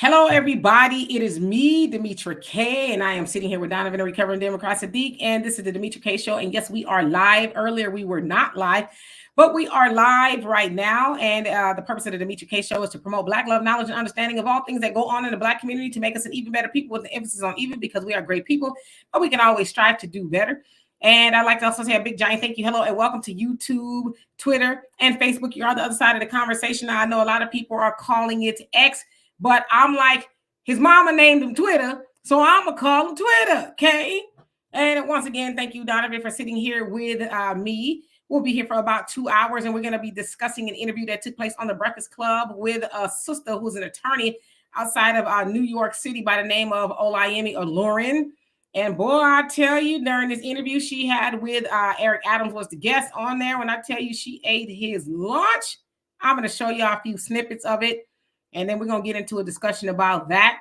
Hello, everybody. It is me, Demetra K, and I am sitting here with Donovan, a recovering Democrat Sadiq, and this is the Demetra K Show. And yes, we are live. Earlier, we were not live, but we are live right now. And the purpose of the Demetra K Show is to promote Black love, knowledge, and understanding of all things that go on in the Black community to make us an even better people, with the emphasis on even, because we are great people, but we can always strive to do better. And I'd like to also say a big giant thank you, hello, and welcome to YouTube, Twitter, and Facebook. You're on the other side of the conversation. Now, I know a lot of people are calling it X, but I'm like, his mama named him Twitter, so I'm going to call him Twitter, okay? And once again, thank you, Donovan, for sitting here with me. We'll be here for about 2 hours, and we're going to be discussing an interview that took place on the Breakfast Club with a sister who's an attorney outside of New York City by the name of Olayemi Olurin. And boy, I tell you, during this interview she had with Eric Adams was the guest on there. When I tell you she ate his lunch, I'm going to show you a few snippets of it. And then we're going to get into a discussion about that.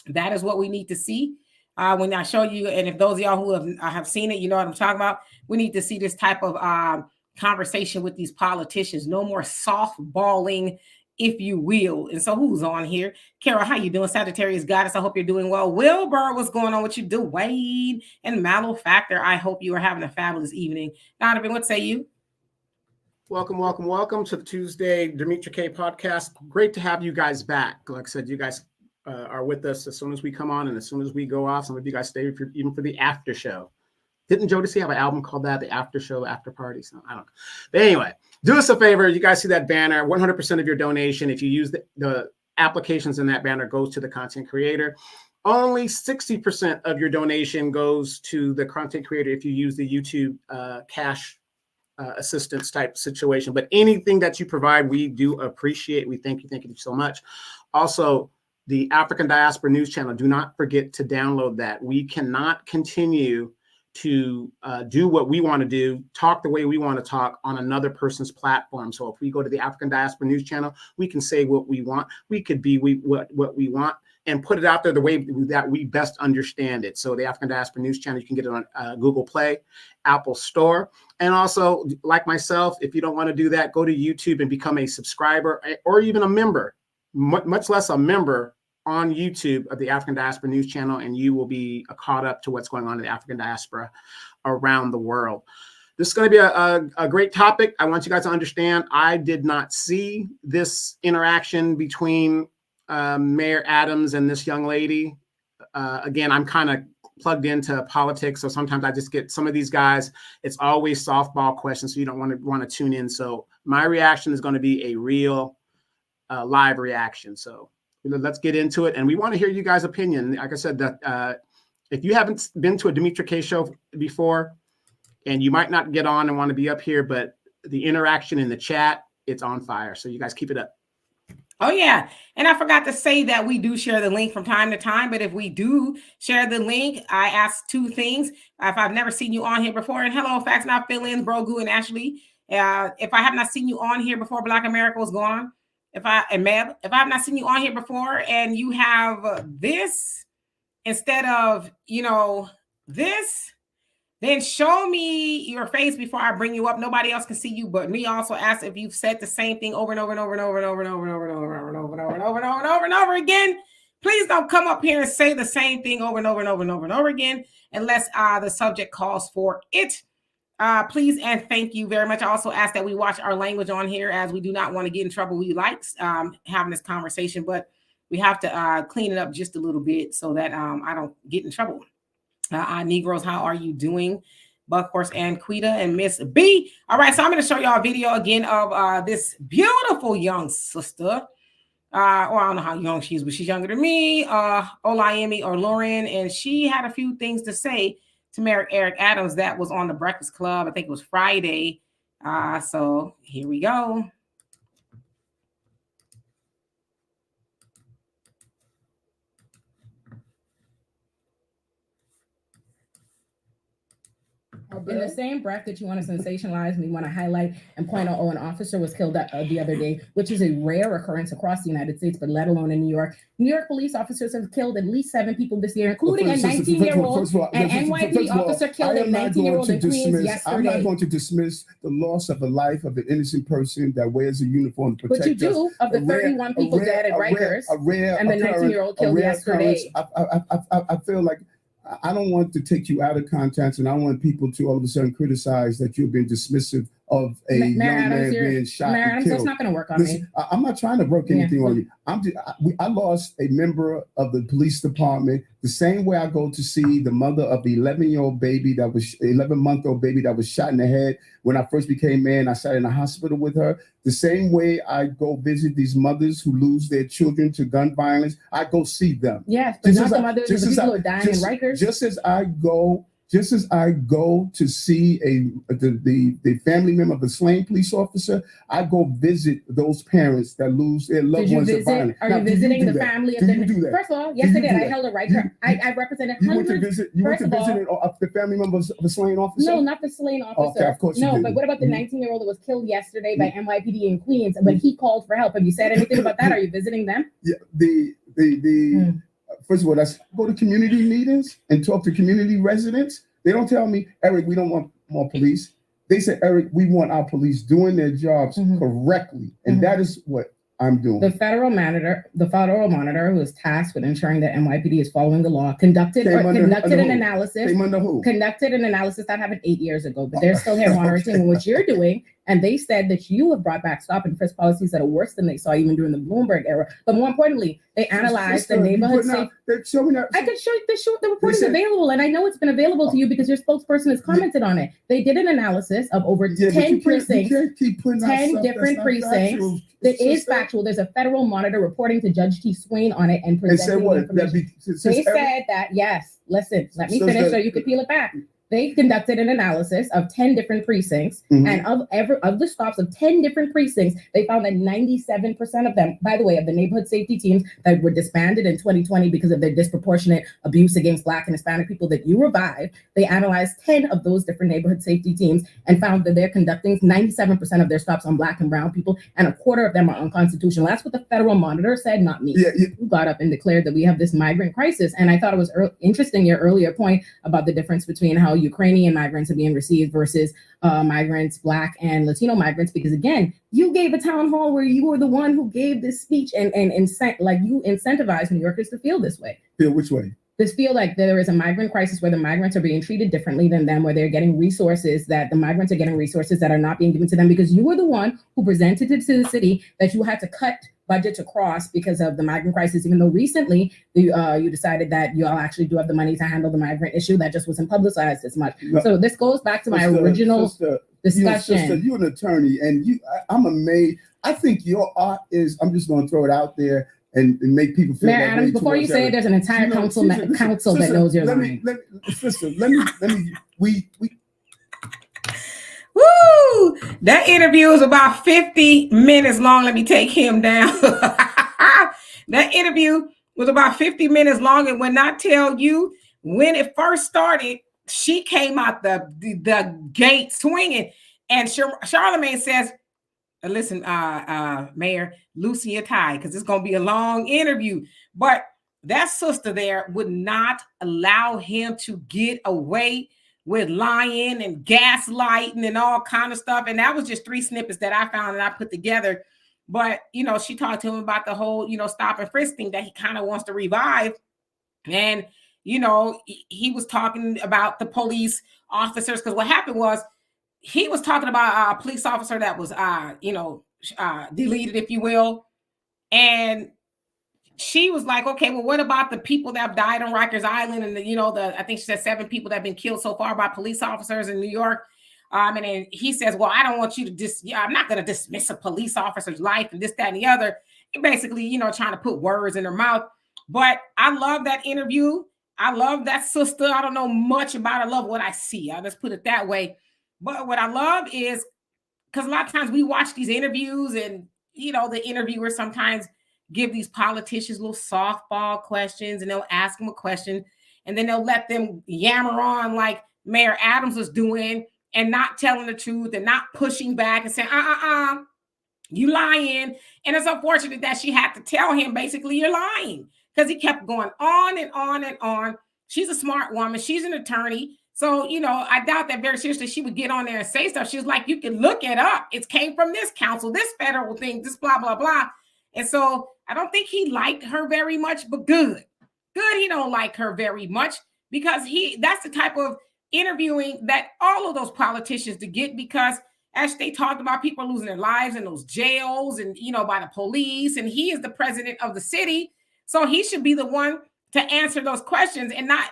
That is what we need to see. When I show you, and if those of y'all who have seen it, you know what I'm talking about. We need to see this type of conversation with these politicians. No more softballing, if you will. And so who's on here? Carol, how you doing? Sagittarius Goddess, I hope you're doing well. Wilbur, what's going on with you? Dwayne and Malofactor, I hope you are having a fabulous evening. Donovan, what say you? Welcome to the Tuesday Demetra K podcast. Great to have you guys back. Like I said, you guys are with us as soon as we come on and as soon as we go off. Some of you guys stay even for the after show. Didn't Jodeci have an album called that, the after show, after party? So I don't know. But anyway, do us a favor. You guys see that banner, 100% of your donation, if you use the applications in that banner, goes to the content creator. Only 60% of your donation goes to the content creator if you use the YouTube cash assistance type situation. But anything that you provide, we do appreciate. We thank you so much. Also, the African Diaspora News Channel, do not forget to download that. We cannot continue to do what we want to do, talk the way we want to talk on another person's platform. So if we go to the African Diaspora News Channel, we can say what we want. We could be what we want and put it out there the way that we best understand it. So the African Diaspora News Channel, you can get it on Google Play, Apple Store. And also, like myself, if you don't want to do that, go to YouTube and become a subscriber or even a member, much less a member on YouTube of the African Diaspora News Channel, and you will be caught up to what's going on in the African diaspora around the world. This is going to be a great topic. I want you guys to understand, I did not see this interaction between Mayor Adams and this young lady. Again, I'm kind of plugged into politics, so sometimes I just get some of these guys. It's always softball questions, so you don't want to tune in. So my reaction is going to be a real live reaction. So let's get into it, and we want to hear you guys' opinion. Like I said, that if you haven't been to a Demetra K show before, and you might not get on and want to be up here, but the interaction in the chat, it's on fire. So you guys keep it up. Oh, yeah. And I forgot to say that we do share the link from time to time. But if we do share the link, I ask two things. If I've never seen you on here before, and hello, Facts Not Feelings, Brogu and Ashley. If I have not seen you on here before, Black America was gone. If I have not seen you on here before and you have this instead of, this, then show me your face before I bring you up. Nobody else can see you but me. Also ask if you've said the same thing over and over and over and over and over and over and over and over and over and over and over and over and over and over again. Please don't come up here and say the same thing over and over and over and over and over again unless the subject calls for it. Please and thank you very much. I also ask that we watch our language on here, as we do not want to get in trouble. We like having this conversation, but we have to clean it up just a little bit so that I don't get in trouble. Negroes, how are you doing? Buckhorse and Quita and Miss B. All right, so I'm going to show y'all a video again of this beautiful young sister. I don't know how young she is, but she's younger than me. Olayemi Olurin, and she had a few things to say to Mayor Eric Adams that was on the Breakfast Club. I think it was Friday. So here we go. in the same breath that you want to sensationalize and you want to highlight and point out, an officer was killed the other day, which is a rare occurrence across the United States, but let alone in New York. New York police officers have killed at least 7 people this year, including a 19-year-old. An NYC officer killed a 19-year-old in Queens yesterday. I'm not going to dismiss the loss of a life of an innocent person that wears a uniform to protect us. But you do, of the 31 people dead at Rikers and the 19-year-old killed yesterday. I feel like I don't want to take you out of context, and I want people to all of a sudden criticize that you've been dismissive of a young man being shot and killed. It's not going to work on me. I'm not trying to work anything on you. I lost a member of the police department the same way I go to see the mother of the 11-month-old baby that was shot in the head. When I first became mayor, I sat in the hospital with her. The same way I go visit these mothers who lose their children to gun violence, I go see them. Yes, but not the mothers of the people who are dying in Rikers. Just as I go to see the family member of a slain police officer, I go visit those parents that lose their loved ones to violence. Are you visiting the family of the? First of all, yes, I did. I held a Riker. I represented hundreds. You went to visit the family members of the slain officer? No, not the slain officer. Okay, of course. No, but what about the 19-year-old that was killed yesterday by NYPD in Queens when he called for help? Have you said anything about that? Are you visiting them? Yeah, First of all, let's go to community meetings and talk to community residents. They don't tell me, Eric, we don't want more police. They say, Eric, we want our police doing their jobs correctly. And that is what I'm doing. The federal monitor, who is tasked with ensuring that NYPD is following the law, conducted an analysis. Conducted an analysis that happened 8 years ago, but they're still here monitoring what you're doing. And they said that you have brought back stop and frisk policies that are worse than they saw even during the Bloomberg era. But more importantly, they analyzed the neighborhood safety. I could show you the report is available, and I know it's been available to you because your spokesperson has commented on it. They did an analysis of over 10 precincts, 10 different precincts. That is factual. There's a federal monitor reporting to Judge T. Swain on it and presenting information. They said that, yes, listen, let me finish so you could peel it back. They conducted an analysis of 10 different precincts, and of the stops of 10 different precincts, they found that 97% of them, by the way, of the neighborhood safety teams that were disbanded in 2020 because of their disproportionate abuse against Black and Hispanic people that you revived, they analyzed 10 of those different neighborhood safety teams and found that they're conducting 97% of their stops on Black and brown people, and a quarter of them are unconstitutional. That's what the federal monitor said, not me. You got up and declared that we have this migrant crisis, and I thought it was interesting, your earlier point about the difference between how Ukrainian migrants are being received versus migrants, Black and Latino migrants, because again, you gave a town hall where you were the one who gave this speech and you incentivized New Yorkers to feel this way. Feel which way? This feel like there is a migrant crisis where the migrants are being treated differently than them, where they're getting resources that the migrants are getting resources that are not being given to them because you were the one who presented it to the city that you had to cut budgets across because of the migrant crisis, even though recently you decided that you all actually do have the money to handle the migrant issue that just wasn't publicized as much. No. So this goes back to my original discussion. Sister, you're an attorney, and I'm amazed. I think your art is, I'm just going to throw it out there and make people feel Mayor Adams, before you say it, there's an entire council that knows your line. Woo! That interview is about 50 minutes long. Let me take him down. That interview was about 50 minutes long, and when I tell you, when it first started, she came out the gate swinging, and Charlemagne says, listen, Mayor, loosen your tie, because it's going to be a long interview. But that sister there would not allow him to get away with lying and gaslighting and all kind of stuff. And that was just 3 snippets that I found and I put together. But, she talked to him about the whole, stop and frisk thing that he kind of wants to revive. And, he was talking about the police officers, because what happened was, he was talking about a police officer that was, deleted, if you will. And she was like, okay, well, what about the people that have died on Rikers Island? And I think she said 7 people that have been killed so far by police officers in New York. And then he says, well, I don't want you to I'm not going to dismiss a police officer's life and this, that, and the other. And basically, trying to put words in her mouth. But I love that interview. I love that sister. I don't know much about her. I love what I see. I'll just put it that way. But what I love is, because a lot of times we watch these interviews and, the interviewers sometimes give these politicians little softball questions, and they'll ask them a question and then they'll let them yammer on like Mayor Adams was doing and not telling the truth and not pushing back and saying, you lying. And it's unfortunate that she had to tell him, basically, you're lying, because he kept going on and on and on. She's a smart woman. She's an attorney. So, I doubt that very seriously she would get on there and say stuff. She was like, you can look it up. It came from this council, this federal thing, this blah, blah, blah. And so I don't think he liked her very much, but good. He don't like her very much, because that's the type of interviewing that all of those politicians to get, because as they talked about, people losing their lives in those jails and, by the police. And he is the president of the city. So he should be the one to answer those questions and not,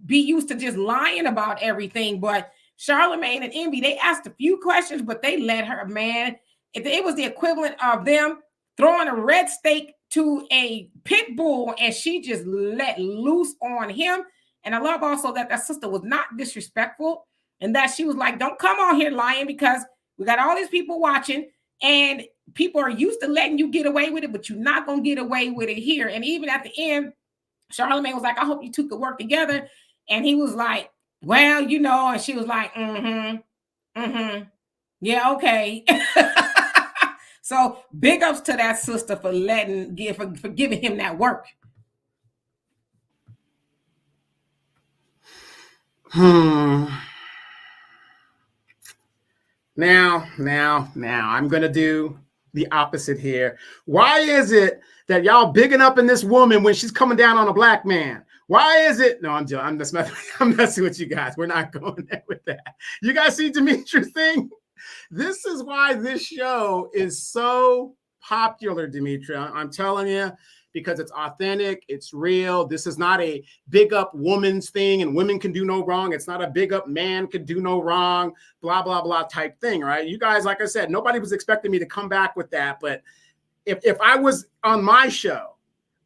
be used to just lying about everything. But Charlemagne and Envy, they asked a few questions, but they let her, man. It was the equivalent of them throwing a red steak to a pit bull, and she just let loose on him. And I love also that sister was not disrespectful, and that she was like, don't come on here lying, because we got all these people watching and people are used to letting you get away with it, but you're not going to get away with it here. And even at the end, Charlemagne was like, I hope you two could work together. And he was like, well, and she was like, yeah, okay. So big ups to that sister for for giving him that work. Now, I'm going to do the opposite here. Why is it that y'all bigging up in this woman when she's coming down on a black man? Why is it? No, I'm joking. I'm messing with you guys. We're not going there with that. You guys see Demetria's thing? This is why this show is so popular, Demetria. I'm telling you, because it's authentic, it's real. This is not a big up woman's thing and women can do no wrong. It's not a big up man can do no wrong, blah, blah, blah type thing, right? You guys, like I said, nobody was expecting me to come back with that. But if I was on my show,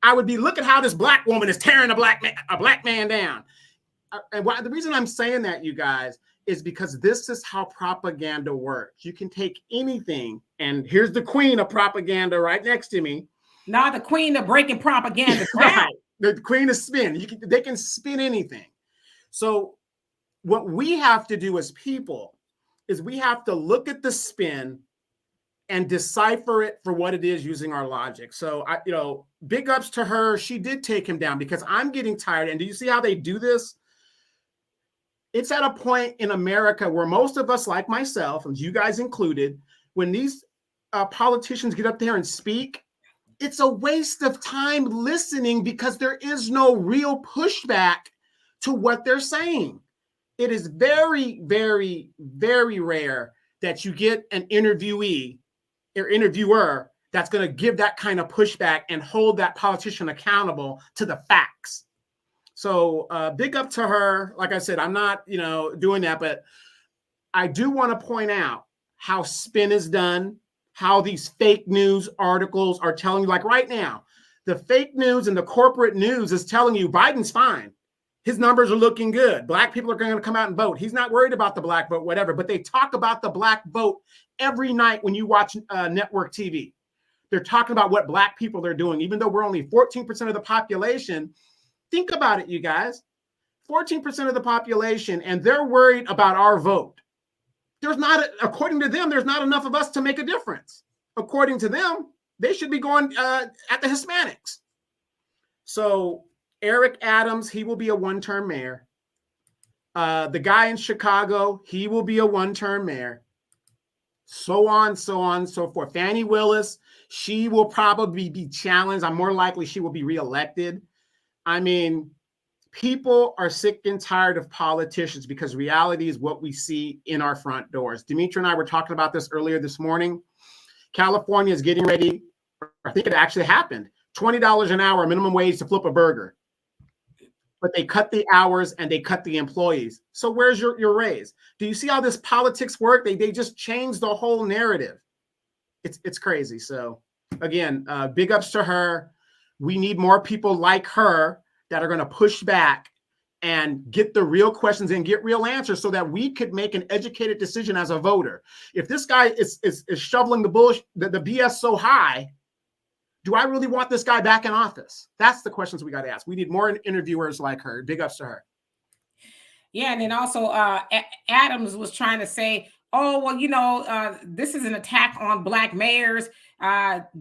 I would be, look at how this black woman is tearing a black man down. And the reason I'm saying that, you guys, is because this is how propaganda works. You can take anything, and here's the queen of propaganda right next to me. Not the queen of breaking propaganda. Right. The queen of spin. They can spin anything. So what we have to do as people is we have to look at the spin and decipher it for what it is using our logic. So, big ups to her. She did take him down, because I'm getting tired. And do you see how they do this? It's at a point in America where most of us, like myself, and you guys included, when these politicians get up there and speak, it's a waste of time listening, because there is no real pushback to what they're saying. It is very, very, very rare that you get an interviewee or interviewer that's going to give that kind of pushback and hold that politician accountable to the facts. So big up to her. Like I said, I'm not, doing that, but I do want to point out how spin is done, how these fake news articles are telling you, like right now, the fake news and the corporate news is telling you Biden's fine. His numbers are looking good. Black people are going to come out and vote. He's not worried about the black vote, whatever, but they talk about the black vote every night when you watch network TV. They're talking about what black people are doing, even though we're only 14% of the population. Think about it, you guys. 14% of the population, and they're worried about our vote. According to them, there's not enough of us to make a difference. According to them, they should be going at the Hispanics. So Eric Adams, he will be a one-term mayor. The guy in Chicago, he will be a one-term mayor. So on, so forth. Fannie Willis, she will probably be challenged. I'm more likely she will be reelected. I mean, people are sick and tired of politicians, because reality is what we see in our front doors. Demetria and I were talking about this earlier this morning. California is getting ready. I think it actually happened. $20 an hour minimum wage to flip a burger. But they cut the hours and they cut the employees. So where's your raise? Do you see how this politics work? They just changed the whole narrative. It's crazy. So again, big ups to her. We need more people like her that are going to push back and get the real questions and get real answers, so that we could make an educated decision as a voter. If this guy is shoveling the bullshit, the BS so high, do I really want this guy back in office? That's the questions we got to ask. We need more interviewers like her. Big ups to her. Yeah, and then also Adams was trying to say, oh, well, this is an attack on black mayors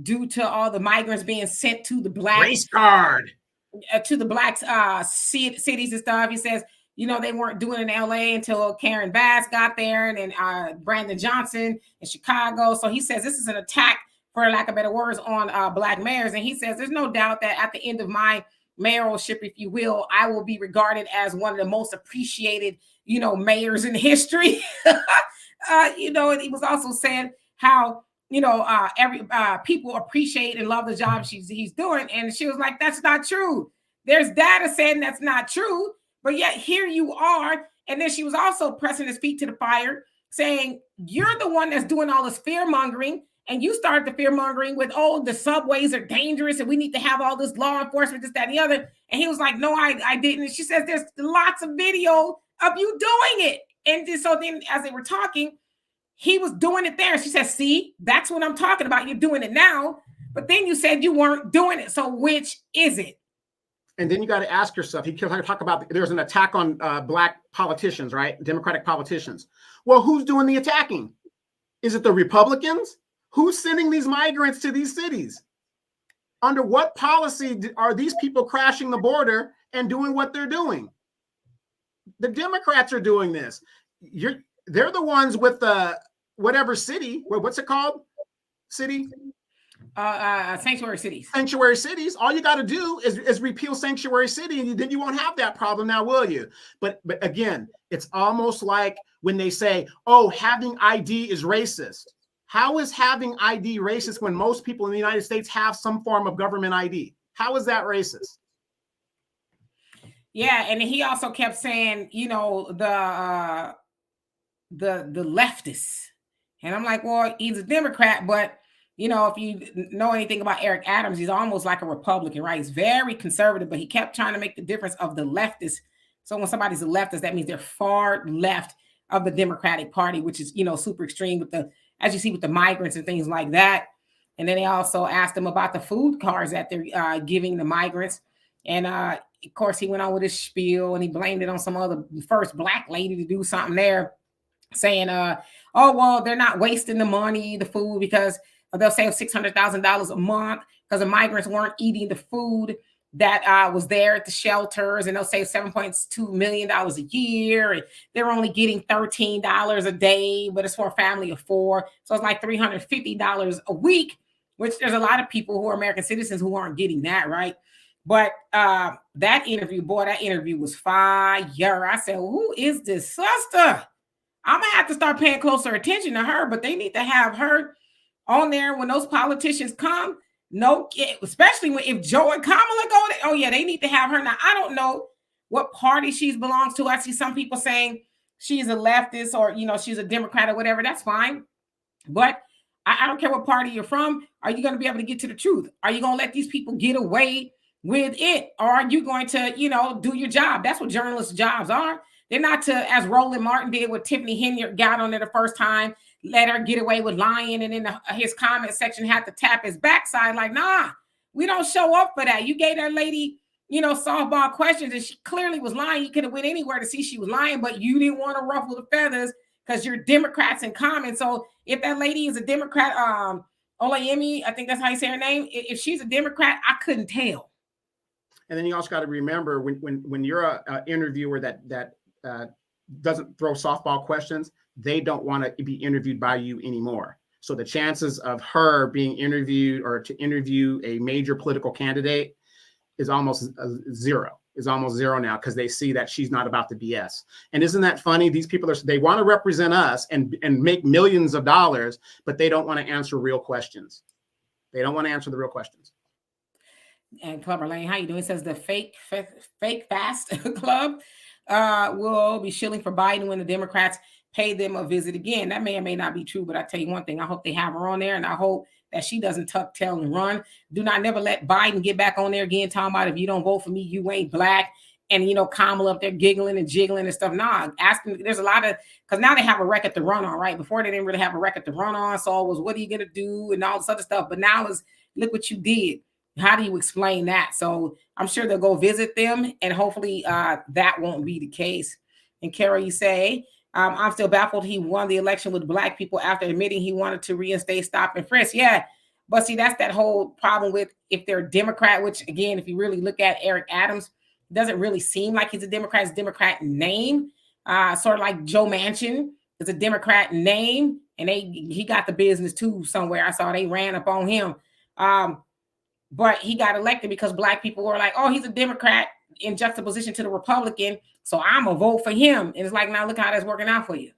due to all the migrants being sent to the black Race card. To the black cities and stuff. He says, they weren't doing it in LA until Karen Bass got there, and then Brandon Johnson in Chicago. So he says this is an attack, for lack of better words, on black mayors. And he says there's no doubt that at the end of my mayoralship, if you will, I will be regarded as one of the most appreciated, mayors in history. And he was also saying how, every people appreciate and love the job he's doing. And she was like, that's not true. There's data saying that's not true, but yet here you are. And then she was also pressing his feet to the fire, saying, you're the one that's doing all this fear mongering. And you started the fear mongering with, oh, the subways are dangerous and we need to have all this law enforcement, this, that, and the other. And he was like, no, I didn't. And she says, there's lots of video of you doing it. And so then as they were talking, he was doing it there. She says, see, that's what I'm talking about. You're doing it now. But then you said you weren't doing it. So which is it? And then you got to ask yourself, he can talk about there's an attack on black politicians, right? Democratic politicians. Well, who's doing the attacking? Is it the Republicans? Who's sending these migrants to these cities? Under what policy are these people crashing the border and doing what they're doing? The Democrats are doing this. They're the ones with the whatever city. What's it called? City? Sanctuary cities. Sanctuary cities. All you got to do is repeal sanctuary city, and then you won't have that problem now, will you? But again, it's almost like when they say, "Oh, having ID is racist." How is having ID racist when most people in the United States have some form of government ID? How is that racist? Yeah, and he also kept saying, the leftists, and I'm like, well, he's a Democrat, but if you know anything about Eric Adams, he's almost like a Republican, right? He's very conservative, but he kept trying to make the difference of the leftists. So when somebody's a leftist, that means they're far left of the Democratic Party, which is super extreme with as you see with the migrants and things like that. And then they also asked him about the food cards that they're giving the migrants. And of course, he went on with his spiel and he blamed it on some other first black lady to do something there, saying, oh, well, they're not wasting the money, the food, because they'll save $600,000 a month because the migrants weren't eating the food that was there at the shelters, and they'll save $7.2 million a year, and they're only getting $13 a day, but it's for a family of 4. So it's like $350 a week, which there's a lot of people who are American citizens who aren't getting that, right? But that interview was fire. I said, who is this sister? I'm going to have to start paying closer attention to her, but they need to have her on there when those politicians come. No, especially if Joe and Kamala go there. Oh, yeah, they need to have her. Now, I don't know what party she belongs to. I see some people saying she's a leftist or, she's a Democrat or whatever. That's fine. But I don't care what party you're from. Are you going to be able to get to the truth? Are you going to let these people get away with it? Or are you going to, do your job? That's what journalists' jobs are. They're not to, as Roland Martin did with Tiffany Henyard, got on there the first time, let her get away with lying, and in his comment section had to tap his backside like, nah, we don't show up for that. You gave that lady, softball questions, and she clearly was lying. You could have went anywhere to see she was lying, but you didn't want to ruffle the feathers because you're Democrats in common. So if that lady is a Democrat, Olayemi, I think that's how you say her name. If she's a Democrat, I couldn't tell. And then you also got to remember when you're a interviewer that doesn't throw softball questions, they don't want to be interviewed by you anymore. So the chances of her being interviewed or to interview a major political candidate is almost zero. Is almost zero now because they see that she's not about the BS. And isn't that funny? These people they want to represent us and make millions of dollars, but they don't want to answer real questions. They don't want to answer the real questions. And Clubber Lane, how you doing? It says the fake fast club will be shilling for Biden when the Democrats pay them a visit again. That may or may not be true, but I tell you one thing, I hope they have her on there, and I hope that she doesn't tuck tail and run. Do not never let Biden get back on there again talking about if you don't vote for me, you ain't black. And, Kamala up there giggling and jiggling and stuff. Nah, asking, there's a lot of, because now they have a record to run on, right? Before they didn't really have a record to run on. So it was, what are you going to do? And all this other stuff. But now is, look what you did. How do you explain that? So I'm sure they'll go visit them, and hopefully that won't be the case. And Carol, you say, I'm still baffled he won the election with black people after admitting he wanted to reinstate stop and frisk. Yeah. But see, that's that whole problem with if they're Democrat, which again, if you really look at Eric Adams, doesn't really seem like he's a Democrat. It's a Democrat name, sort of like Joe Manchin is a Democrat name, and he got the business too somewhere. I saw they ran up on him. But he got elected because black people were like, oh, he's a Democrat in juxtaposition to the Republican, so I'm going to vote for him. And it's like, now look how that's working out for you.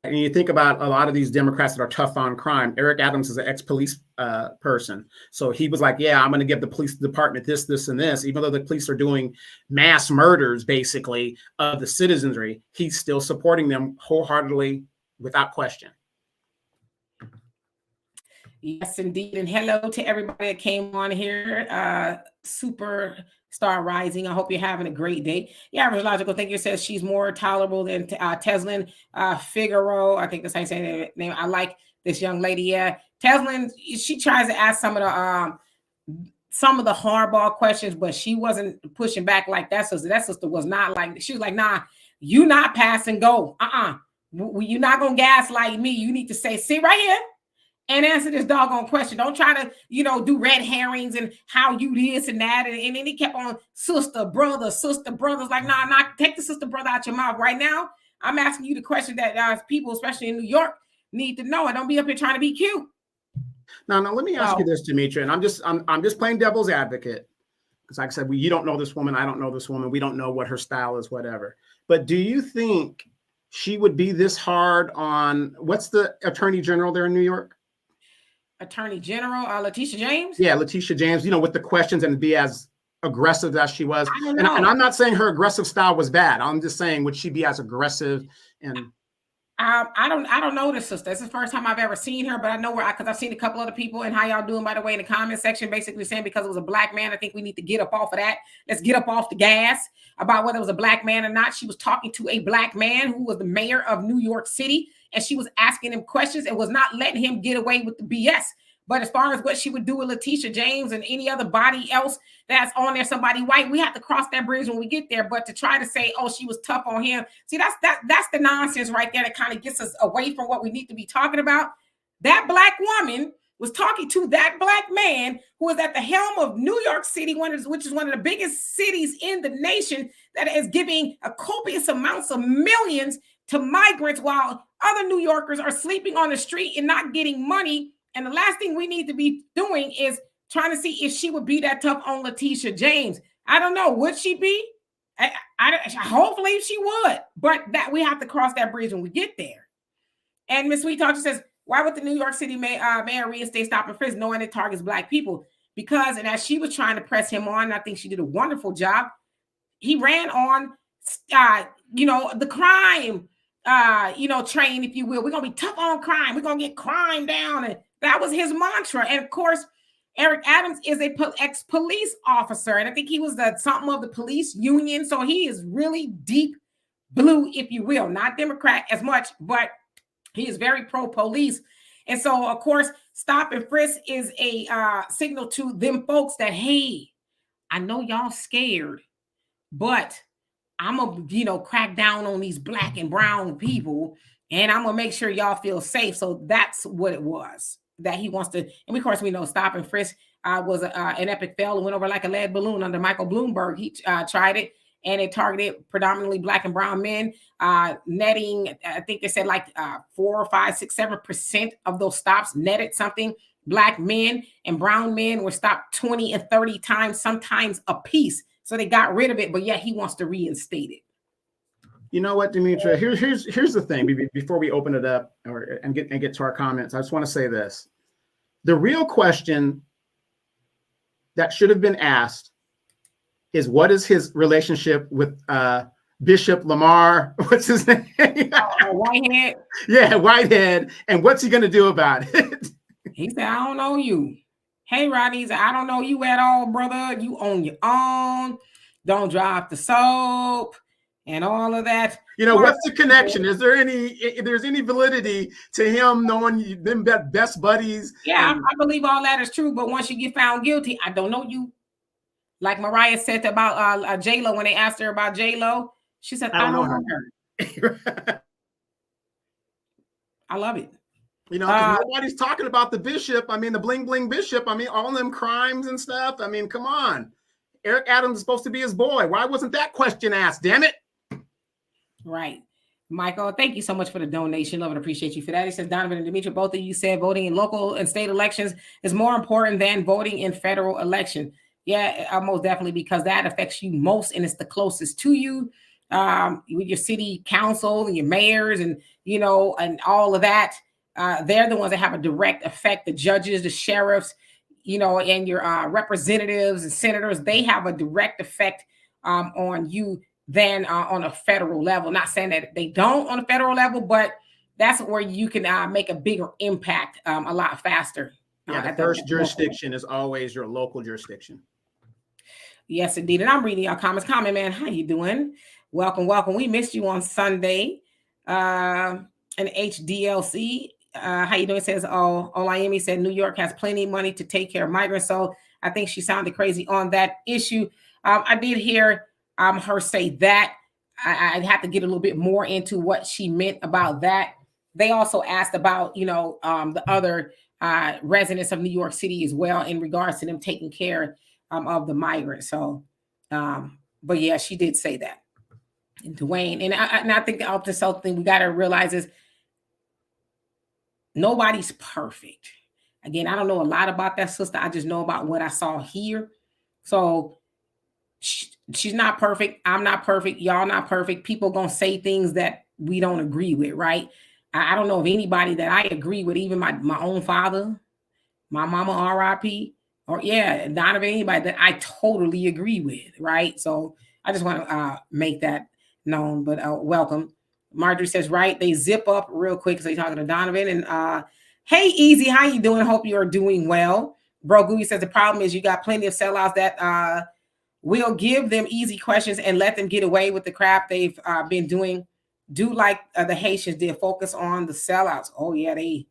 And you think about a lot of these Democrats that are tough on crime. Eric Adams is an ex-police person. So he was like, yeah, I'm going to give the police department this, this, and this. Even though the police are doing mass murders, basically, of the citizenry, he's still supporting them wholeheartedly without question. Yes, indeed. And hello to everybody that came on here. Superstar Rising. I hope you're having a great day. Yeah, Average Logical Thinker says she's more tolerable than Teslin Figaro. I think that's how you say that name. I like this young lady. Yeah, Teslin, she tries to ask some of the hardball questions, but she wasn't pushing back like that. So that sister was not like, she was like, nah, you not pass and go. You're not going to gaslight me. You need to say, see right here, and answer this doggone question. Don't try to, do red herrings and how you this and that. And then he kept on sister, brother. It's like, nah, take the sister, brother out your mouth right now. I'm asking you the question that people, especially in New York, need to know. And don't be up here trying to be cute. Now, let me ask you this, Demetria, and I'm just playing devil's advocate. Because like I said, you don't know this woman. I don't know this woman. We don't know what her style is, whatever. But do you think she would be this hard on, what's the attorney general there in New York? Attorney General Letitia James? Yeah, Letitia James, with the questions and be as aggressive as she was. And I'm not saying her aggressive style was bad. I'm just saying, would she be as aggressive? And I don't know this sister. This is the first time I've ever seen her, but I know because I've seen a couple other people. And how y'all doing, by the way, in the comment section, basically saying because it was a black man, I think we need to get up off of that. Let's get up off the gas about whether it was a black man or not. She was talking to a black man who was the mayor of New York City, and she was asking him questions and was not letting him get away with the BS. But as far as what she would do with Letitia James and any other body else that's on there, somebody white, we have to cross that bridge when we get there. But to try to say, oh, she was tough on him. See, that's the nonsense right there that kind of gets us away from what we need to be talking about. That black woman was talking to that black man who is at the helm of New York City, which is one of the biggest cities in the nation, that is giving a copious amounts of millions to migrants while other New Yorkers are sleeping on the street and not getting money. And the last thing we need to be doing is trying to see if she would be that tough on Letitia James. I don't know. Would she be? Hopefully she would. But that we have to cross that bridge when we get there. And Miss Sweet Talker says, why would the New York City mayor reinstate stop and frisk knowing it targets black people? Because, and as she was trying to press him on, I think she did a wonderful job. He ran on, the crime, train, if you will. We're going to be tough on crime. We're going to get crime down. And that was his mantra. And of course, Eric Adams is a ex-police officer. And I think he was something of the police union. So he is really deep blue, if you will, not Democrat as much, but he is very pro-police. And so, of course, stop and frisk is a signal to them folks that, hey, I know y'all scared, but I'm going to, crack down on these black and brown people, and I'm going to make sure y'all feel safe. So that's what it was that he wants to. And of course, we know stop and frisk was an epic fail and went over like a lead balloon under Michael Bloomberg. He tried it, and it targeted predominantly black and brown men, netting, I think they said like 4, 5, 6, 7% of those stops netted something. Black men and brown men were stopped 20 and 30 times, sometimes a piece. So they got rid of it, but yeah, he wants to reinstate it. You know what, Demetria? Here's the thing. Before we open it up and get to our comments, I just want to say this: the real question that should have been asked is, what is his relationship with Bishop Lamar? What's his name? Whitehead. Yeah, Whitehead. And what's he going to do about it? He said, I don't know you. Hey, Rodney, he said, I don't know you at all, brother. You on your own. Don't drop the soap and all of that. What's the connection? Is there any validity to him knowing them best buddies? Yeah, I believe all that is true. But once you get found guilty, I don't know you. Like Mariah said about J-Lo when they asked her about J-Lo, She said, I I don't know don't know her. her. I love it. You know, because nobody's talking about the bishop. I mean, the bling bling bishop. I mean, all them crimes and stuff. I mean, come on. Eric Adams is supposed to be his boy. Why wasn't that question asked? Damn it. Right. Michael, thank you so much for the donation. Love and appreciate you for that. He says, Donovan and Demetri, both of you said voting in local and state elections is more important than voting in federal election. Yeah, most definitely, because that affects you most and it's the closest to you, with your city council and your mayors and, you know, and all of that. They're the ones that have a direct effect. The judges, the sheriffs, you know, and your representatives and senators, they have a direct effect on you than on a federal level. Not saying that they don't on a federal level, but that's where you can make a bigger impact a lot faster. Yeah, the first jurisdiction is always your local jurisdiction. Yes, indeed. And I'm reading your comments. Comment, man, how you doing? Welcome, welcome. We missed you on Sunday. And HDLC, how you doing? It says, oh, Olayemi said New York has plenty of money to take care of migrants. So I think she sounded crazy on that issue. I did hear her say that. I'd have to get a little bit more into what she meant about that. They also asked about, you know, the other residents of New York City as well in regards to them taking care of the migrants. So, but yeah, she did say that. And Dwayne, and I think the opposite self thing we got to realize is nobody's perfect. Again, I don't know a lot about that sister. I just know about what I saw here. So she's not perfect. I'm not perfect. Y'all not perfect. People gonna say things that we don't agree with, right? I don't know of anybody that I agree with, even my own father, my mama, RIP, or yeah, not of anybody that I totally agree with, right? So I just want to make that known. But welcome. Marjorie says, right, they zip up real quick. So you're talking to Donovan. And hey, Easy, how you doing? Hope you are doing well. Bro Gooey says the problem is you got plenty of sellouts that we'll give them easy questions and let them get away with the crap they've been doing. Do like the Haitians did, focus on the sellouts. Oh yeah, they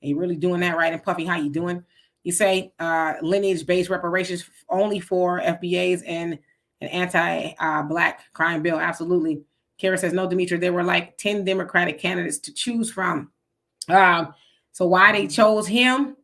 really doing that, right? And Puffy, how you doing? You say lineage-based reparations only for FBAs and an anti-Black crime bill. Absolutely. Kara says, no, Demetri, there were like 10 Democratic candidates to choose from. So why they chose him?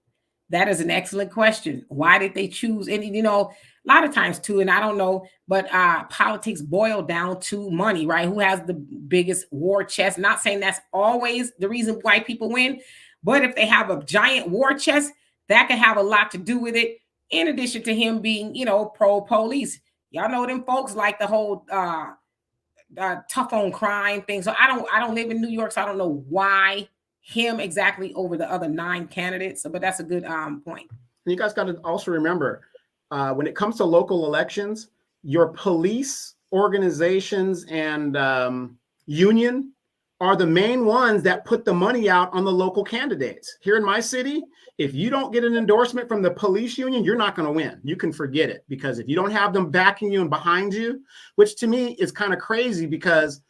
That is an excellent question. Why did they choose? And, you know, a lot of times too, and I don't know, but politics boil down to money, right? Who has the biggest war chest? Not saying that's always the reason why people win, but if they have a giant war chest, that could have a lot to do with it. In addition to him being, you know, pro-police. Y'all know them folks like the whole tough on crime thing. So I don't live in New York, so I don't know why him exactly over the other 9 candidates. So, but that's a good point. You guys got to also remember, when it comes to local elections, your police organizations and union are the main ones that put the money out on the local candidates. Here in my city, if you don't get an endorsement from the police union, you're not going to win. You can forget it, because if you don't have them backing you and behind you, which to me is kind of crazy, because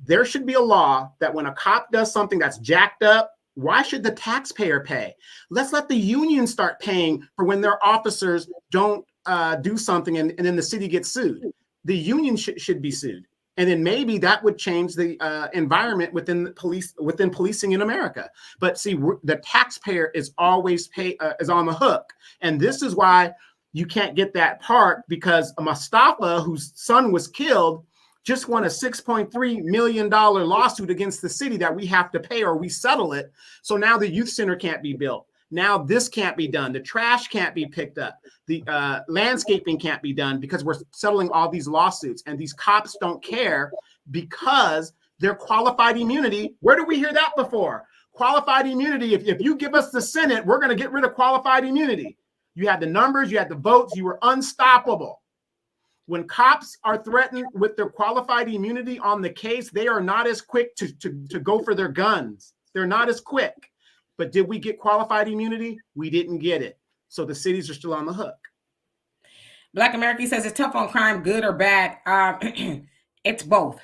there should be a law that when a cop does something that's jacked up, why should the taxpayer pay? Let's let the union start paying for when their officers don't do something and then the city gets sued. The union should be sued. And then maybe that would change the environment within the within policing in America. But see, the taxpayer is always is on the hook. And this is why you can't get that part, because Mustafa, whose son was killed, just won a $6.3 million lawsuit against the city that we have to pay or we settle it. So now the youth center can't be built. Now this can't be done. The trash can't be picked up. The landscaping can't be done because we're settling all these lawsuits. And these cops don't care because they're qualified immunity. Where did we hear that before? Qualified immunity. If you give us the Senate, we're going to get rid of qualified immunity. You had the numbers, you had the votes, you were unstoppable. When cops are threatened with their qualified immunity on the case, they are not as quick to go for their guns. They're not as quick. But did we get qualified immunity? We didn't get it. So the cities are still on the hook. Black America says, it's tough on crime, good or bad? It's both.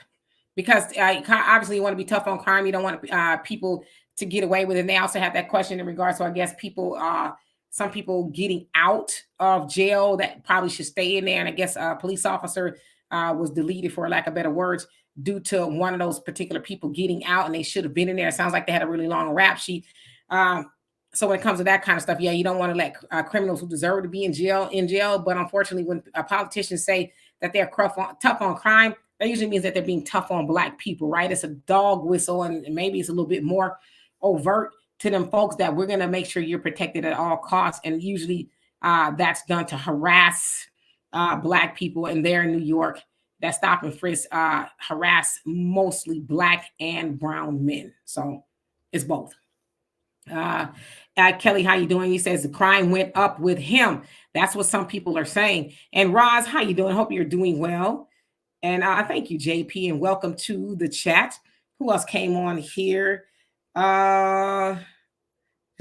Because obviously you want to be tough on crime. You don't want people to get away with it. And they also have that question in regards to, I guess, people, some people getting out of jail that probably should stay in there. And I guess a police officer was deleted, for lack of better words. due to one of those particular people getting out, and they should have been in there. It sounds like they had a really long rap sheet. So when it comes to that kind of stuff, yeah, you don't want to let criminals who deserve to be in jail. But unfortunately, when politicians say that they're tough on crime, that usually means that they're being tough on Black people, right? It's a dog whistle, and maybe it's a little bit more overt to them folks that we're going to make sure you're protected at all costs. And usually that's done to harass Black people. And there in New York, that stop and frisk harass mostly Black and brown men. So it's both. Kelly, how you doing? He says the crime went up with him. That's what some people are saying. And Roz, how you doing? Hope you're doing well. And thank you, JP, and welcome to the chat. Who else came on here? Just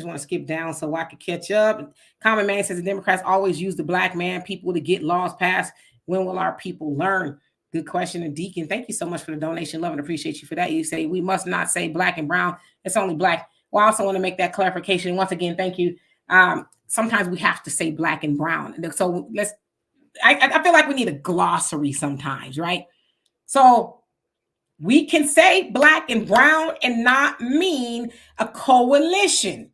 want to skip down so I could catch up. Common Man says the Democrats always use the Black man people to get laws passed. When will our people learn? Good question. And Deacon, thank you so much for the donation. Love and appreciate you for that. You say we must not say Black and brown. It's only Black. Well, I also want to make that clarification. And once again, thank you. Sometimes we have to say Black and brown. So I feel like we need a glossary sometimes, right? So we can say Black and brown and not mean a coalition.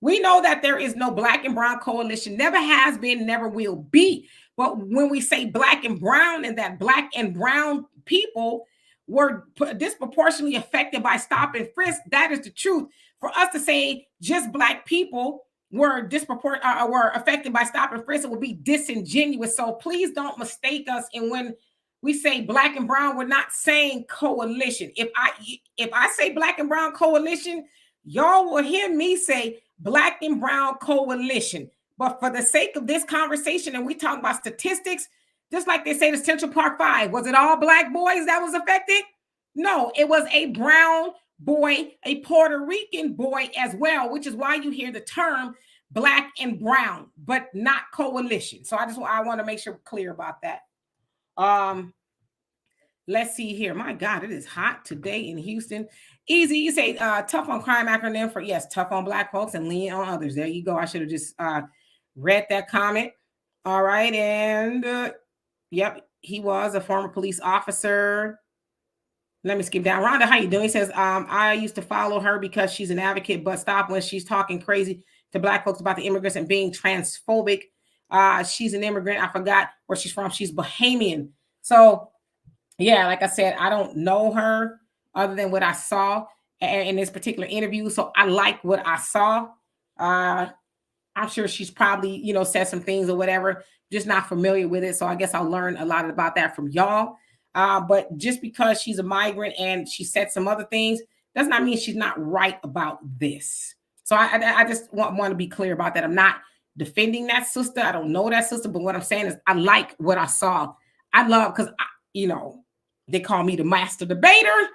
We know that there is no Black and brown coalition, never has been, never will be. But when we say Black and brown, and that Black and brown people were disproportionately affected by stop and frisk, that is the truth. For us to say just Black people were affected by stop and frisk, it would be disingenuous. So please don't mistake us. And when we say Black and brown, we're not saying coalition. If I say Black and brown coalition, y'all will hear me say Black and brown coalition. But for the sake of this conversation, and we talk about statistics, just like they say the Central Park 5, was it all Black boys that was affected? No, it was a brown boy, a Puerto Rican boy as well, which is why you hear the term Black and brown, but not coalition. So I want to make sure we're clear about that. Let's see here. My God, it is hot today in Houston. Easy, you say tough on crime acronym for yes, tough on Black folks and lean on others. There you go. I should have just read that comment. All right, and yep, he was a former police officer. Let me skip down. Rhonda, how you doing? He says, I used to follow her because she's an advocate, but stop when she's talking crazy to Black folks about the immigrants and being transphobic. She's an immigrant. I forgot where she's from. She's Bahamian. So, yeah, like I said, I don't know her other than what I saw in this particular interview. So I like what I saw. I'm sure she's probably, said some things or whatever, just not familiar with it. So I guess I'll learn a lot about that from y'all. But just because she's a migrant and she said some other things does not mean she's not right about this. So I just want to be clear about that. I'm not defending that sister. I don't know that sister, but what I'm saying is I like what I saw. I love, because, they call me the master debater,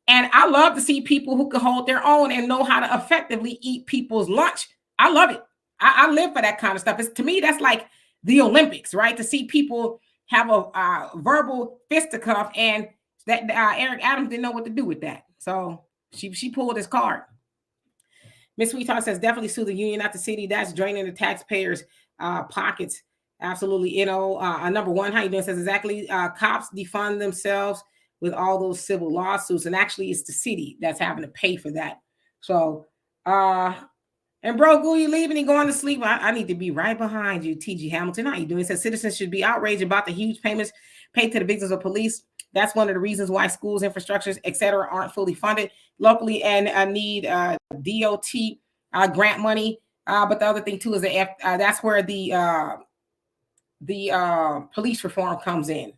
and I love to see people who can hold their own and know how to effectively eat people's lunch. I love it. I live for that kind of stuff. To me, that's like the Olympics, right? To see people have a verbal fisticuff, and that Eric Adams didn't know what to do with that. So she pulled his card. Miss Sweetheart says, definitely sue the union, not the city. That's draining the taxpayers' pockets. Absolutely. Number one, how you doing? Says exactly. Cops defund themselves with all those civil lawsuits. And actually, it's the city that's having to pay for that. So, and bro, Goo, you leaving and going to sleep? I need to be right behind you, T.G. Hamilton. How you doing? He says citizens should be outraged about the huge payments paid to the victims of police. That's one of the reasons why schools, infrastructures, et cetera, aren't fully funded locally and need DOT grant money. But the other thing, too, is that that's where the police reform comes in,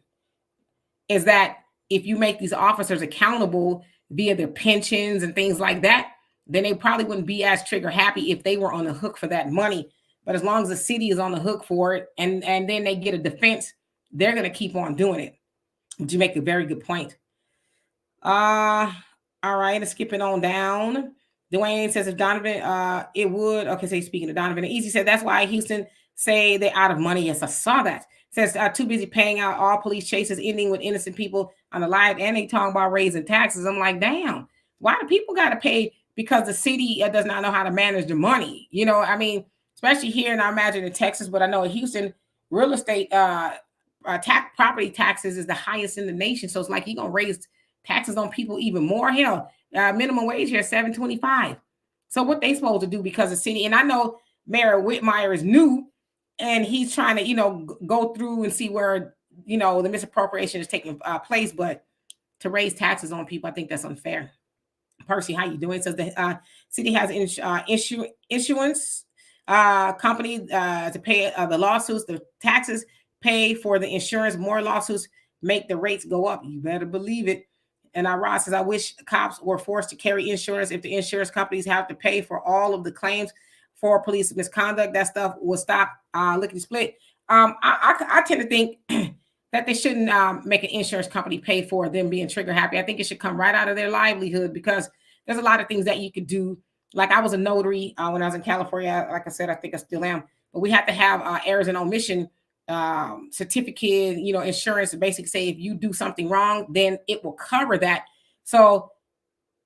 is that if you make these officers accountable via their pensions and things like that, then they probably wouldn't be as trigger happy if they were on the hook for that money. But as long as the city is on the hook for it and then they get a defense, they're going to keep on doing it. But you make a very good point. All right, let's skip it on down. Dwayne says if Donovan, it would. Okay, so he's speaking to Donovan. Easy said that's why Houston say they're out of money. Yes, I saw that. Says too busy paying out all police chases, ending with innocent people on the live, and they talking about raising taxes. I'm like, damn, why do people got to pay? Because the city does not know how to manage the money. Especially here, and I imagine in Texas, but I know in Houston, real estate property taxes is the highest in the nation. So it's like you're going to raise taxes on people even more. Hell, minimum wage here is $7.25. So what they supposed to do because the city, and I know Mayor Whitmire is new and he's trying to, go through and see where, the misappropriation is taking place, but to raise taxes on people, I think that's unfair. Percy, how you doing? It says the city has issuance company to pay the lawsuits, the taxes, pay for the insurance. More lawsuits make the rates go up. You better believe it. And Ross says, I wish cops were forced to carry insurance. If the insurance companies have to pay for all of the claims for police misconduct, that stuff will stop lickety split. I tend to think that they shouldn't make an insurance company pay for them being trigger happy. I think it should come right out of their livelihood because there's a lot of things that you could do. Like I was a notary when I was in California. Like I said, I think I still am. But we have to have errors and omission certificate, insurance, basically say if you do something wrong, then it will cover that. So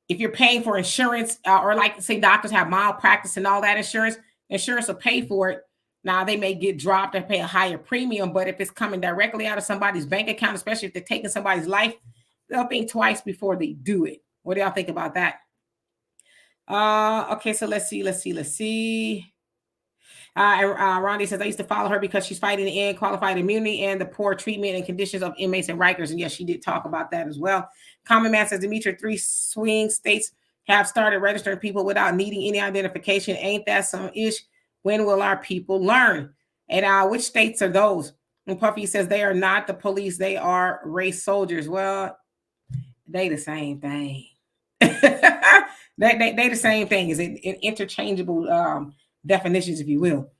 if you're paying for insurance or like say doctors have malpractice and all that insurance will pay for it. Now they may get dropped and pay a higher premium, but if it's coming directly out of somebody's bank account, especially if they're taking somebody's life, they'll think twice before they do it. What do y'all think about that? Okay, so let's see. Rondi says, I used to follow her because she's fighting the qualified immunity and the poor treatment and conditions of inmates and Rikers. And yes, she did talk about that as well. Common Man says, Demetri, 3 swing states have started registering people without needing any identification. Ain't that some ish? When will our people learn? And which states are those? And Puffy says, they are not the police. They are race soldiers. Well, they the same thing. they the same thing. Is it interchangeable definitions, if you will.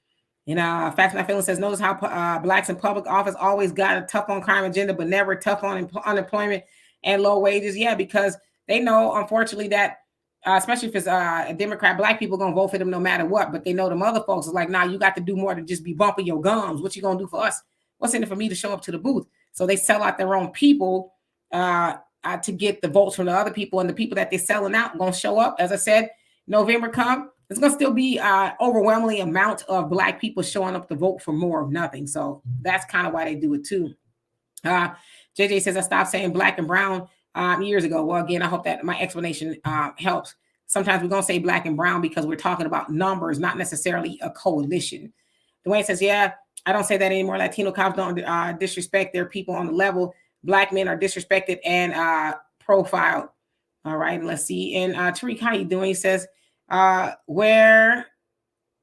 And Facts My Feeling says, notice how blacks in public office always got a tough on crime agenda, but never tough on unemployment and low wages. Yeah, because they know, unfortunately, that especially if it's a Democrat, black people going to vote for them no matter what. But they know them other folks is like, nah, you got to do more than just be bumping your gums. What you going to do for us? What's in it for me to show up to the booth? So they sell out their own people to get the votes from the other people, and the people that they're selling out going to show up. As I said, November come, it's going to still be overwhelmingly amount of black people showing up to vote for more of nothing. So that's kind of why they do it too. JJ says, I stopped saying black and brown years ago. Well, again, I hope that my explanation helps. Sometimes we're going to say black and brown because we're talking about numbers, not necessarily a coalition. Dwayne says, yeah, I don't say that anymore. Latino cops don't disrespect their people on the level. Black men are disrespected and profiled. All right, let's see. And Tariq, how you doing? He says, where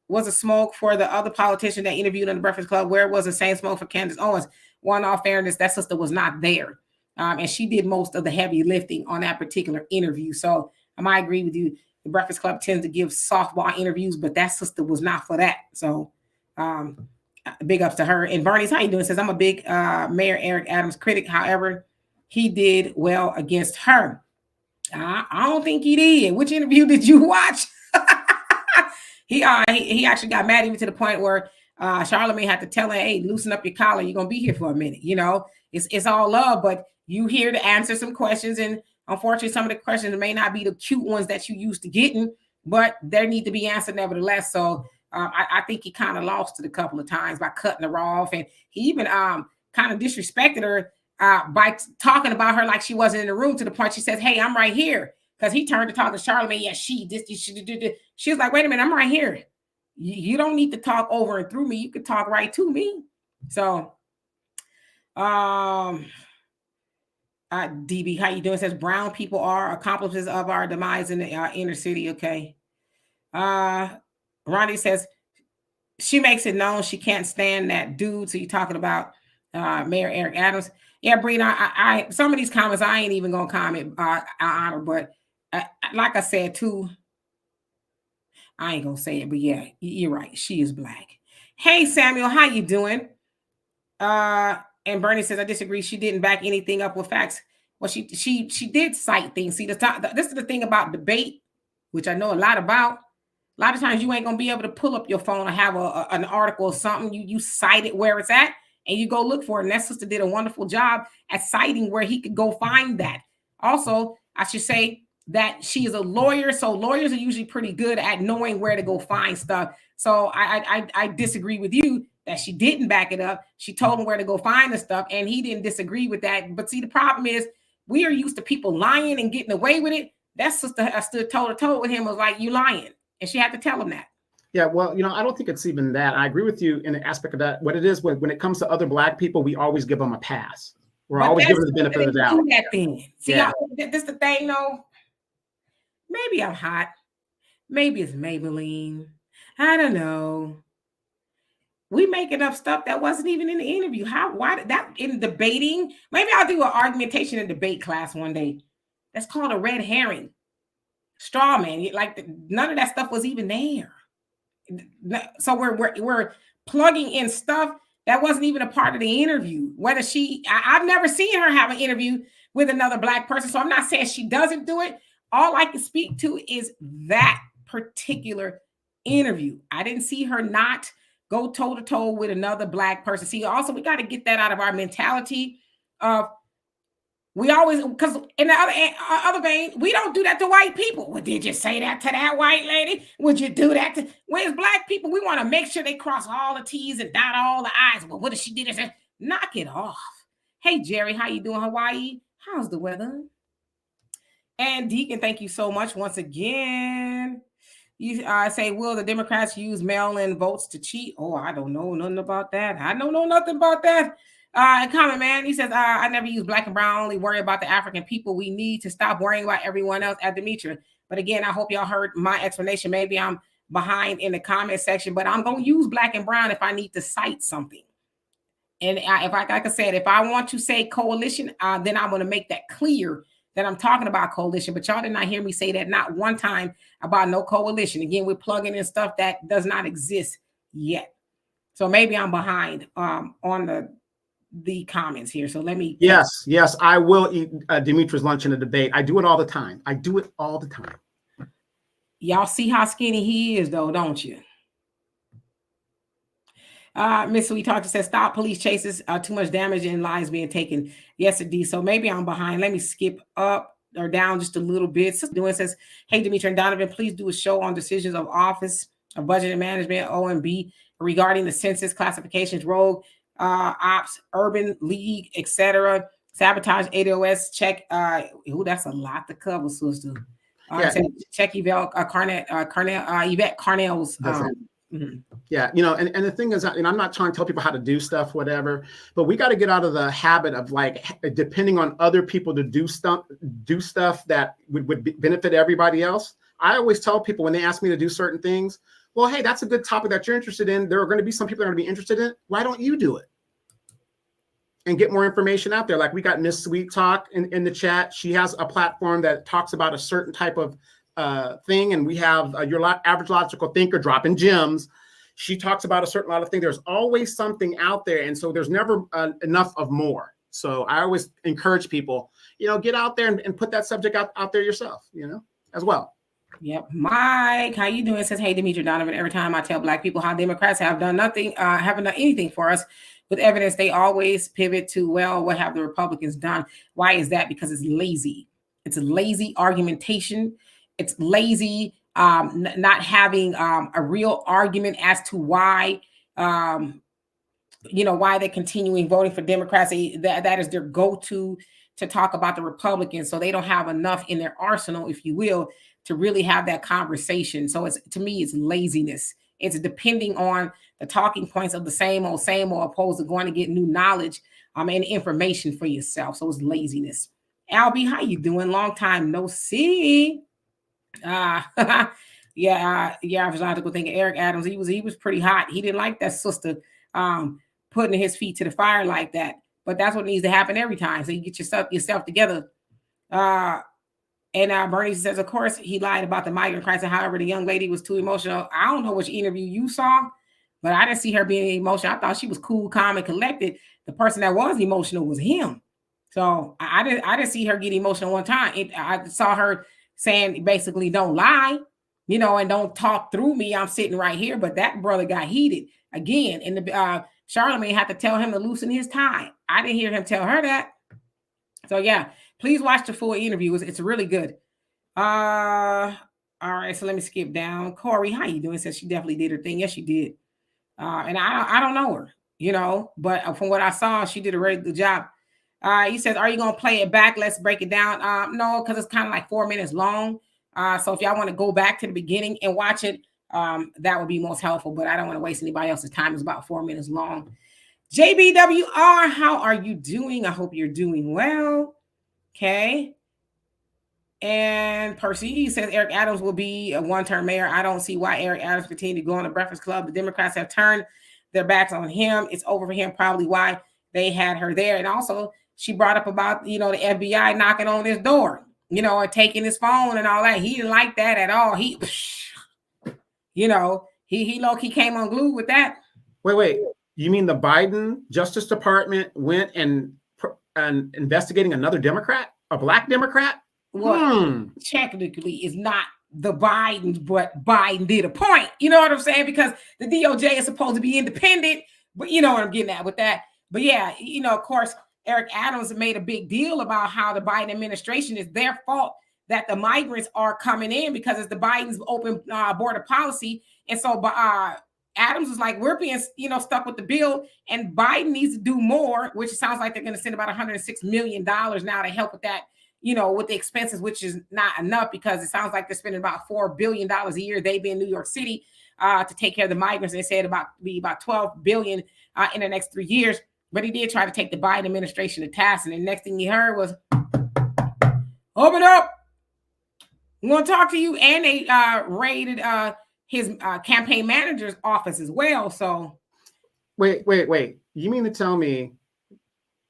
was the smoke for the other politician that interviewed on the Breakfast Club? Where was the same smoke for Candace Owens? Well, in all fairness, that sister was not there. And she did most of the heavy lifting on that particular interview. So I might agree with you. The Breakfast Club tends to give softball interviews, but that sister was not for that. So big ups to her. And Bernie's, how you doing? Says, I'm a big Mayor Eric Adams critic. However, he did well against her. I don't think he did. Which interview did you watch? He actually got mad even to the point where Charlamagne had to tell her, hey, loosen up your collar. You're going to be here for a minute. It's all love, but you here to answer some questions. And unfortunately, some of the questions may not be the cute ones that you used to getting, but they need to be answered nevertheless. So I think he kind of lost it a couple of times by cutting her off. And he even kind of disrespected her by talking about her like she wasn't in the room, to the point she says, hey, I'm right here. Because he turned to talk to Charlamagne. Yeah, she was like, wait a minute, I'm right here. You don't need to talk over and through me. You could talk right to me. So, DB, how you doing? It says brown people are accomplices of our demise in the inner city. Okay. Ronnie says she makes it known she can't stand that dude. So you're talking about Mayor Eric Adams. Yeah, Breen, I some of these comments I ain't even gonna comment on her, but like I said too, I ain't gonna say it, but yeah, you're right. She is black. Hey Samuel, how you doing? And Bernie says, I disagree. She didn't back anything up with facts. Well, she did cite things. See, this is the thing about debate, which I know a lot about. A lot of times you ain't gonna be able to pull up your phone or have an article or something. You cite it where it's at, and you go look for it. And that sister did a wonderful job at citing where he could go find that. Also, I should say that she is a lawyer, so lawyers are usually pretty good at knowing where to go find stuff. So I disagree with you that she didn't back it up. She told him where to go find the stuff, and he didn't disagree with that. But see, the problem is we are used to people lying and getting away with it. That sister stood toe to toe with him, was like, you lying. And she had to tell him that. Yeah, well, I don't think it's even that. I agree with you in the aspect of that. What it is, when it comes to other Black people, we always give them a pass. We're always giving the benefit of the doubt. That thing. See, this is the thing, though. Maybe I'm hot. Maybe it's Maybelline. I don't know. We making up stuff that wasn't even in the interview. Why did that in debating? Maybe I'll do an argumentation and debate class one day. That's called a red herring. Straw man. Like none of that stuff was even there. So we're plugging in stuff that wasn't even a part of the interview. Whether I've never seen her have an interview with another Black person. So I'm not saying she doesn't do it. All I can speak to is that particular interview. I didn't see her not go toe to toe with another Black person. See, also we got to get that out of our mentality of we always, because in the other vein, we don't do that to white people. Well, did you say that to that white lady? Would you do that to? Where's Black people? We want to make sure they cross all the T's and dot all the I's. Well, what did she do? Knock it off. Hey, Jerry, how you doing, Hawaii? How's the weather? And Deacon, thank you so much once again. You say, will the Democrats use mail-in votes to cheat? Oh, I don't know nothing about that. I don't know nothing about that. Comment, man. He says, I never use Black and brown, only worry about the African people. We need to stop worrying about everyone else at Demetra. But again, I hope y'all heard my explanation. Maybe I'm behind in the comment section, but I'm going to use Black and brown if I need to cite something. And like I said, if I want to say coalition, then I'm going to make that clear that I'm talking about coalition, but y'all did not hear me say that not one time about no coalition. Again, we're plugging in stuff that does not exist yet. So maybe I'm behind on the comments here. So let me. Yes, I will eat Demetra's lunch in a debate. I do it all the time. Y'all see how skinny he is, though, don't you? Miss Sweet Talker says, stop police chases, too much damage and lives being taken. Yes, indeed. So maybe I'm behind. Let me skip up or down just a little bit. Sister Doing says, hey, Demetra and Donovan, please do a show on decisions of office of budget and management, OMB, regarding the census classifications, rogue ops, urban league, etc. Sabotage, ADOS, check. That's a lot to cover, sister. Check Yvette Carnell's. Mm-hmm. Yeah, and the thing is, I'm not trying to tell people how to do stuff, whatever, but we got to get out of the habit of like depending on other people to do stuff that would benefit everybody else. I always tell people when they ask me to do certain things, well, hey, that's a good topic that you're interested in. There are going to be some people that are going to be interested in it. Why don't you do it? And get more information out there. Like we got Miss Sweet Talk in the chat. She has a platform that talks about a certain type of thing, and we have your average logical thinker dropping gems. She talks about a certain lot of things. There's always something out there, and so there's never enough of more. So I always encourage people, get out there and put that subject out there yourself, as well. Yep. Mike, how you doing? Says, hey, Demetra Donovan, every time I tell Black people how Democrats have done nothing, haven't done anything for us with evidence, they always pivot to, well, what have the Republicans done? Why is that? Because it's lazy. It's a lazy argumentation. It's lazy, not having a real argument as to why, why they're continuing voting for Democrats. That is their go-to to talk about the Republicans. So they don't have enough in their arsenal, if you will, to really have that conversation. So to me, it's laziness. It's depending on the talking points of the same old, opposed to going to get new knowledge and information for yourself. So it's laziness. Albie, how you doing? Long time no see. Average logical thinker Eric Adams, he was pretty hot. He didn't like that sister putting his feet to the fire like that. But that's what needs to happen every time. So you get yourself together. And Bernie says, of course, he lied about the migrant crisis. However, the young lady was too emotional. I don't know which interview you saw, but I didn't see her being emotional. I thought she was cool, calm, and collected. The person that was emotional was him. So I didn't see her get emotional one time. I saw her saying basically, don't lie, and don't talk through me. I'm sitting right here. But that brother got heated again. And the Charlamagne had to tell him to loosen his tie. I didn't hear him tell her that. So yeah, please watch the full interview. It's really good. All right, so let me skip down. Corey, how you doing? Says she definitely did her thing. Yes, she did. And I don't know her, but from what I saw, she did a very good job. He says, are you going to play it back? Let's break it down. No, because it's kind of like 4 minutes long. So if y'all want to go back to the beginning and watch it, that would be most helpful. But I don't want to waste anybody else's time. It's about 4 minutes long. JBWR, how are you doing? I hope you're doing well. Okay. And Percy says Eric Adams will be a one-term mayor. I don't see why Eric Adams continue to go on the Breakfast Club. The Democrats have turned their backs on him. It's over for him, probably why they had her there. And also, she brought up about, the FBI knocking on his door, and taking his phone and all that. He didn't like that at all. He low-key came unglued with that. Wait. You mean the Biden Justice Department went and investigating another Democrat, a black Democrat? Well, technically, it's not the Bidens, but Biden did a point. You know what I'm saying? Because the DOJ is supposed to be independent, but you know what I'm getting at with that. But yeah, of course, Eric Adams made a big deal about how the Biden administration is their fault that the migrants are coming in because it's the Biden's open border policy. And so Adams was like, we're being, stuck with the bill, and Biden needs to do more, which sounds like they're going to send about $106 million now to help with that, with the expenses, which is not enough because it sounds like they're spending about $4 billion a year. They be in New York City to take care of the migrants. They said about $12 billion in the next 3 years. But he did try to take the Biden administration to task. And the next thing he heard was, open up. We want to talk to you. And they raided his campaign manager's office as well. So wait. You mean to tell me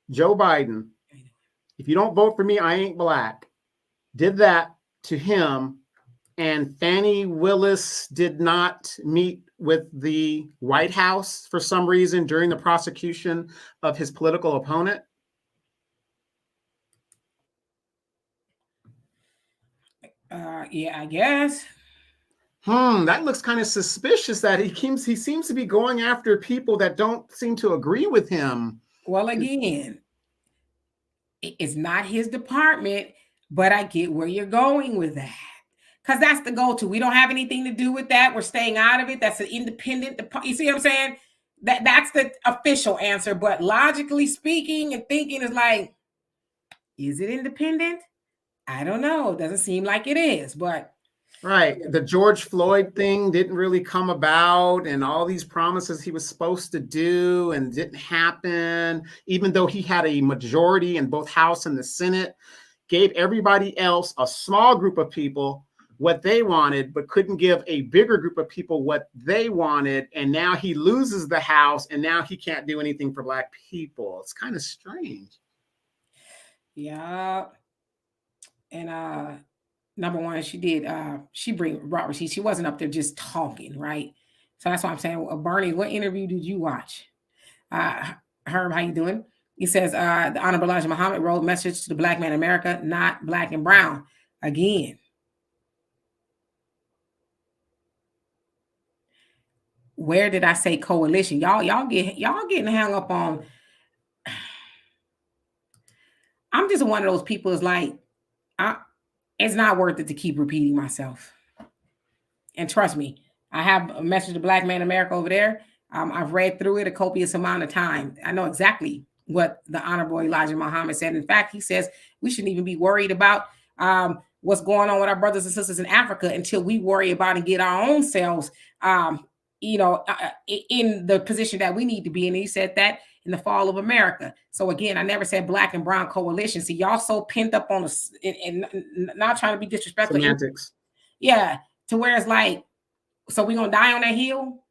Joe Biden, if you don't vote for me, I ain't black, did that to him, and Fannie Willis did not meet with the White House for some reason during the prosecution of his political opponent? Yeah, I guess. That looks kind of suspicious that he seems to be going after people that don't seem to agree with him. Well, again, it's not his department, but I get where you're going with that. Because that's the go-to. We don't have anything to do with that. We're staying out of it. That's an independent department. You see what I'm saying? That's the official answer. But logically speaking and thinking is like, is it independent? I don't know. It doesn't seem like it is, but. Right. The George Floyd thing didn't really come about, and all these promises he was supposed to do and didn't happen, even though he had a majority in both House and the Senate, gave everybody else, a small group of people, what they wanted, but couldn't give a bigger group of people what they wanted. And now he loses the House, and now he can't do anything for Black people. It's kind of strange. Yeah. And number one, she brought receipts. She wasn't up there just talking, right? So that's why I'm saying, Bernie, what interview did you watch? Herb, how you doing? He says, the Honorable Elijah Muhammad wrote message to the Black man in America, not Black and brown. Again, where did I say coalition? Y'all getting hung up on. I'm just one of those people is like, it's not worth it to keep repeating myself. And trust me, I have a message to Black man in America over there. I've read through it a copious amount of time. I know exactly what the Honorable Elijah Muhammad said. In fact, he says we shouldn't even be worried about what's going on with our brothers and sisters in Africa until we worry about and get our own selves, in the position that we need to be in. And he said that in the fall of America. So again, I never said Black and brown coalition. See, y'all so pent up on us and not trying to be disrespectful. Semantics. Yeah, to where it's like, so we're going to die on that hill?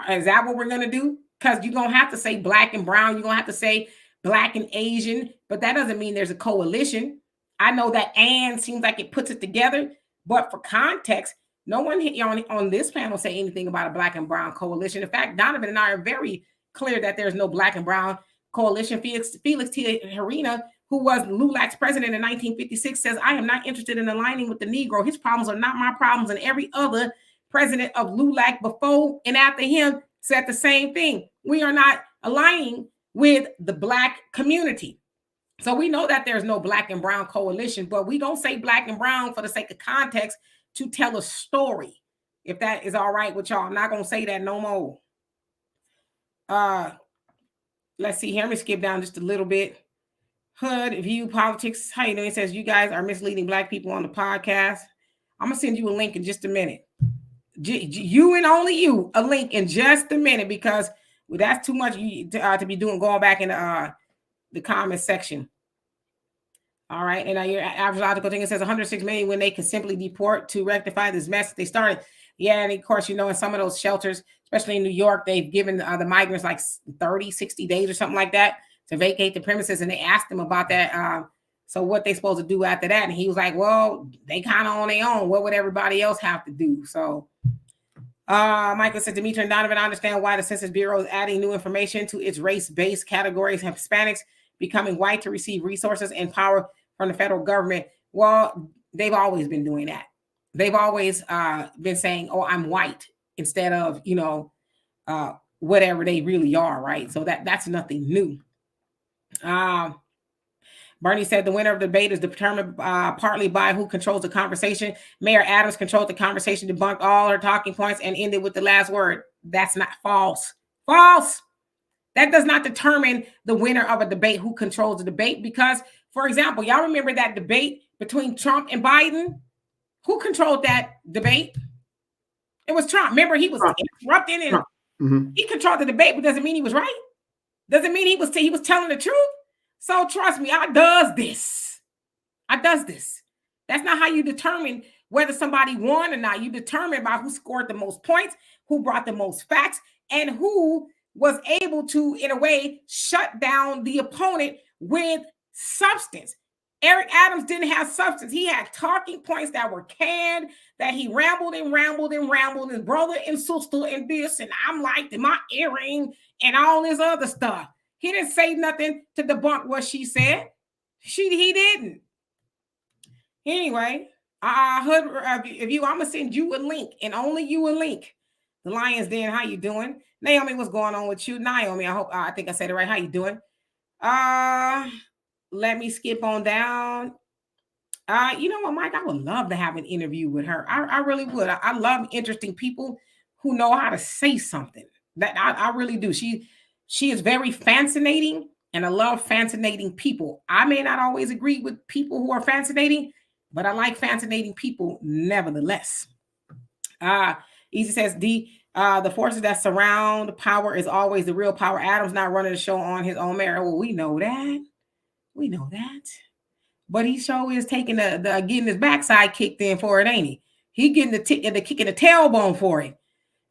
Is that what we're going to do? Because you're going to have to say Black and brown. You're going to have to say Black and Asian. But that doesn't mean there's a coalition. I know that and seems like it puts it together. But for context, no one on this panel say anything about a Black and brown coalition. In fact, Donovan and I are very clear that there's no Black and brown coalition. Felix T. Harina, who was LULAC's president in 1956, says, I am not interested in aligning with the Negro. His problems are not my problems. And every other president of LULAC before and after him said the same thing. We are not aligning with the Black community. So we know that there's no Black and brown coalition, but we don't say Black and brown for the sake of context to tell a story. If that is all right with y'all, I'm not going to say that no more. let's see here. Let me skip down just a little bit. Hood View Politics. How you doing? It says you guys are misleading Black people on the podcast. I'm gonna send you a link in just a minute. You and only you a link in just a minute, because that's too much to be doing. Going back in the comment section. All right, and your average logical thing, it says 106 million when they can simply deport to rectify this mess they started. Yeah, and of course, in some of those shelters, especially in New York, they've given the migrants like 30, 60 days or something like that to vacate the premises, and they asked him about that. So what they supposed to do after that? And he was like, well, they kind of on their own. What would everybody else have to do? So Michael said, Demetri and Donovan, I understand why the Census Bureau is adding new information to its race-based categories, Hispanics becoming white to receive resources and power from the federal government. Well, they've always been doing that. They've always been saying, oh, I'm white, instead of, whatever they really are, right? So that's nothing new. Bernie said the winner of the debate is determined partly by who controls the conversation. Mayor Adams controlled the conversation, debunked all her talking points, and ended with the last word. That's not false. False. That does not determine the winner of a debate, who controls the debate. Because, for example, y'all remember that debate between Trump and Biden? Who controlled that debate? It was Trump. Remember, he was interrupting and he controlled the debate, but doesn't mean he was right. Doesn't mean he was telling the truth. So trust me, I does this. That's not how you determine whether somebody won or not. You determine by who scored the most points, who brought the most facts, and who was able to, in a way, shut down the opponent with substance. Eric Adams didn't have substance. He had talking points that were canned, that he rambled and brother and sister and this, and I'm like, my earring and all this other stuff. He didn't say nothing to debunk what she said. He didn't. Anyway, Hood Review, I'm gonna send you a link, and only you a link. The Lions Den, how you doing? Naomi, what's going on with you? Naomi, I think I said it right. How you doing? Let me skip on down. You know what, Mike? I would love to have an interview with her. I really would. I love interesting people who know how to say something. That I really do. She is very fascinating, and I love fascinating people. I may not always agree with people who are fascinating, but I like fascinating people nevertheless. Easy says, the forces that surround power is always the real power. Adams not running the show on his own merit. Well, we know that. But he sure is taking the getting his backside kicked in for it, ain't he? He getting the kick in the tailbone for it.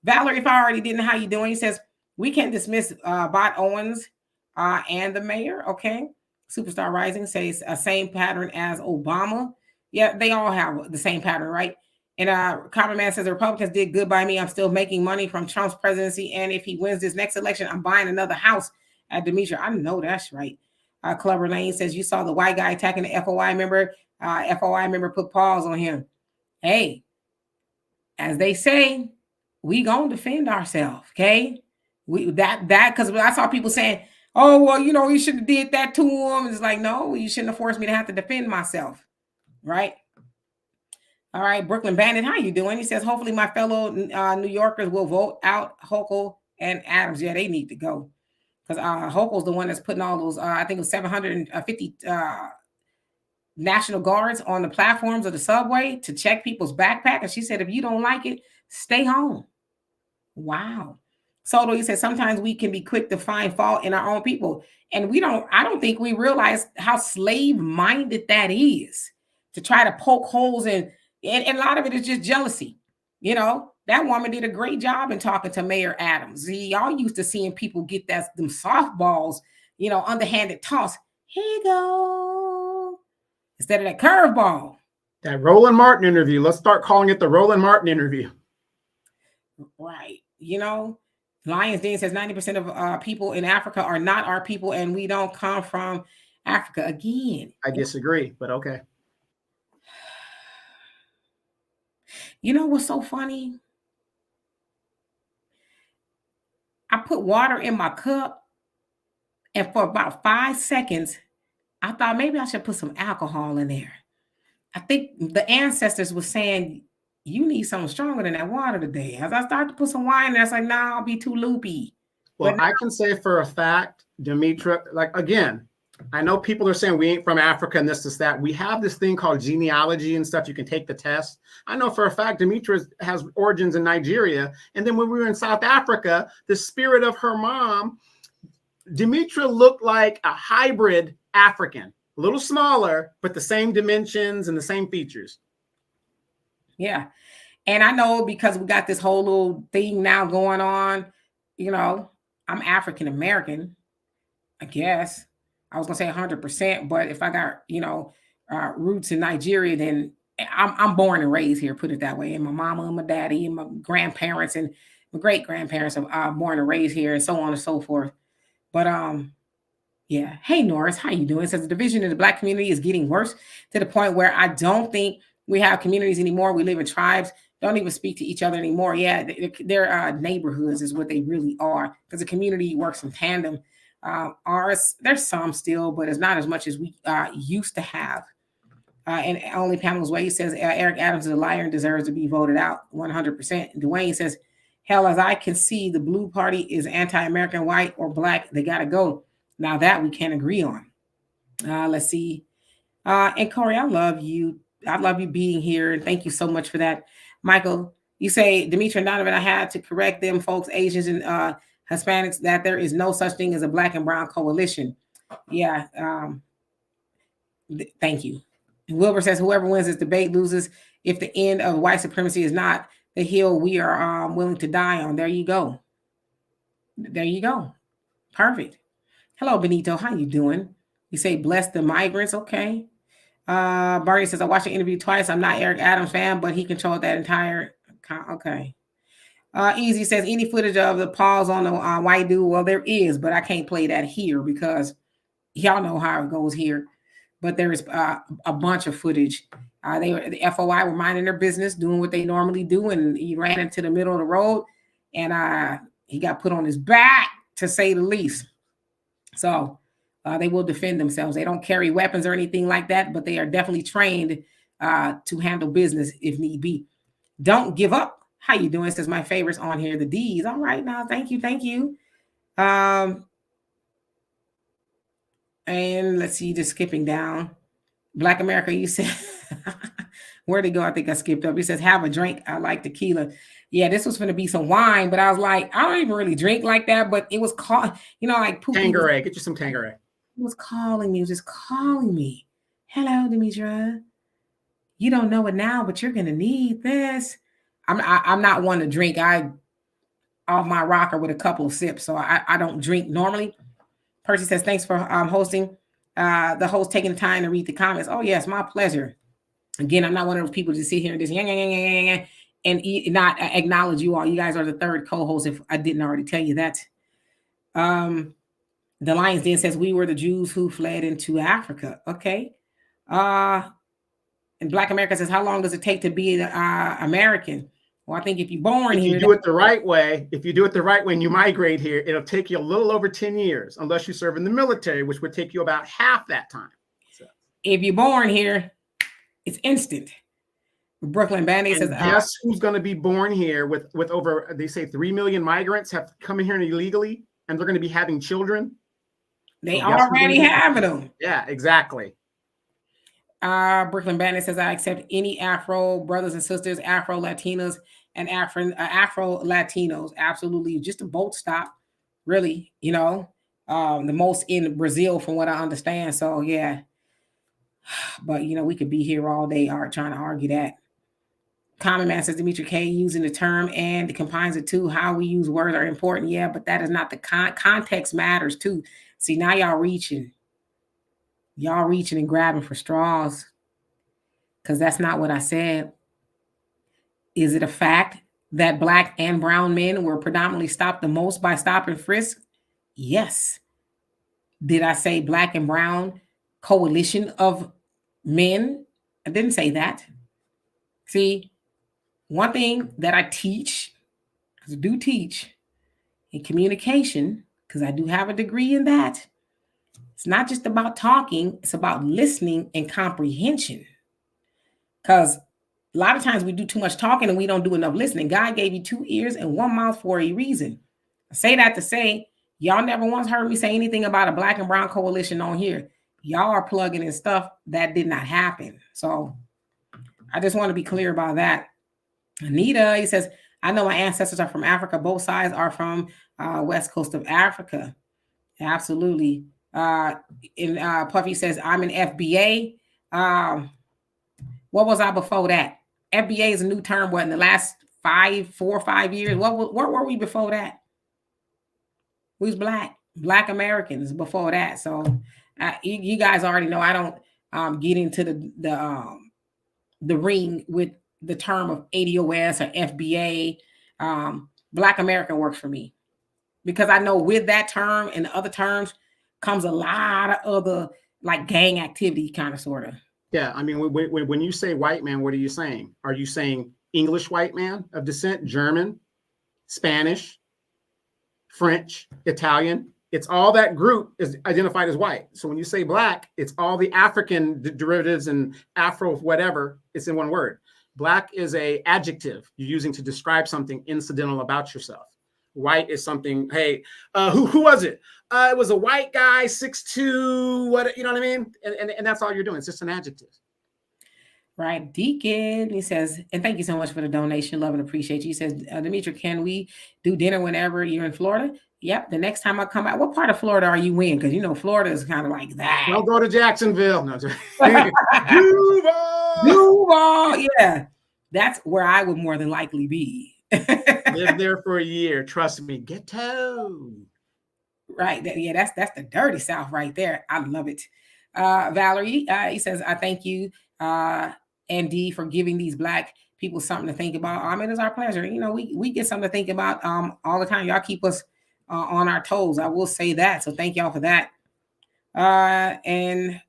Valerie, if I already didn't, how you doing? He says, we can't dismiss Bot Owens and the mayor. Okay. Superstar Rising says same pattern as Obama. Yeah, they all have the same pattern, right? And Common Man says the Republicans did good by me. I'm still making money from Trump's presidency. And if he wins this next election, I'm buying another house at Demetri. I know that's right. Clubber Lane says you saw the white guy attacking the FOI member. FOI member put paws on him. Hey, as they say, we gonna defend ourselves, okay? Because I saw people saying, oh, well, you shouldn't have did that to him. And it's like, no, you shouldn't have forced me to have to defend myself, right? All right, Brooklyn Bandit, how you doing? He says, hopefully my fellow New Yorkers will vote out Hochul and Adams. Yeah, they need to go. Because Hochul's the one that's putting all those, I think it was 750 National Guards on the platforms of the subway to check people's backpack. And she said, if you don't like it, stay home. Wow. Soto, he said, sometimes we can be quick to find fault in our own people. And I don't think we realize how slave-minded that is, to try to poke holes in, and a lot of it is just jealousy. That woman did a great job in talking to Mayor Adams. Y'all used to seeing people get them softballs, underhanded toss. Here you go. Instead of that curveball. That Roland Martin interview. Let's start calling it the Roland Martin interview. Right. Lions Den says 90% of people in Africa are not our people, and we don't come from Africa. Again, I disagree, but okay. You know what's so funny? I put water in my cup, and for about 5 seconds, I thought maybe I should put some alcohol in there. I think the ancestors were saying, you need something stronger than that water today. As I started to put some wine in there, I was like, nah, I'll be too loopy. Well, I can say for a fact Demetra, like, again, I know people are saying we ain't from Africa and this, that. We have this thing called genealogy and stuff. You can take the test. I know for a fact Demetra has origins in Nigeria. And then when we were in South Africa, the spirit of her mom, Demetra looked like a hybrid African, a little smaller, but the same dimensions and the same features. Yeah. And I know because we got this whole little thing now going on, you know, I'm African American, I guess. I was gonna say 100%, but if I got, you know, roots in Nigeria, then I'm born and raised here, put it that way. And my mama and my daddy and my grandparents and my great grandparents are born and raised here, and so on and so forth. But yeah. Hey Norris, how you doing? It says the division in the Black community is getting worse to the point where I don't think we have communities anymore. We live in tribes, don't even speak to each other anymore. Yeah, they're neighborhoods is what they really are, because the community works in tandem. Ours, there's some still, but it's not as much as we used to have. And only Pamela's Way says Eric Adams is a liar and deserves to be voted out 100%. And Dwayne says, hell, as I can see, the blue party is anti-American, white or black. They got to go. Now that we can't agree on. Let's see. And Corey, I love you. I love you being here. And thank you so much for that. Michael, you say, Demetra and Donovan, I had to correct them folks, Asians and Hispanics, that there is no such thing as a black and brown coalition. Yeah. Thank you. And Wilbur says, whoever wins this debate loses if the end of white supremacy is not the hill we are willing to die on. There you go. There you go. Perfect. Hello, Benito. How you doing? You say, bless the migrants. Okay. Barney says, I watched the interview twice. I'm not Eric Adams fan, but he controlled that entire. Okay. Easy says, any footage of the pause on the white dude? Well, there is, but I can't play that here because y'all know how it goes here. But there is a bunch of footage. The FOI were minding their business, doing what they normally do, and he ran into the middle of the road, and he got put on his back, to say the least. So they will defend themselves. They don't carry weapons or anything like that, but they are definitely trained to handle business if need be. Don't give up. How you doing? Says my favorites on here, the D's. All right, now, thank you. And let's see, just skipping down. Black America, you said, where'd it go? I think I skipped up. He says, have a drink. I like tequila. Yeah, this was going to be some wine, but I was like, I don't even really drink like that, but it was called, like Tanqueray. Get you some Tanqueray. He was calling me. He was just calling me. Hello, Demetra. You don't know it now, but you're going to need this. I'm not one to drink. I off my rocker with a couple of sips, so I don't drink normally. Percy says, thanks for hosting. The host taking the time to read the comments. Oh, yes, my pleasure. Again, I'm not one of those people to sit here and just and not acknowledge you all. You guys are the third co-host, if I didn't already tell you that. The Lions Den says, we were the Jews who fled into Africa. Okay. And Black America says, how long does it take to be American? Well, I think if you're born here. If you do it the right way, and you migrate here, it'll take you a little over 10 years, unless you serve in the military, which would take you about half that time. So. If you're born here, it's instant. Brooklyn Band-Aid says, guess who's going to be born here with over, they say 3 million migrants have come in here illegally, and they're going to be having children. They already have them. Yeah, exactly. Brooklyn Band-Aid says, I accept any Afro brothers and sisters, Afro Latinas, and Afro Latinos. Absolutely. Just a boat stop, really, the most in Brazil from what I understand. So yeah. But we could be here all day trying to argue that. Common Man says, Demetra K using the term and combines the two. How we use words are important. Yeah, but that is not the context matters too. See, now y'all reaching and grabbing for straws, because that's not what I said. Is it a fact that Black and brown men were predominantly stopped the most by stop and frisk? Yes. Did I say Black and brown coalition of men? I didn't say that. See, one thing that I teach, because I do teach in communication, because I do have a degree in that. It's not just about talking, it's about listening and comprehension. Because a lot of times we do too much talking and we don't do enough listening. God gave you 2 ears and 1 mouth for a reason. I say that to say Y'all never once heard me say anything about a black and brown coalition on here. Y'all are plugging in stuff that did not happen. So I just want to be clear about that. Anita, he says, I know my ancestors are from Africa. Both sides are from west coast of Africa. Absolutely. Puffy says, I'm an FBA. What was I before that? FBA is a new term. What, in the last 4 or 5 years? What were we before that? We was Black Americans before that. So you guys already know I don't get into the ring with the term of ADOS or FBA. Black American works for me because I know with that term and the other terms comes a lot of other like gang activity, kind of, sort of. Yeah, I mean, when you say white man, what are you saying? Are you saying English white man of descent, German, Spanish, French, Italian? It's all that group is identified as white. So when you say black, it's all the African derivatives and Afro whatever. It's in one word. Black is a adjective you're using to describe something incidental about yourself. White is something. Hey, who was it? It was a white guy, 6'2". What, you know what I mean? And that's all you're doing. It's just an adjective. Right. Deacon, he says, and thank you so much for the donation. Love and appreciate you. He says, Demetri, can we do dinner whenever you're in Florida? Yep. The next time I come out, what part of Florida are you in? Because, you know, Florida is kind of like that. Don't go to Jacksonville. No. Duval. Yeah. That's where I would more than likely be. Live there for a year. Trust me. Ghetto. Right. Yeah, that's the dirty South right there. I love it. Valerie, he says, I thank you, ND, for giving these Black people something to think about. It is our pleasure. You know, we get something to think about all the time. Y'all keep us on our toes. I will say that. So thank y'all for that. And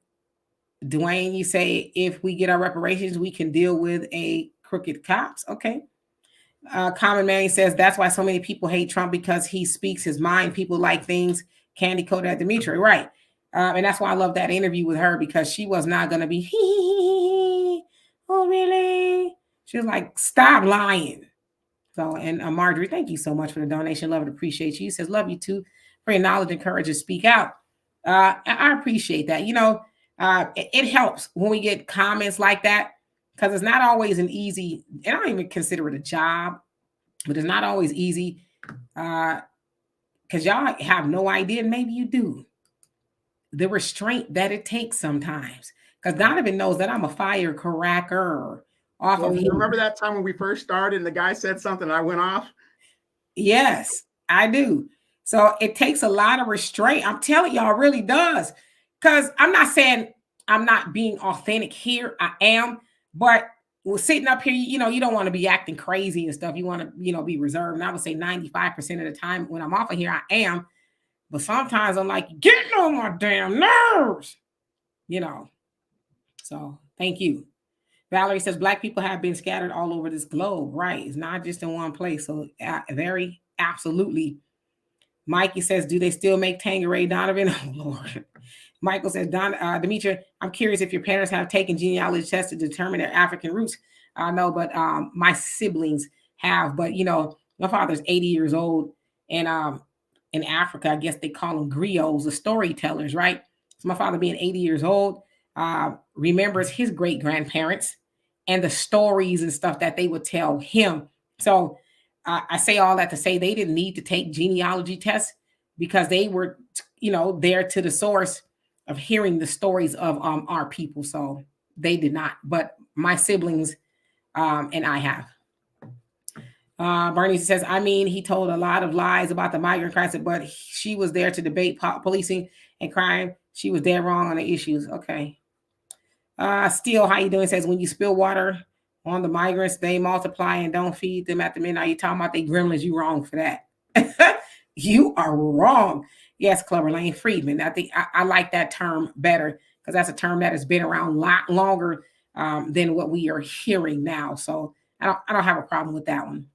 Dwayne, you say, if we get our reparations, we can deal with a crooked cops. Okay. Common Man says, that's why so many people hate Trump, because he speaks his mind. People like things candy coated at Demetri. Right. And that's why I love that interview with her, because she was not going to be, oh, really? She was like, stop lying. So, and Marjorie, thank you so much for the donation. Love and appreciate you. He says, love you too, for your knowledge and courage to speak out. I appreciate that. You know, it helps when we get comments like that, because it's not always an easy, and I don't even consider it a job, but it's not always easy, because y'all have no idea, maybe you do, the restraint that it takes sometimes. Because Donovan knows that I'm a firecracker. Remember that time when we first started and the guy said something and I went off? Yes, I do. So it takes a lot of restraint. I'm telling y'all, it really does. Because I'm not saying I'm not being authentic here. I am. But sitting up here, you know, you don't want to be acting crazy and stuff. You want to, you know, be reserved. And I would say 95% of the time when I'm off of here, I am. But sometimes I'm like, getting on my damn nerves, you know. So thank you. Valerie says, Black people have been scattered all over this globe. Right. It's not just in one place. So very absolutely. Mikey says, do they still make Tangeray Donovan? Oh, Lord. Michael says, Demetri, I'm curious if your parents have taken genealogy tests to determine their African roots. No, but my siblings have. But, you know, my father's 80 years old. And in Africa, I guess they call them griots, the storytellers, right? So my father, being 80 years old, remembers his great-grandparents and the stories and stuff that they would tell him. So I say all that to say they didn't need to take genealogy tests, because they were, you know, there to the source of hearing the stories of our people. So they did not, but my siblings and I have. Bernie says, I mean, he told a lot of lies about the migrant crisis, but she was there to debate policing and crime. She was dead wrong on the issues. Okay. Steele, how you doing? Says, when you spill water on the migrants, they multiply and don't feed them at the midnight. You talking about they gremlins? You wrong for that. You are wrong. Yes, Clever Lane Friedman. I think I like that term better, because that's a term that has been around a lot longer than what we are hearing now. So I don't have a problem with that one.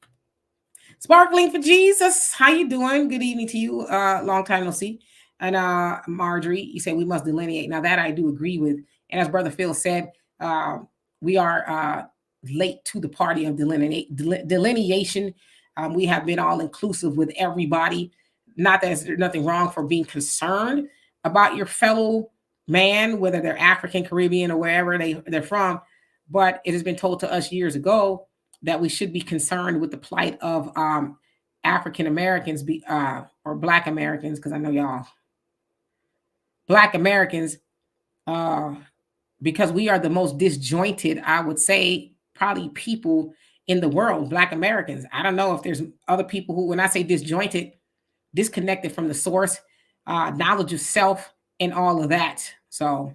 Sparkling for Jesus, how you doing? Good evening to you. Long time no see. And Marjorie, you said we must delineate. Now that I do agree with. And as Brother Phil said, we are late to the party of delineation. We have been all inclusive with everybody. Not that there's nothing wrong for being concerned about your fellow man, whether they're African, Caribbean, or wherever they're from. But it has been told to us years ago that we should be concerned with the plight of African Americans or Black Americans, because I know y'all Black Americans, because we are the most disjointed, I would say, probably people in the world, Black Americans. I don't know if there's other people who, when I say disjointed, disconnected from the source, knowledge of self, and all of that. So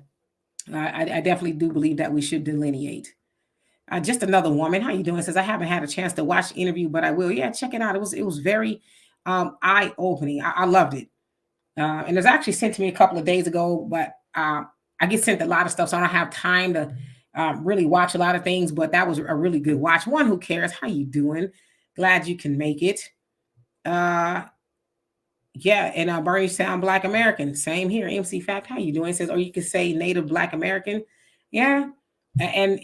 I definitely do believe that we should delineate. Just another woman. How you doing? Says I haven't had a chance to watch the interview, but I will. Yeah, check it out. It was very eye opening. I loved it. And it was actually sent to me a couple of days ago, but I get sent a lot of stuff, so I don't have time to really watch a lot of things. But that was a really good watch. One, who cares? How you doing? Glad you can make it. Yeah, and Bernie sound Black American. Same here. MC Fact, how you doing? It says, or you could say Native Black American. Yeah, and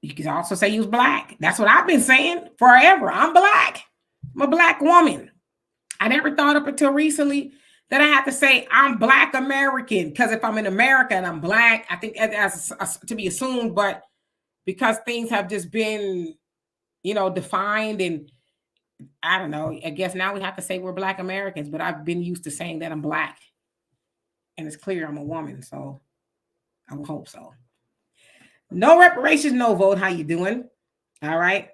you can also say you was Black. That's what I've been saying forever. I'm Black. I'm a Black woman. I never thought up until recently that I had to say I'm Black American, because if I'm in America and I'm Black, I think that's to be assumed. But because things have just been, defined, and I don't know, I guess now we have to say we're Black Americans. But I've been used to saying that I'm Black, and it's clear I'm a woman, so I would hope so. No reparations, no vote. How you doing? All right.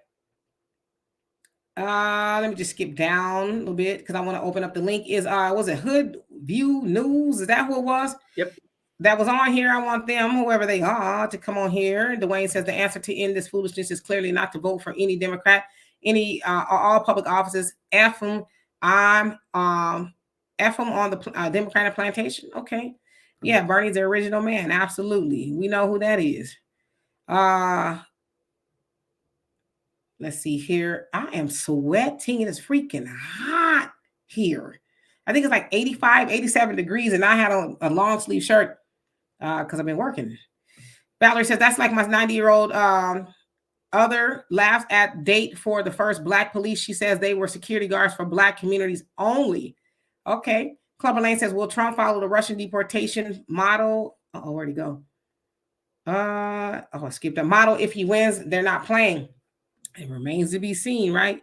Let me just skip down a little bit because I want to open up the link. Was it Hood View News? Is that who it was? Yep. That was on here. I want them, whoever they are, to come on here. Dwayne says the answer to end this foolishness is clearly not to vote for any Democrat, any all public offices. F them. I'm F them on the Democratic plantation. Okay. Yeah, Bernie's the original man. Absolutely. We know who that is. Let's see here. I am sweating. It is freaking hot here. I think it's like 85, 87 degrees, and I had on a long sleeve shirt because I've been working. Valerie says, that's like my 90-year-old other laughs at date for the first Black police. She says they were security guards for Black communities only. Okay. Clubber Lane says, will Trump follow the Russian deportation model? Oh, where'd he go? I skipped a model. If he wins, they're not playing. It remains to be seen, right?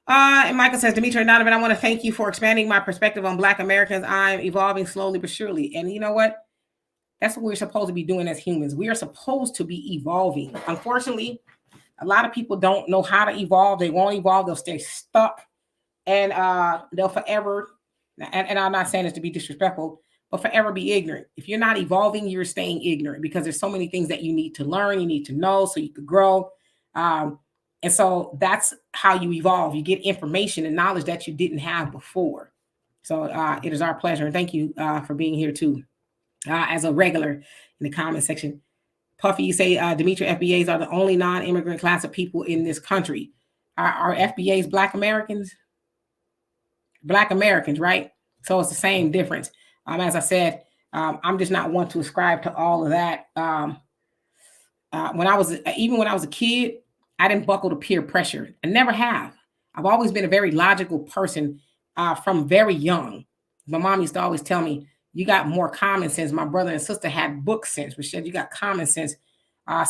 And Michael says, Demetri Donovan, I want to thank you for expanding my perspective on Black Americans. I'm evolving slowly but surely. And you know what? That's what we're supposed to be doing as humans. We are supposed to be evolving. Unfortunately, a lot of people don't know how to evolve. They won't evolve. They'll stay stuck. And they'll forever, and I'm not saying this to be disrespectful, but forever be ignorant. If you're not evolving, you're staying ignorant, because there's so many things that you need to learn, you need to know so you could grow. And so that's how you evolve. You get information and knowledge that you didn't have before. So it is our pleasure. And thank you for being here too, as a regular in the comment section. Puffy, you say, Demetri, FBAs are the only non-immigrant class of people in this country. Are FBAs Black Americans? Black Americans, right? So it's the same difference. As I said, I'm just not one to ascribe to all of that. When I was a kid, I didn't buckle to peer pressure. I never have. I've always been a very logical person from very young. My mom used to always tell me, you got more common sense. My brother and sister had book sense, which said you got common sense.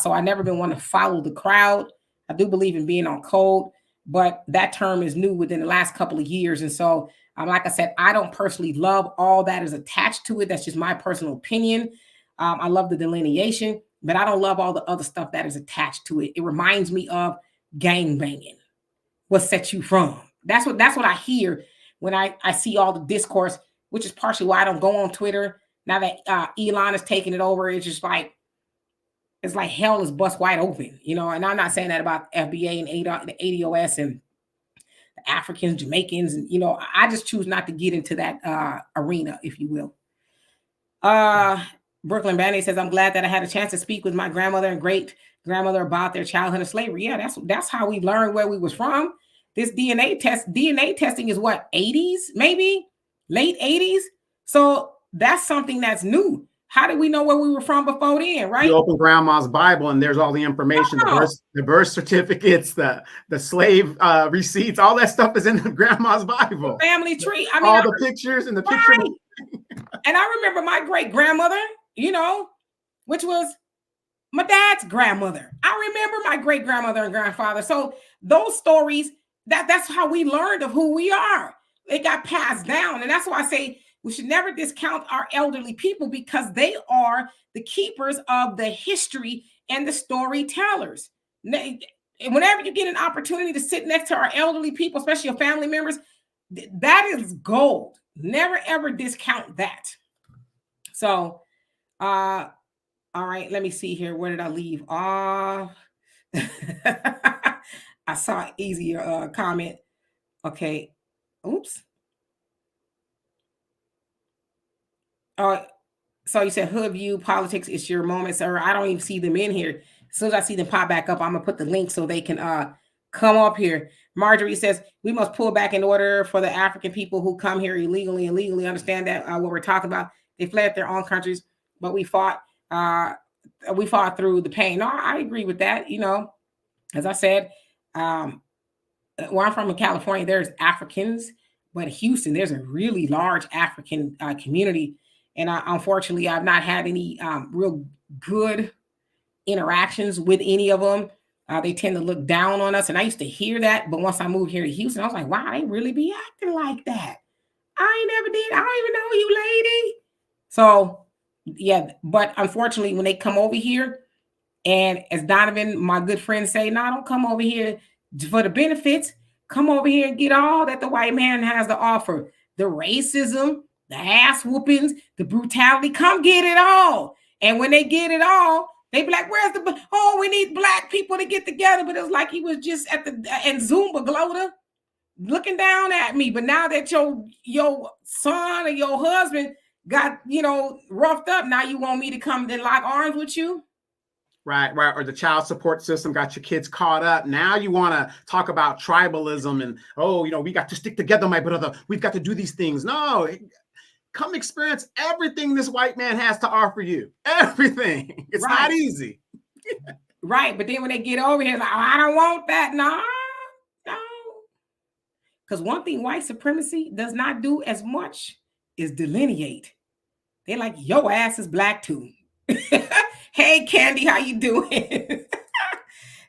So I never been one to follow the crowd. I do believe in being on code, but that term is new within the last couple of years. And so, like I said, I don't personally love all that is attached to it. That's just my personal opinion. I love the delineation, but I don't love all the other stuff that is attached to it. It reminds me of gang banging. What sets you from? That's what I hear when I see all the discourse, which is partially why I don't go on Twitter now that Elon is taking it over. It's just like, it's like hell is bust wide open, And I'm not saying that about FBA and the ADOS and the Africans, Jamaicans, and I just choose not to get into that arena, if you will. Brooklyn Bandy says, I'm glad that I had a chance to speak with my grandmother and great grandmother about their childhood of slavery. Yeah, that's how we learned where we was from. This DNA testing is what, 80s, maybe late 80s. So that's something that's new. How did we know where we were from before then, right? You open grandma's Bible and there's all the information, the birth certificates, the slave receipts, all that stuff is in the grandma's Bible. The family tree. I mean, all the pictures and the picture. And I remember my great grandmother, you know, which was my dad's grandmother. I remember my great grandmother and grandfather. So those stories, that's how we learned of who we are. It got passed down. And that's why I say we should never discount our elderly people, because they are the keepers of the history and the storytellers. Whenever you get an opportunity to sit next to our elderly people, especially your family members, that is gold. Never, ever discount that. So, all right, let me see here. Where did I leave off? I saw an easier comment. Okay. Oops. So you said Hood View Politics is your moment, sir. I don't even see them in here. As soon as I see them pop back up, I'm gonna put the link so they can come up here. Marjorie says we must pull back in order for the African people who come here illegally and legally understand that what we're talking about. They fled their own countries, but we fought through the pain. No, I agree with that. You know, as I said, where I'm from in California, there's Africans, but Houston, there's a really large African community. And unfortunately, I've not had any real good interactions with any of them. They tend to look down on us. And I used to hear that. But once I moved here to Houston, I was like, wow, they really be acting like that. I ain't never did. I don't even know you, lady. So, yeah. But unfortunately, when they come over here, and as Donovan, my good friend, say, no, don't come over here for the benefits. Come over here and get all that the white man has to offer. The racism, the ass whoopings, the brutality, come get it all. And when they get it all, they be like, where's we need black people to get together. But it was like he was just at and Zumba Glota looking down at me. But now that your son or your husband got, roughed up, now you want me to come and lock arms with you? Right. Or the child support system got your kids caught up. Now you want to talk about tribalism and, we got to stick together, my brother. We've got to do these things. No, come experience everything this white man has to offer you. Everything. It's not easy. Right. But then when they get over here, like, I don't want that. No. Because one thing white supremacy does not do as much is delineate. They're like, your ass is black too. Hey, Candy, how you doing?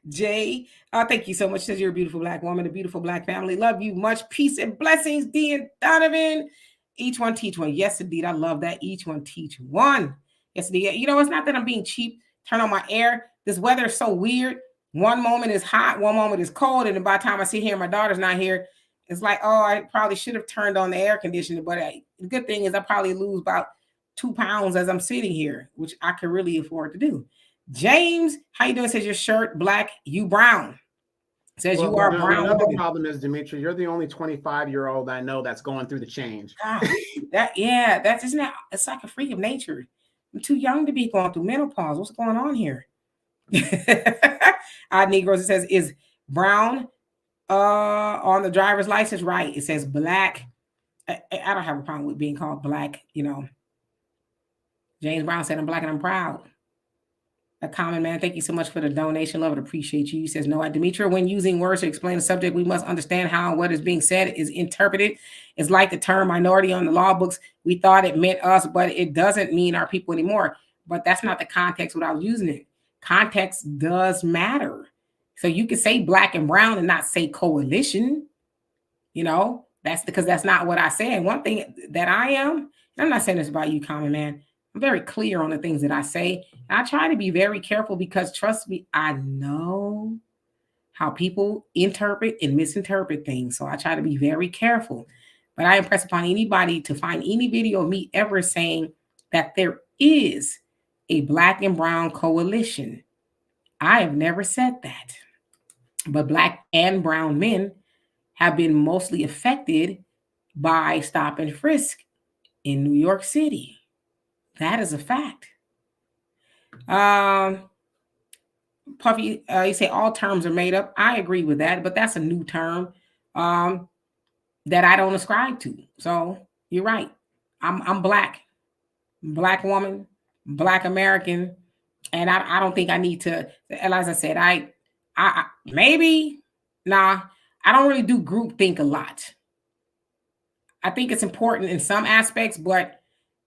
Jay, thank you so much. Says you're a beautiful black woman, a beautiful black family. Love you much. Peace and blessings, D and Donovan. Each one teach one. Yes, indeed. I love that. Each one teach one. Yes, indeed. It's not that I'm being cheap. Turn on my air. This weather is so weird. One moment is hot, one moment is cold. And then by the time I sit here, my daughter's not here. It's like, I probably should have turned on the air conditioner. But the good thing is I probably lose about 2 pounds as I'm sitting here, which I can really afford to do. James, how you doing? Says your shirt black, you brown. Says you are brown. Another problem is, Dimitri, you're the only 25-year-old I know that's going through the change. It's like a freak of nature. I'm too young to be going through menopause. What's going on here? Negroes, it says, is brown on the driver's license? Right. It says black. I don't have a problem with being called black, James Brown said, I'm black and I'm proud. A common man, thank you so much for the donation. Love it, appreciate you. He says, no, Demetria, when using words to explain a subject, we must understand how what is being said is interpreted. It's like the term minority on the law books. We thought it meant us, but it doesn't mean our people anymore. But that's not the context without using it. Context does matter. So you can say black and brown and not say coalition. That's because that's not what I said. One thing that I am, and I'm not saying this about you, common man, I'm very clear on the things that I say. And I try to be very careful because, trust me, I know how people interpret and misinterpret things. So I try to be very careful. But I impress upon anybody to find any video of me ever saying that there is a black and brown coalition. I have never said that. But black and brown men have been mostly affected by stop and frisk in New York City. That is a fact. Puffy, you say all terms are made up. I agree with that, but that's a new term that I don't ascribe to. So you're right. I'm black. Black woman, Black American, and I don't think I need to. As I said, I maybe nah. I don't really do group think a lot. I think it's important in some aspects, but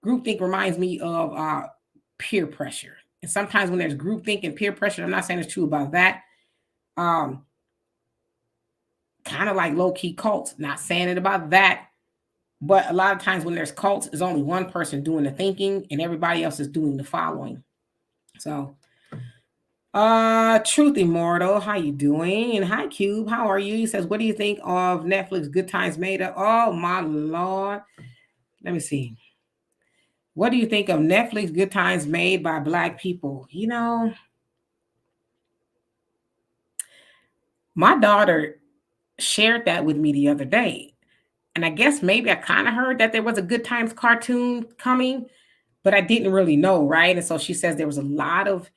groupthink reminds me of peer pressure. And sometimes when there's groupthink and peer pressure, I'm not saying it's true about that. Kind of like low key cults. Not saying it about that, but a lot of times when there's cults, there's only one person doing the thinking, and everybody else is doing the following. So, Truth Immortal, how you doing? And hi Cube, how are you? He says, what do you think of Netflix Good Times Made Up? Oh my Lord. Let me see. What do you think of Netflix Good Times made by Black people? You know, my daughter shared that with me the other day. And I guess maybe I kind of heard that there was a Good Times cartoon coming, but I didn't really know, right? And so she says there was a lot of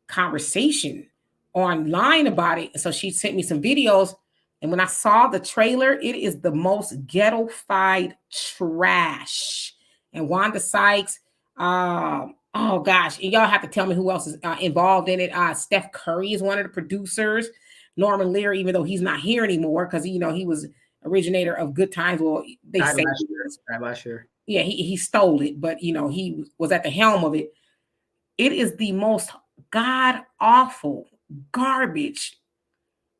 conversation online about it. And so she sent me some videos. And when I saw the trailer, it is the most ghetto-fied trash. And Wanda Sykes, oh gosh, and y'all have to tell me who else is involved in it. Steph Curry is one of the producers. Norman Lear, even though he's not here anymore, because he was originator of Good Times. Well, they say last year. Yeah, he stole it, but he was at the helm of it. It is the most god awful garbage.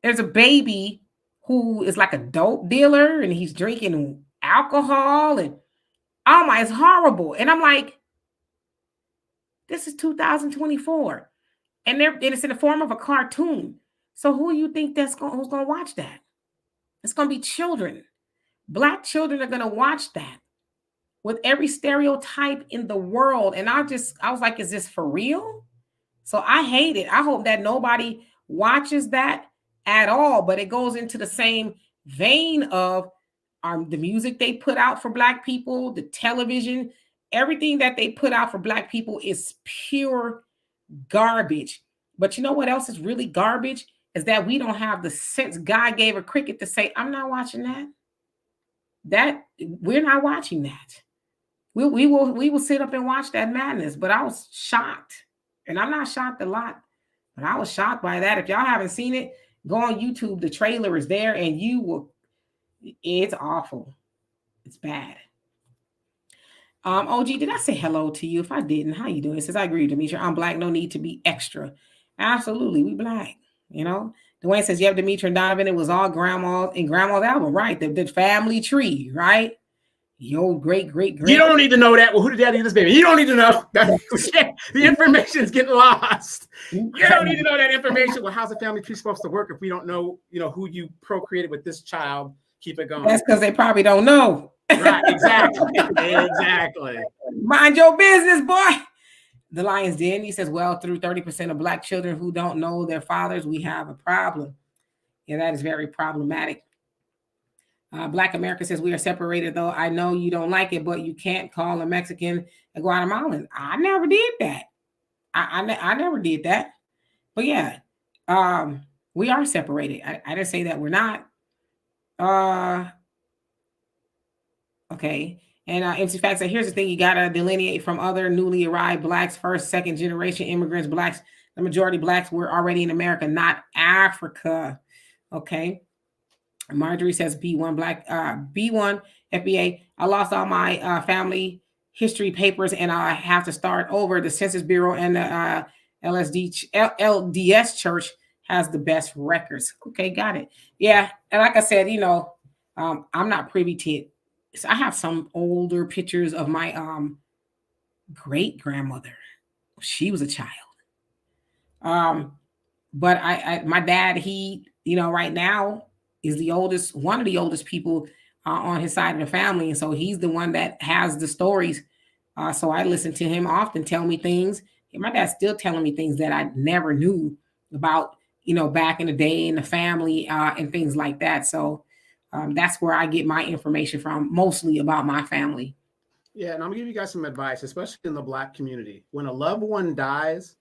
There's a baby who is like a dope dealer, and he's drinking alcohol, and oh my, it's horrible. And I'm like, this is 2024, and it's in the form of a cartoon. So who do you think who's gonna watch that? It's gonna be children. Black children are gonna watch that with every stereotype in the world. And I was like, is this for real? So I hate it. I hope that nobody watches that at all, but it goes into the same vein of the music they put out for Black people, the television, everything that they put out for Black people is pure garbage. But you know what else is really garbage? Is that we don't have the sense God gave a cricket to say, I'm not watching that. We're not watching that. We will sit up and watch that madness. But I was shocked. And I'm not shocked a lot, but I was shocked by that. If y'all haven't seen it, go on YouTube. The trailer is there, and it's awful. It's bad. OG, did I say hello to you? If I didn't, how you doing? It says, I agree with Demetria. I'm Black, no need to be extra. Absolutely, we Black, Dwayne says, yep, Demetria and Donovan, it was all grandma's album, right? The family tree, right? Yo, great. You don't need to know that. Well, who the daddy of this baby? You don't need to know. The information is getting lost. You don't need to know that information. Well, how's the family tree supposed to work if we don't know, who you procreated with this child? Keep it going. That's because they probably don't know. Right, exactly. Exactly. Mind your business, boy. The Lion's Den, he says, well, through 30% of Black children who don't know their fathers, we have a problem. Yeah, that is very problematic. Black America says, we are separated, though. I know you don't like it, but you can't call a Mexican a Guatemalan. I never did that. I never did that. But yeah, we are separated. I didn't say that we're not. Okay. And MC Fact said, here's the thing. You got to delineate from other newly arrived Blacks, first, second generation immigrants, Blacks. The majority of Blacks were already in America, not Africa. Okay. Marjorie says B1 Black, B1 FBA. I lost all my family history papers and I have to start over. The Census Bureau and the LDS Church has the best records. Okay, got it. Yeah, and like I said, I'm not privy to it. So I have some older pictures of my great grandmother. She was a child. But my dad, he, right now, is one of the oldest people on his side of the family. And so he's the one that has the stories. So I listen to him often tell me things. And my dad's still telling me things that I never knew about, back in the day in the family and things like that. So that's where I get my information from, mostly about my family. Yeah, and I'm gonna give you guys some advice, especially in the Black community. When a loved one dies,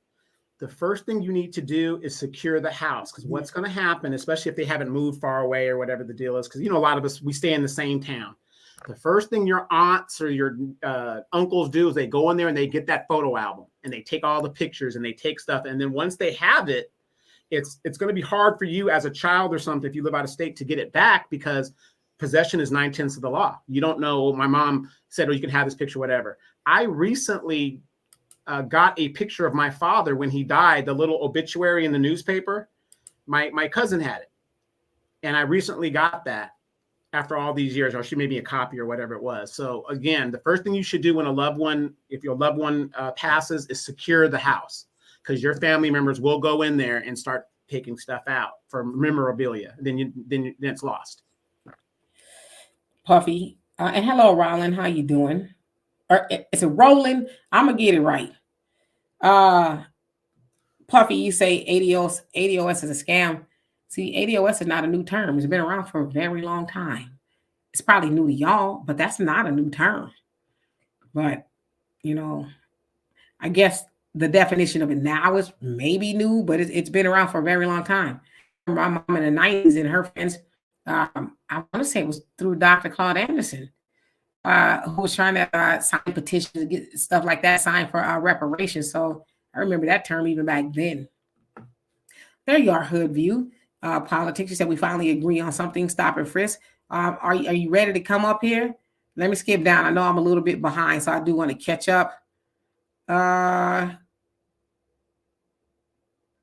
the first thing you need to do is secure the house, because what's going to happen, especially if they haven't moved far away or whatever the deal is, because a lot of us, we stay in the same town. the first thing your aunts or your uncles do is they go in there and they get that photo album and they take all the pictures and they take stuff. And then once they have it, it's going to be hard for you as a child or something, if you live out of state, to get it back, because possession is 9/10 of the law. You don't know. My mom said, oh, you can have this picture, whatever. I recently got a picture of my father when he died, the little obituary in the newspaper. My cousin had it. And I recently got that after all these years, or she made me a copy or whatever it was. So again, the first thing you should do when if your loved one passes, is secure the house, because your family members will go in there and start taking stuff out for memorabilia. Then it's lost. Puffy, and hello, Roland. How you doing? Or it's a Roland. I'm gonna get it right. Puffy, you say ADOS is a scam. See, ADOS is not a new term. It's been around for a very long time. It's probably new to y'all, but that's not a new term. But, I guess the definition of it now is maybe new, but it's been around for a very long time. My mom in the 90s and her friends, I want to say it was through Dr. Claude Anderson, who was trying to sign petitions to get stuff like that signed for reparations. So I remember that term even back then. There you are, Hood View. Politics. You said we finally agree on something. Stop and frisk. Are you ready to come up here? Let me skip down. I know I'm a little bit behind, so I do want to catch up.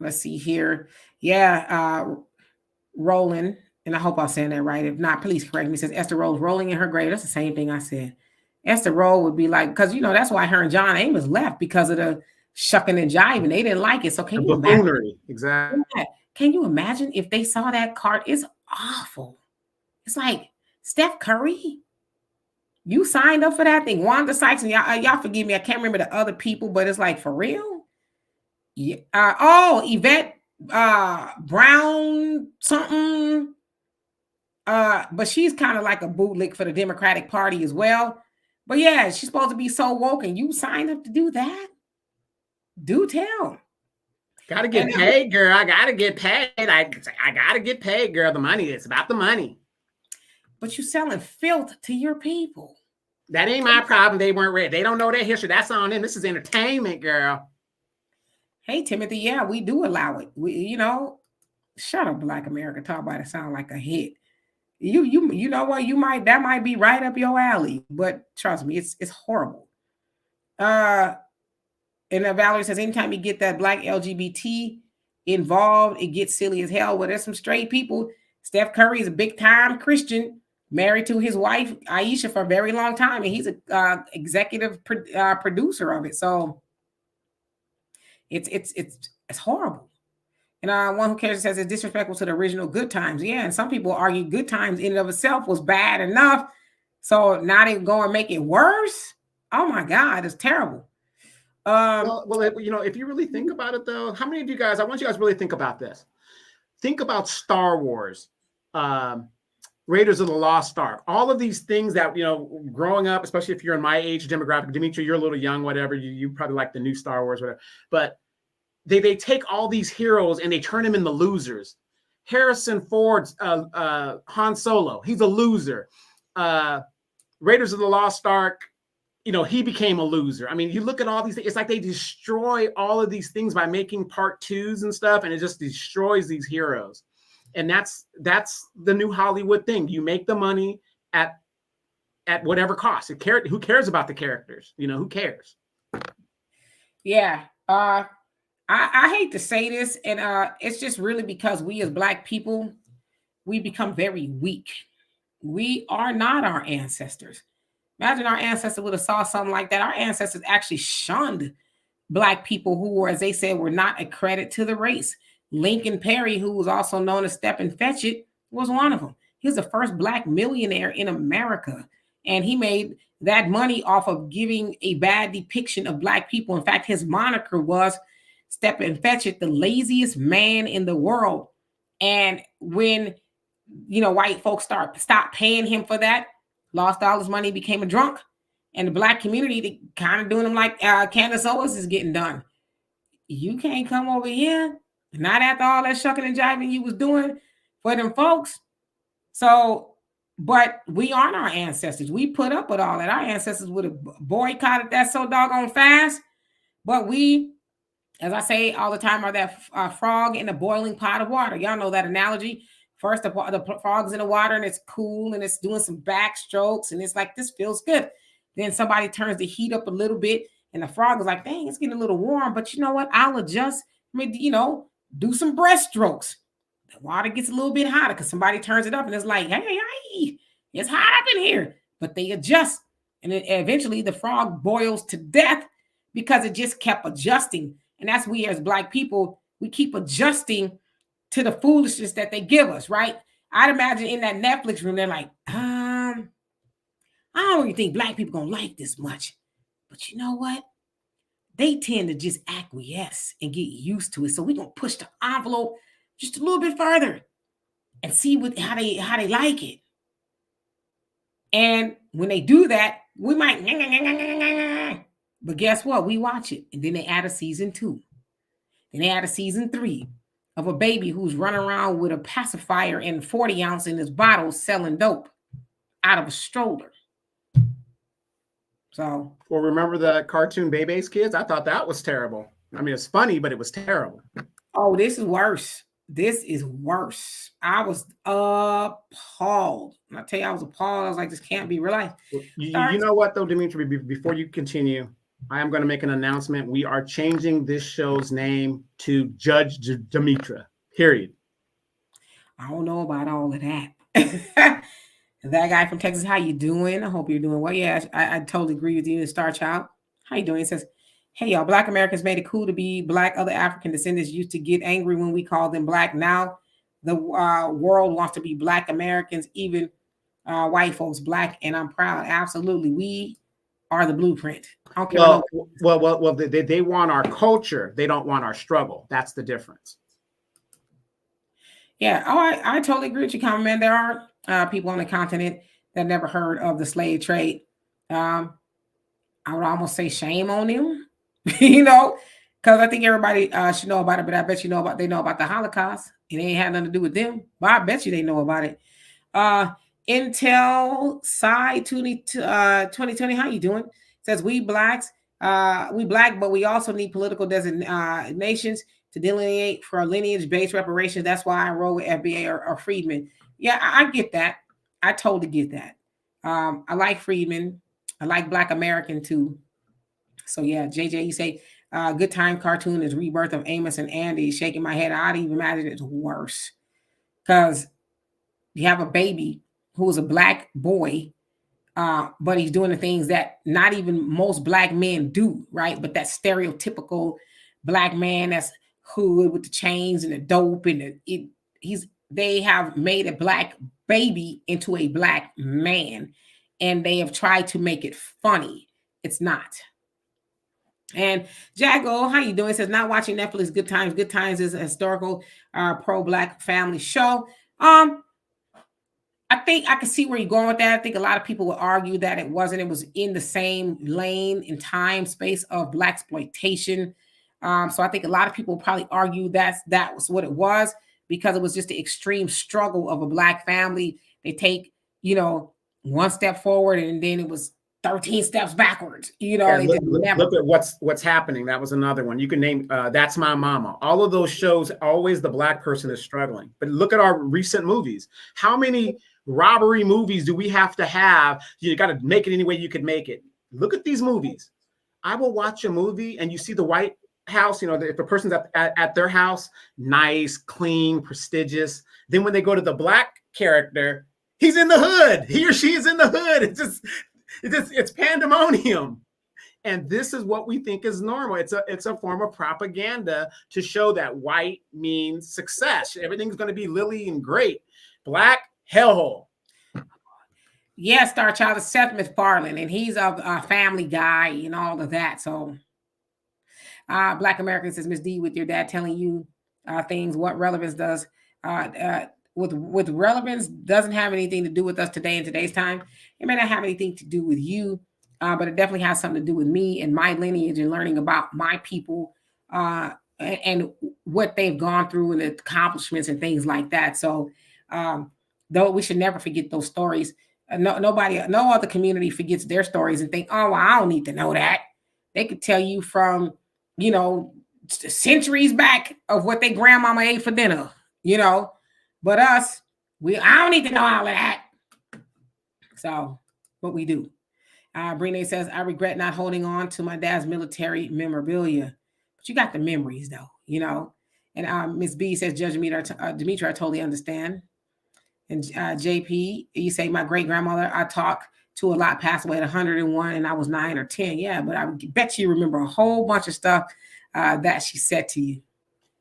Let's see here. Yeah, Roland, and I hope I'm saying that right. If not, please correct me. It says Esther Roll's rolling in her grave. That's the same thing I said. Esther Roll would be like, because that's why her and John Amos left, because of the shucking and jiving. They didn't like it. So can you imagine? Exactly. Yeah. Can you imagine if they saw that card? It's awful. It's like, Steph Curry, you signed up for that thing. Wanda Sykes, and y'all forgive me, I can't remember the other people, but it's like, for real? Yeah. Yvette Brown something. But she's kind of like a bootlick for the Democratic Party as well. But yeah, she's supposed to be so woke, and you signed up to do that? Do tell. Gotta get paid, girl. I gotta get paid. I gotta get paid, girl. The money. It's about the money. But you selling filth to your people. That ain't my problem. They weren't ready. They don't know their history. That's on them. This is entertainment, girl. Hey, Timothy. Yeah, we do allow it. We, shut up, Black America. Talk about it sound like a hit. You know what? That might be right up your alley. But trust me, it's horrible. And Valerie says, anytime you get that Black LGBT involved, it gets silly as hell. Well, there's some straight people. Steph Curry is a big time Christian, married to his wife, Aisha, for a very long time. And he's a executive producer of it. So it's horrible. And one who cares says it's disrespectful to the original Good Times. Yeah. And some people argue Good Times in and of itself was bad enough. So now they go and make it worse. Oh my God, it's terrible. If you really think about it, though, how many of you guys, I want you guys to really think about this. Think about Star Wars, Raiders of the Lost Ark, all of these things that, growing up, especially if you're in my age demographic, Dimitri, you're a little young, whatever, you probably like the new Star Wars, whatever, but they take all these heroes and they turn them into losers. Harrison Ford's Han Solo, he's a loser. Raiders of the Lost Ark, he became a loser. I mean, you look at all these things, it's like they destroy all of these things by making part 2s and stuff, and it just destroys these heroes. And that's the new Hollywood thing. You make the money at whatever cost. Who cares about the characters? Who cares? Yeah. I hate to say this, and it's just really because we as Black people, we become very weak. We are not our ancestors. Imagine our ancestors would have saw something like that. Our ancestors actually shunned Black people who were, as they said, were not a credit to the race. Lincoln Perry, who was also known as Step and Fetch It, was one of them. He was the first Black millionaire in America. And he made that money off of giving a bad depiction of Black people. In fact, his moniker was Step and Fetch It, the laziest man in the world. And when, white folks stopped paying him for that, lost all his money, became a drunk. And the Black community, they kind of doing him like Candace Owens is getting done. You can't come over here, not after all that shucking and jiving you was doing for them folks. So But we aren't our ancestors. We put up with all that. Our ancestors would have boycotted that so doggone fast. But we, as I say all the time, are that frog in a boiling pot of water. Y'all know that analogy. First, the frog's in the water and it's cool and it's doing some backstrokes and it's like, this feels good. Then somebody turns the heat up a little bit and the frog is like, dang, it's getting a little warm. But you know what? I'll adjust. Do some breaststrokes. The water gets a little bit hotter because somebody turns it up and it's like, hey, it's hot up in here. But they adjust. And then eventually the frog boils to death because it just kept adjusting. And that's we as Black people, we keep adjusting to the foolishness that they give us, right? I'd imagine in that Netflix room, they're like, I don't really think Black people gonna like this much. But you know what? They tend to just acquiesce and get used to it. So we're gonna push the envelope just a little bit further and see how they like it. And when they do that, we might, but guess what? We watch it. And then they add a season 2. Then they add a season 3 of a baby who's running around with a pacifier and 40 ounce in his bottle selling dope out of a stroller. So. Well, remember the cartoon Bebe's Kids? I thought that was terrible. I mean, it's funny, but it was terrible. Oh, this is worse. This is worse. I was appalled. And I tell you, I was appalled. I was like, this can't be real life. You know what, though, Dimitri, before you continue, I am going to make an announcement. We are changing this show's name to Judge Demetra, period. I don't know about all of that. That guy from Texas, how you doing? I hope you're doing well. Yeah, I totally agree with you, Star Child. How you doing? He says, hey, y'all, Black Americans made it cool to be Black. Other African descendants used to get angry when we called them Black. Now the world wants to be Black Americans, even white folks Black, and I'm proud. Absolutely. We are the blueprint. I don't care. Well, they want our culture. They don't want our struggle. That's the difference. Yeah, I totally agree with you, Common Man. There are people on the continent that never heard of the slave trade. I would almost say shame on them, because I think everybody should know about it. But I bet they know about the Holocaust. It ain't had nothing to do with them. But I bet you they know about it. Intel Sci 2020, how you doing? Says we Black, but we also need political designations to delineate for lineage-based reparations. That's why I roll with FBA or Freedmen. Yeah, I get that. I totally get that. I like Freedmen. I like Black American too. So yeah, JJ, you say good time cartoon is rebirth of Amos and Andy. Shaking my head. I'd even imagine it's worse because you have a baby who is a Black boy, but he's doing the things that not even most Black men do, right? But that stereotypical Black man that's hood with the chains and the dope and they have made a Black baby into a Black man, and they have tried to make it funny. It's not. And Jago, how you doing? It says not watching Netflix. Good Times. Good Times is a historical pro-Black family show. I think I can see where you're going with that. I think a lot of people would argue that it wasn't. It was in the same lane and time space of Black exploitation. So I think a lot of people probably argue that was what it was, because it was just the extreme struggle of a Black family. They take, one step forward and then it was 13 steps backwards. Yeah, look at what's happening. That was another one. You can name That's My Mama. All of those shows, always the Black person is struggling. But look at our recent movies. How many robbery movies do we have to have? You got to make it any way you could make it. Look at these movies. I will watch a movie and you see the White House, if the person's at their house, nice, clean, prestigious. Then when they go to the Black character, he's in the hood. He or she is in the hood. It's pandemonium. And this is what we think is normal. It's a form of propaganda to show that white means success. Everything's going to be lily and great. Black, hellhole. Yeah, Star Child is Seth MacFarlane, and he's a Family Guy and all of that. So Black American says, Miss D, with your dad telling you things, what relevance does with relevance doesn't have anything to do with us today in today's time. It may not have anything to do with you, but it definitely has something to do with me and my lineage and learning about my people and what they've gone through and the accomplishments and things like that. So Though we should never forget those stories. No other community forgets their stories and think, oh, well, I don't need to know that. They could tell you from, centuries back of what their grandmama ate for dinner, But us, I don't need to know all of that. So, but we do. Brene says, I regret not holding on to my dad's military memorabilia. But you got the memories, though, And Miss B says, Judge Demetra, I totally understand. And JP, you say, my great-grandmother, I talk to a lot, passed away at 101, and I was 9 or 10. Yeah, but I bet you remember a whole bunch of stuff that she said to you.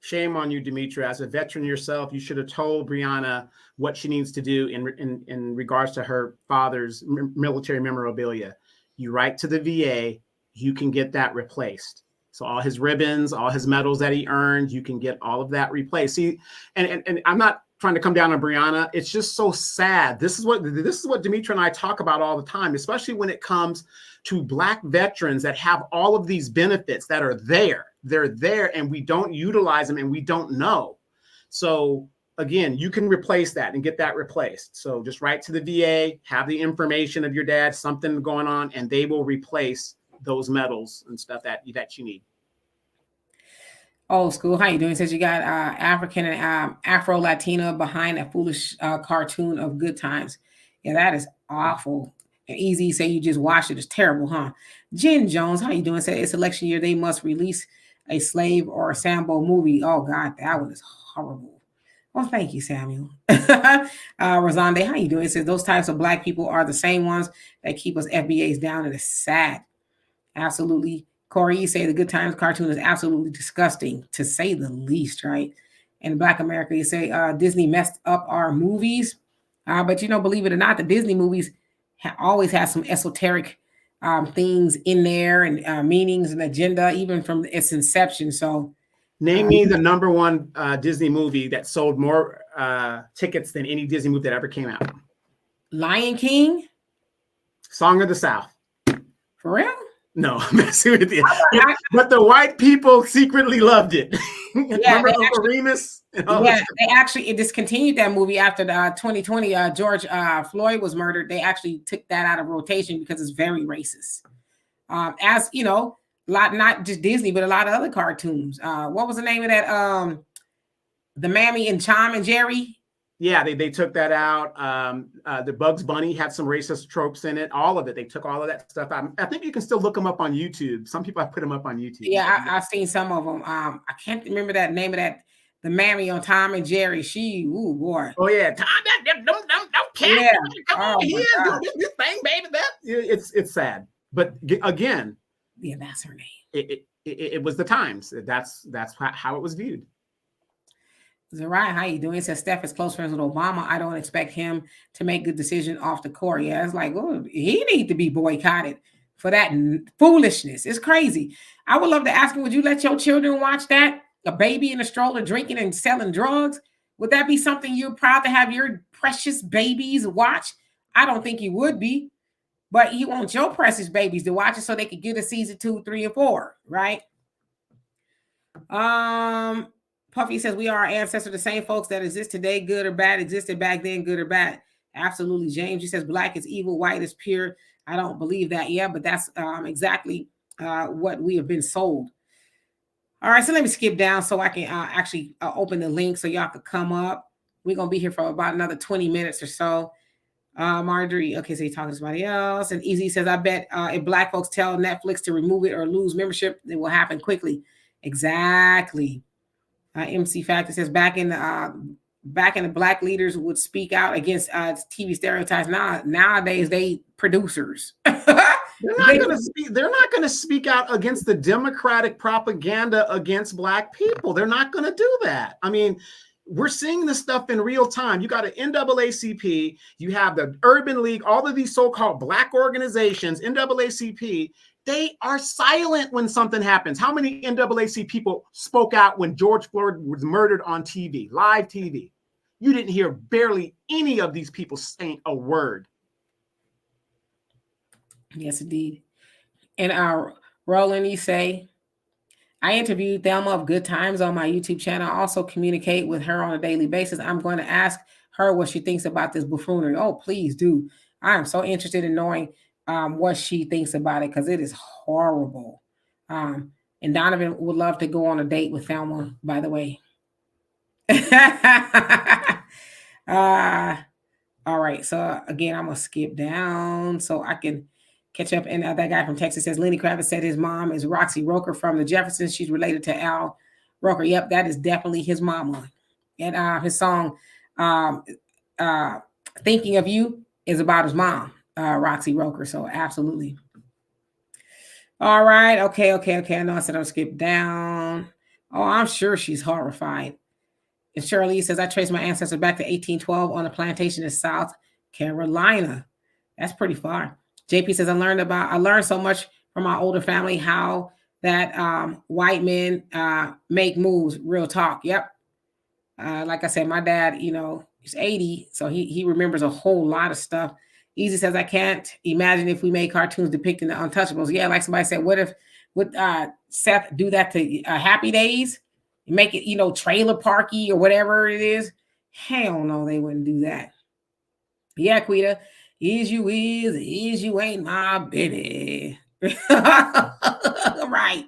Shame on you, Demetra. As a veteran yourself, you should have told Brianna what she needs to do in regards to her father's military memorabilia. You write to the VA, you can get that replaced. So all his ribbons, all his medals that he earned, you can get all of that replaced. See, and I'm not trying to come down on Brianna. It's just so sad. This is what Demetra and I talk about all the time, especially when it comes to Black veterans that have all of these benefits that are there. They're there and we don't utilize them and we don't know. So again, you can replace that and get that replaced. So just write to the VA, have the information of your dad, something going on, and they will replace those medals and stuff that you need. Old school, how you doing? Says you got African and Afro Latina behind a foolish cartoon of Good Times. Yeah, that is awful. And Easy say you just watched it. It's terrible, huh? Jen Jones, how you doing? Said it's election year. They must release a slave or a Sambo movie. Oh God, that one is horrible. Well, thank you, Samuel. Rosande, how you doing? It says those types of Black people are the same ones that keep us FBAs down, and it's sad. Absolutely. Corey, you say the Good Times cartoon is absolutely disgusting, to say the least, right? And Black America, you say Disney messed up our movies. But believe it or not, the Disney movies always have some esoteric things in there and meanings and agenda, even from its inception. So name me the number one Disney movie that sold more tickets than any Disney movie that ever came out. Lion King? Song of the South. For real? No, I'm messing with you. But the white people secretly loved it. Yeah, remember Uncle Remus? Yeah, they actually discontinued that movie after the 2020 George Floyd was murdered. They actually took that out of rotation because it's very racist. As you know, not just Disney, but a lot of other cartoons. What was the name of that? The Mammy and Tom and Jerry. Yeah, they took that out. The Bugs Bunny had some racist tropes in it. All of it. They took all of that stuff out. I think you can still look them up on YouTube. Some people have put them up on YouTube. Yeah, I've seen some of them. I can't remember that name of that. The Mammy on Tom and Jerry. Ooh boy. Oh yeah, Tom, don't cat. Yeah. Come on here, do this thing, baby. It's sad, but again, yeah, that's her name. It was the times. That's how it was viewed. Zariah, how you doing? It says Steph is close friends with Obama. I don't expect him to make good decision off the court. Yeah, it's like, oh, he needs to be boycotted for that foolishness. It's crazy. I would love to ask him, would you let your children watch that? A baby in a stroller drinking and selling drugs? Would that be something you're proud to have your precious babies watch? I don't think you would be, but you want your precious babies to watch it so they could get a season 2, 3, and 4, right? Puffy says, we are our ancestors, the same folks that exist today, good or bad, existed back then, good or bad. Absolutely. James, he says, black is evil, white is pure. I don't believe that. Yeah, but that's exactly what we have been sold. All right, so let me skip down so I can actually open the link so y'all could come up. We're going to be here for about another 20 minutes or so. Marjorie, okay, so you're talking to somebody else. And Easy says, I bet if black folks tell Netflix to remove it or lose membership, it will happen quickly. Exactly. MC Factor says back in the black leaders would speak out against TV stereotypes. Nowadays they producers. They're not going to speak out against the Democratic propaganda against black people. They're not going to do that. I mean, we're seeing this stuff in real time. You got an NAACP, you have the Urban League, all of these so-called black organizations, NAACP. They are silent when something happens. How many NAACP people spoke out when George Floyd was murdered on TV, live TV? You didn't hear barely any of these people saying a word. Yes, indeed. And Roland, you say, I interviewed Thelma of Good Times on my YouTube channel. I also communicate with her on a daily basis. I'm going to ask her what she thinks about this buffoonery. Oh, please do. I am so interested in knowing what she thinks about it because it is horrible. And Donovan would love to go on a date with Thelma, by the way. All right. So again, I'm gonna skip down so I can catch up. And that guy from Texas says Lenny Kravitz said his mom is Roxy Roker from the Jeffersons. She's related to Al Roker. Yep, that is definitely his mama. And his song "Thinking of You" is about his mom, Roxy Roker. So absolutely. All right. Okay. I know I said I'll skip down. Oh, I'm sure she's horrified. And Shirley says, I traced my ancestors back to 1812 on a plantation in South Carolina. That's pretty far. JP says, I learned so much from my older family how that white men make moves. Real talk. Yep. Like I said, my dad, he's 80, so he remembers a whole lot of stuff. Easy says, I can't imagine if we made cartoons depicting the Untouchables. Yeah, like somebody said, would Seth do that to Happy Days? Make it, trailer parky or whatever it is? Hell no, they wouldn't do that. Yeah, Quita, is you ain't my baby. Right.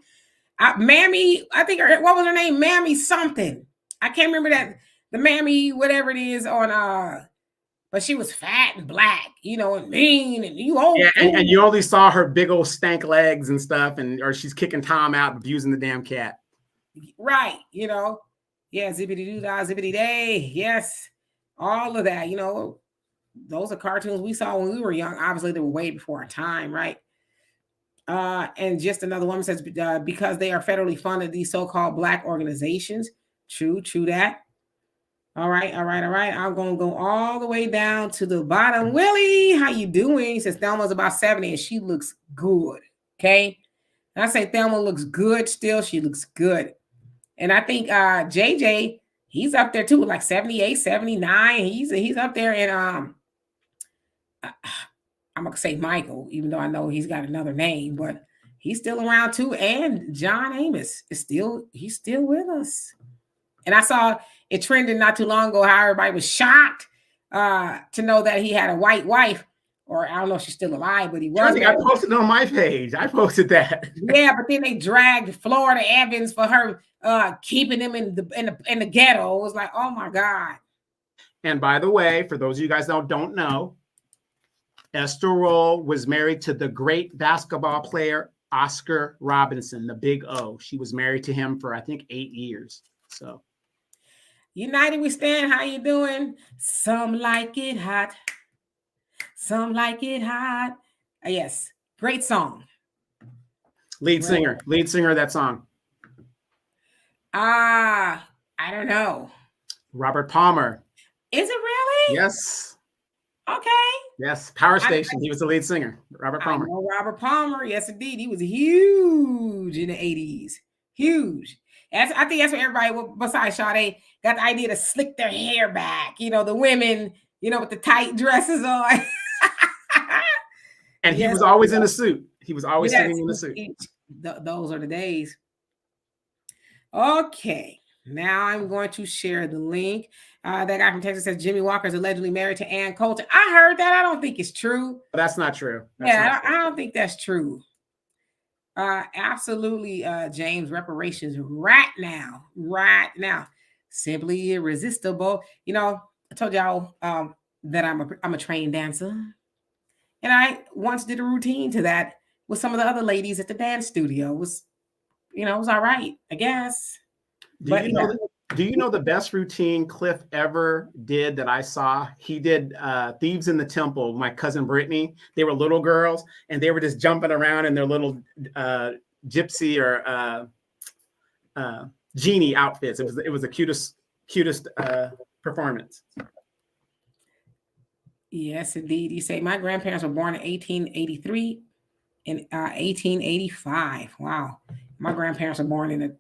Mammy, I think what was her name? Mammy something. I can't remember that. The Mammy, whatever it is on but she was fat and black, and mean, and you old. Yeah, and you only saw her big old stank legs and stuff, or she's kicking Tom out, abusing the damn cat. Right, yeah, zippity doo dah, zippity day, yes, all of that, those are cartoons we saw when we were young. Obviously, they were way before our time, right? And just another woman says, because they are federally funded, these so-called black organizations. True that. All right. I'm going to go all the way down to the bottom. Willie, how you doing? He says Thelma's about 70 and she looks good. Okay. And I say Thelma looks good still. She looks good. And I think JJ, he's up there too, like 78, 79. He's up there. And I'm going to say Michael, even though I know he's got another name, but he's still around too. And John Amos he's still with us. And I saw it trended not too long ago how everybody was shocked to know that he had a white wife, or I don't know if she's still alive, but he was. I posted on my page. I posted that. Yeah, but then they dragged Florida Evans for her keeping him in the ghetto. It was like, oh my God. And by the way, for those of you guys that don't know, Esther Roll was married to the great basketball player Oscar Robinson, the Big O. She was married to him for I think 8 years. So. United we stand. How you doing? Some like it hot. Some like it hot. Yes. Great song. Lead singer of that song. I don't know. Robert Palmer. Is it really? Yes. Okay. Yes. Power Station. He was the lead singer. Robert Palmer. I know Robert Palmer. Yes, indeed. He was huge in the 80s. Huge. I think that's what everybody, besides Sade, got the idea to slick their hair back. The women, with the tight dresses on. And he was always in a suit. He was always sitting in a suit. Those are the days. Okay. Now I'm going to share the link. That guy from Texas says Jimmy Walker is allegedly married to Ann Coulter. I heard that. I don't think it's true. That's not true. I don't think that's true. Absolutely, James. Reparations right now. Simply irresistible. I told y'all that I'm a trained dancer. And I once did a routine to that with some of the other ladies at the dance studio. It was all right, I guess. Do you know the best routine Cliff ever did that I saw? He did Thieves in the Temple, my cousin Brittany. They were little girls, and they were just jumping around in their little gypsy or genie outfits. It was the cutest performance. Yes, indeed. You say my grandparents were born in 1883 and 1885. Wow. My grandparents were born in the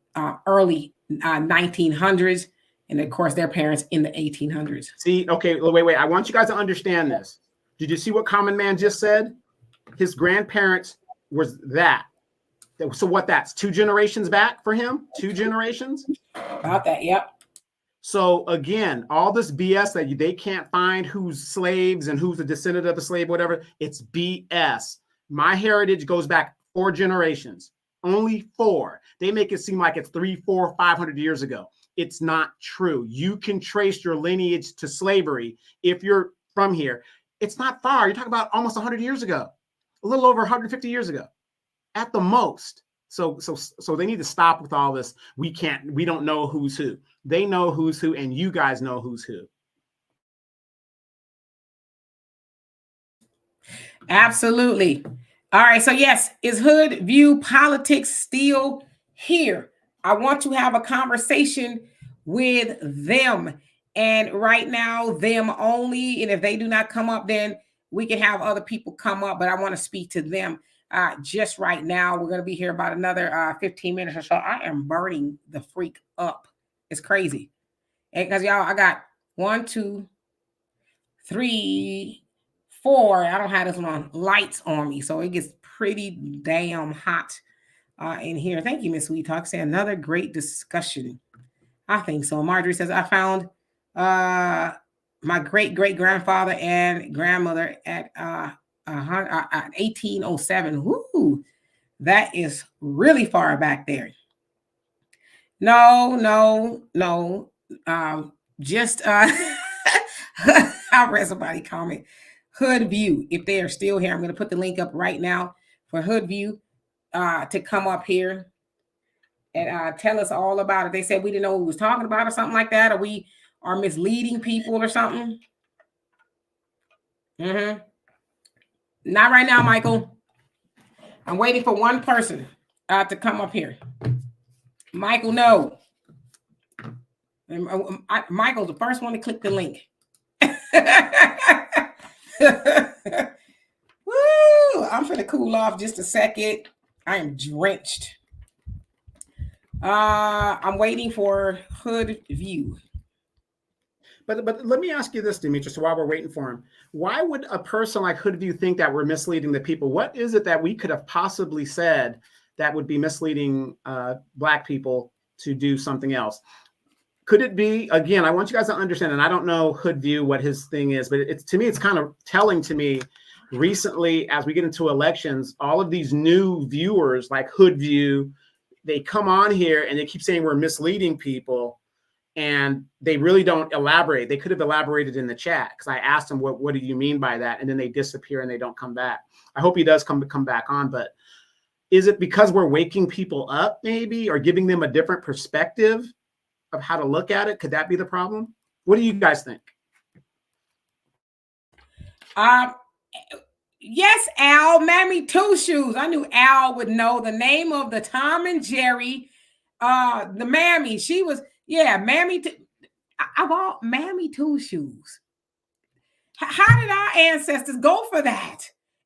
early 1900s, and of course their parents in the 1800s. See, okay, wait. I want you guys to understand this. Did you see what Common Man just said? His grandparents was that. So what? That's 2 generations back for him. 2 generations. About that, yep. So again, all this BS that they can't find who's slaves and who's a descendant of the slave, whatever, it's BS. My heritage goes back 4 generations, only 4. They make it seem like it's 300, 400, 500 years ago. It's not true. You can trace your lineage to slavery if you're from here. It's not far. You're talking about almost 100 years ago, a little over 150 years ago at the most. So they need to stop with all this. We don't know who's who. They know who's who, and you guys know who's who. Absolutely. All right. So yes, is Hood View politics still here? I want to have a conversation with them. And right now, them only. And if they do not come up, then we can have other people come up. But I want to speak to them just right now. We're going to be here about another 15 minutes or so. I am burning the freak up. It's crazy. Because y'all, I got 1, 2, 3, 4. I don't have this one on lights on me, so it gets pretty damn hot in here. Thank you, Miss Sweet Talk. Say another great discussion. I think so. Marjorie says I found my great grandfather and grandmother at 1807. Woo, that is really far back there. No. Just I read somebody comment Hood View. If they are still here, I'm going to put the link up right now for Hood View to come up here and tell us all about it. They said we didn't know what we was talking about or something like that, or we are misleading people or something. Not right now, Michael. I'm waiting for one person to come up here. Michael, no. Michael's the first one to click the link. Woo! I'm finna cool off just a second. I am drenched. I'm waiting for Hood View. But let me ask you this, Demetrius, while we're waiting for him. Why would a person like Hood View think that we're misleading the people? What is it that we could have possibly said that would be misleading Black people to do something else? Could it be, again, I want you guys to understand, and I don't know Hood View, what his thing is, but to me, it's kind of telling to me recently, as we get into elections, all of these new viewers like Hood View, they come on here and they keep saying we're misleading people, and they really don't elaborate. They could have elaborated in the chat because I asked them, what do you mean by that? And then they disappear and they don't come back. I hope he does come back on, but is it because we're waking people up maybe, or giving them a different perspective of how to look at it? Could that be the problem? What do you guys think? Yes, Al, Mammy Two Shoes. I knew Al would know the name of the Tom and Jerry. The Mammy, she was, Mammy. I bought Mammy Two Shoes. How did our ancestors go for that?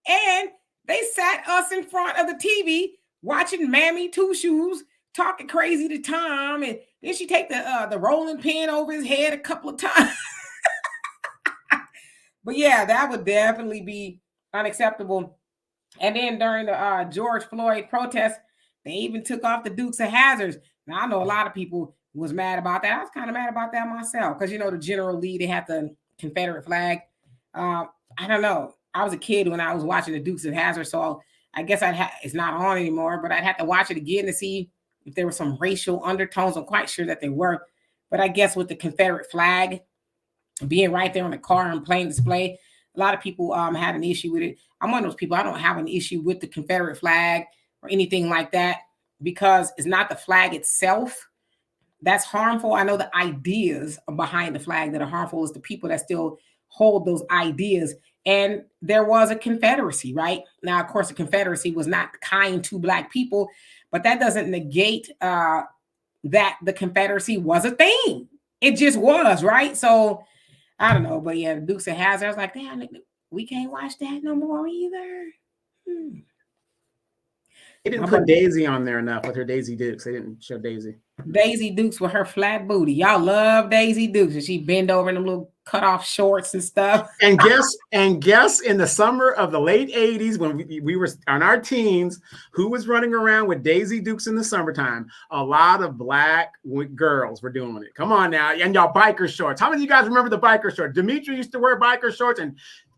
And they sat us in front of the TV watching Mammy Two Shoes talking crazy to Tom, and then she take the rolling pin over his head a couple of times. But yeah, that would definitely be unacceptable. And then during the George Floyd protest, they even took off the Dukes of Hazzards. Now I know a lot of people was mad about that. I was kind of mad about that myself because the General Lee, they had the Confederate flag. I don't know. I was a kid when I was watching the Dukes of Hazzard, so I guess it's not on anymore. But I'd have to watch it again to see if there were some racial undertones. I'm quite sure that there were, but I guess with the Confederate flag being right there on the car on plain display, a lot of people had an issue with it. I'm one of those people. I don't have an issue with the Confederate flag or anything like that because it's not the flag itself that's harmful. I know the ideas behind the flag that are harmful is the people that still hold those ideas. And there was a Confederacy, right? Now, of course, the Confederacy was not kind to Black people, but that doesn't negate that the Confederacy was a thing. It just was, right? So I don't know, but yeah, the Dukes of Hazzard, I was like, damn, we can't watch that no more either. They didn't put Daisy on there enough with her Daisy Dukes. They didn't show Daisy. Daisy Dukes with her flat booty. Y'all love Daisy Dukes, and she bend over in them little cut off shorts and stuff. And guess in the summer of the late 80s when we were on our teens, who was running around with Daisy Dukes in the summertime? A lot of black girls were doing it. Come on now. And y'all biker shorts. How many of you guys remember the biker shorts? Demetria used to wear biker shorts and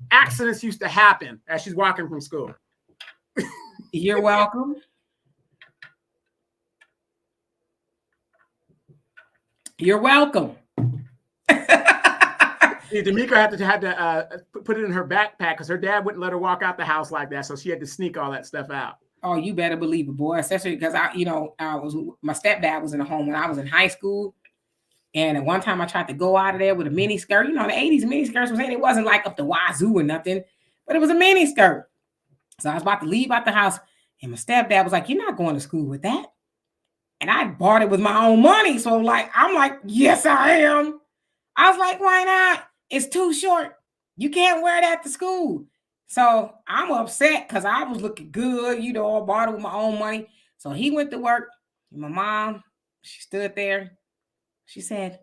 accidents used to happen as she's walking from school. You're welcome. You're welcome. D'Amica had to put it in her backpack because her dad wouldn't let her walk out the house like that, so she had to sneak all that stuff out. Oh, you better believe it, boy. Especially because my stepdad was in the home when I was in high school, and at one time I tried to go out of there with a mini skirt. You know, in the 80s, mini skirts was saying it wasn't like up the wazoo or nothing, but it was a mini skirt. So I was about to leave out the house, and my stepdad was like, "You're not going to school with that." And I bought it with my own money, so I'm like, "Yes, I am." I was like, "Why not? It's too short. You can't wear that to school." So I'm upset because I was looking good, you know, I bought it with my own money. So he went to work. My mom, she stood there. She said,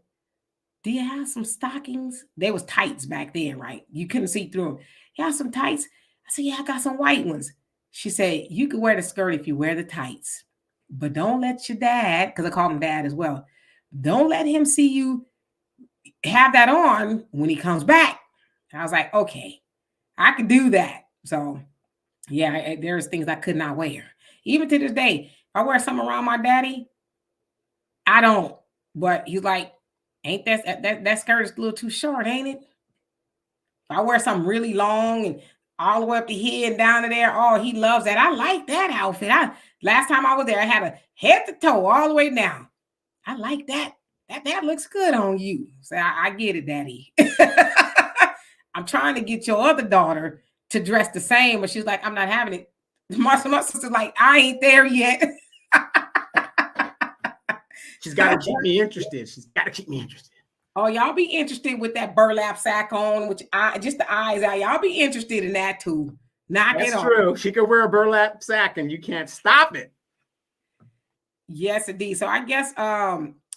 "Do you have some stockings?" They was tights back then, right? You couldn't see through them. "You have some tights?" I said, "Yeah, I got some white ones." She said, "You can wear the skirt if you wear the tights, but don't let your dad," because I call him dad as well, "don't let him see you have that on when he comes back." And I was like, okay, I can do that. So yeah, there's things I could not wear. Even to this day, if I wear something around my daddy, I don't. But he's like, "Ain't that skirt is a little too short, ain't it?" If I wear something really long and all the way up the head and down to there, oh, he loves that. I like that outfit. Last time I was there, I had a head to toe all the way down. I like that. That looks good on you. So I get it, Daddy. I'm trying to get your other daughter to dress the same, but she's like, "I'm not having it." My sister's like, "I ain't there yet." She's got to keep me interested. She's got to keep me interested. Oh, y'all be interested with that burlap sack on, which just the eyes out. Y'all be interested in that too. That's true. She could wear a burlap sack and you can't stop it. Yes, indeed. So I guess,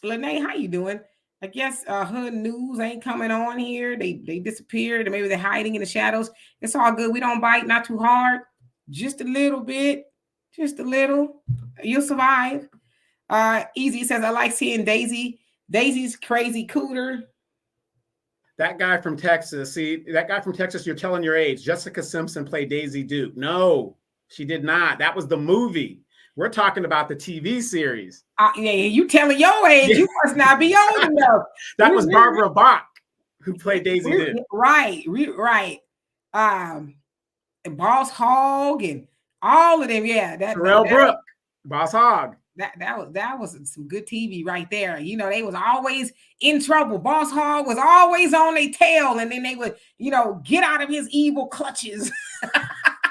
Lene, how you doing? I guess Hood News ain't coming on here. They disappeared, or maybe they're hiding in the shadows. It's all good. We don't bite, not too hard, just a little bit, just a little. You'll survive. Easy says, "I like seeing Daisy. Daisy's crazy cooter." That guy from Texas. See, that guy from Texas, you're telling your age. Jessica Simpson played Daisy Duke. No, she did not. That was the movie. We're talking about the TV series. Yeah, you telling your age. Yeah. You must not be old enough. That was Barbara Bach who played Daisy Duke. Right. Boss Hogg and all of them. Yeah, Terrell Brooke, Boss Hogg. That was some good TV right there. You know, they was always in trouble. Boss Hogg was always on their tail, and then they would, get out of his evil clutches.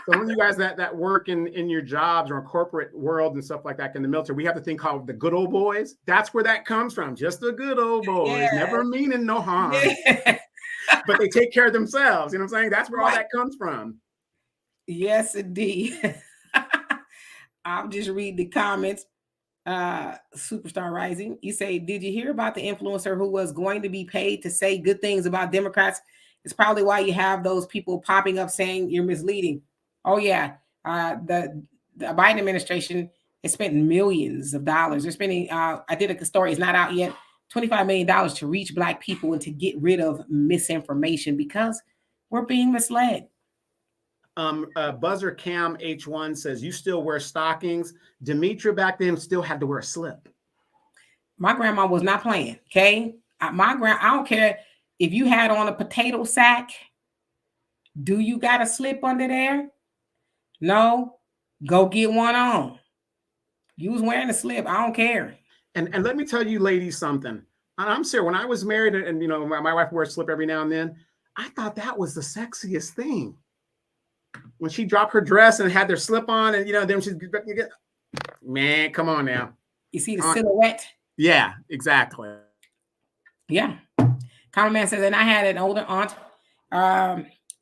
So when you guys that work in your jobs or corporate world and stuff like that in the military, we have the thing called the good old boys. That's where that comes from. Just the good old boys, never meaning no harm. Yeah. But they take care of themselves. You know what I'm saying? That's where all that comes from. Yes, indeed. I'll just read the comments. Superstar Rising, you say, "Did you hear about the influencer who was going to be paid to say good things about Democrats? It's probably why you have those people popping up saying you're misleading." Oh yeah, the Biden administration has spent millions of dollars. They're spending. I did a story; it's not out yet. $25 million to reach Black people and to get rid of misinformation because we're being misled. Buzzer Cam H1 says, "You still wear stockings." Demetria back then still had to wear a slip. My grandma was not playing. Okay, I don't care if you had on a potato sack. Do you got a slip under there? No, go get one on. You was wearing a slip. I don't care. And let me tell you, ladies, something. I'm serious. When I was married, and my wife wore a slip every now and then, I thought that was the sexiest thing. When she dropped her dress and had their slip on, and then she's man, come on now. You see the silhouette? Yeah, exactly. Yeah. Common Man says, "And I had an older aunt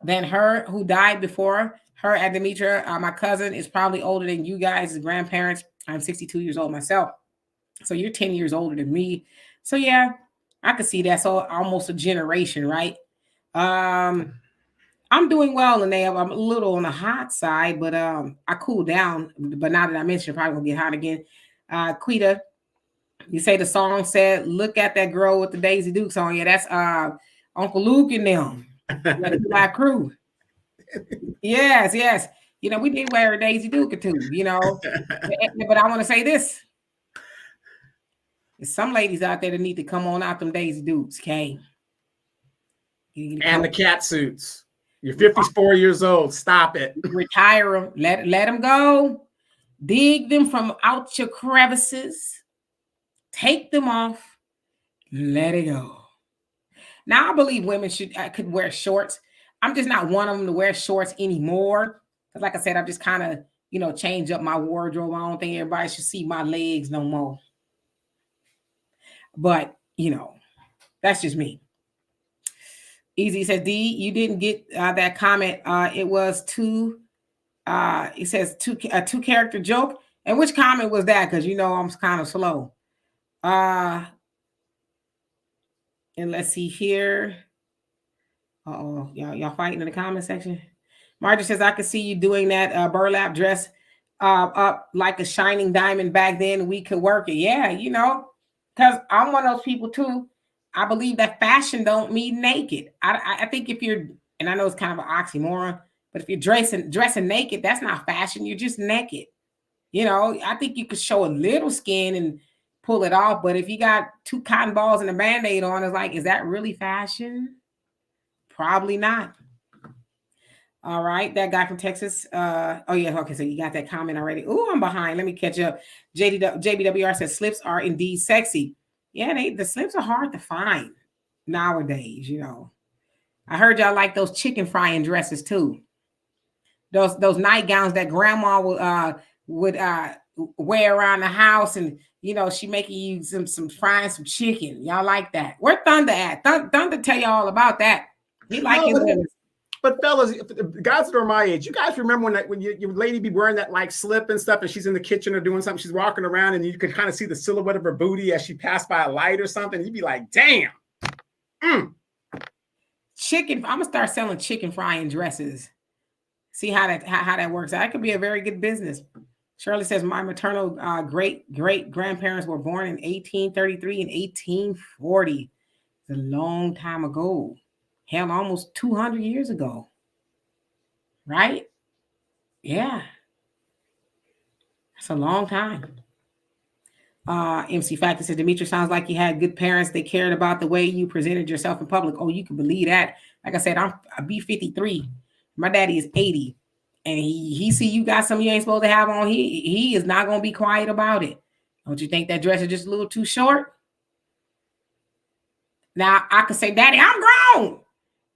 Then her who died before her and Demetra, my cousin, is probably older than you guys as grandparents. I'm 62 years old myself. So you're 10 years older than me. So yeah, I could see that. So almost a generation, right? I'm doing well, and I'm a little on the hot side, but I cooled down. But now that I mentioned, probably gonna get hot again. Quita, you say the song said, "Look at that girl with the Daisy Duke song." Yeah, that's Uncle Luke and them. Black crew. Yes, yes. You know, we did wear a Daisy Duke or two, you know. But I want to say this. There's some ladies out there that need to come on out them Daisy Dukes, okay? And the cat suits. You're 54 years old. Stop it. Retire them. Let them go. Dig them from out your crevices. Take them off. Let it go. Now, I believe women could wear shorts. I'm just not one of them to wear shorts anymore. Because like I said, I've just kind of, you know, changed up my wardrobe. I don't think everybody should see my legs no more. But, you know, that's just me. Easy says, D, you didn't get that comment. It was it says two character joke. And which comment was that? Because, you know, I'm kind of slow. And let's see here. Uh-oh, y'all fighting in the comment section. Marjorie says, I could see you doing that burlap dress up like a shining diamond back then. We could work it. Yeah, you know, because I'm one of those people too. I believe that fashion don't mean naked. I think if you're, and I know it's kind of an oxymoron, but if you're dressing naked, that's not fashion. You're just naked. You know, I think you could show a little skin and pull it off. But if you got 2 cotton balls and a Band-Aid on, it's like, is that really fashion? Probably not. All right, that guy from Texas. Oh yeah, okay. So you got that comment already. Oh, I'm behind. Let me catch up. JBWR says slips are indeed sexy. Yeah, the slips are hard to find nowadays. You know, I heard y'all like those chicken frying dresses too. Those nightgowns that grandma would wear around the house, and you know she making you some frying some chicken. Y'all like that? Where Thunder at? Thunder tell y'all all about that. He like his. But fellas, guys that are my age, you guys remember when your lady be wearing that like slip and stuff, and she's in the kitchen or doing something, she's walking around, and you could kind of see the silhouette of her booty as she passed by a light or something. You'd be like, "Damn!" Chicken. I'm gonna start selling chicken frying dresses. See how that works out. It could be a very good business. Shirley says my maternal great grandparents were born in 1833 and 1840. It's a long time ago. Hell, almost 200 years ago. Right? Yeah. That's a long time. MC Factor said, Demetra, sounds like you had good parents. They cared about the way you presented yourself in public. Oh, you can believe that. Like I said, I'll be 53. My daddy is 80. And he see you got something you ain't supposed to have on. He is not going to be quiet about it. Don't you think that dress is just a little too short? Now, I could say, Daddy, I'm grown.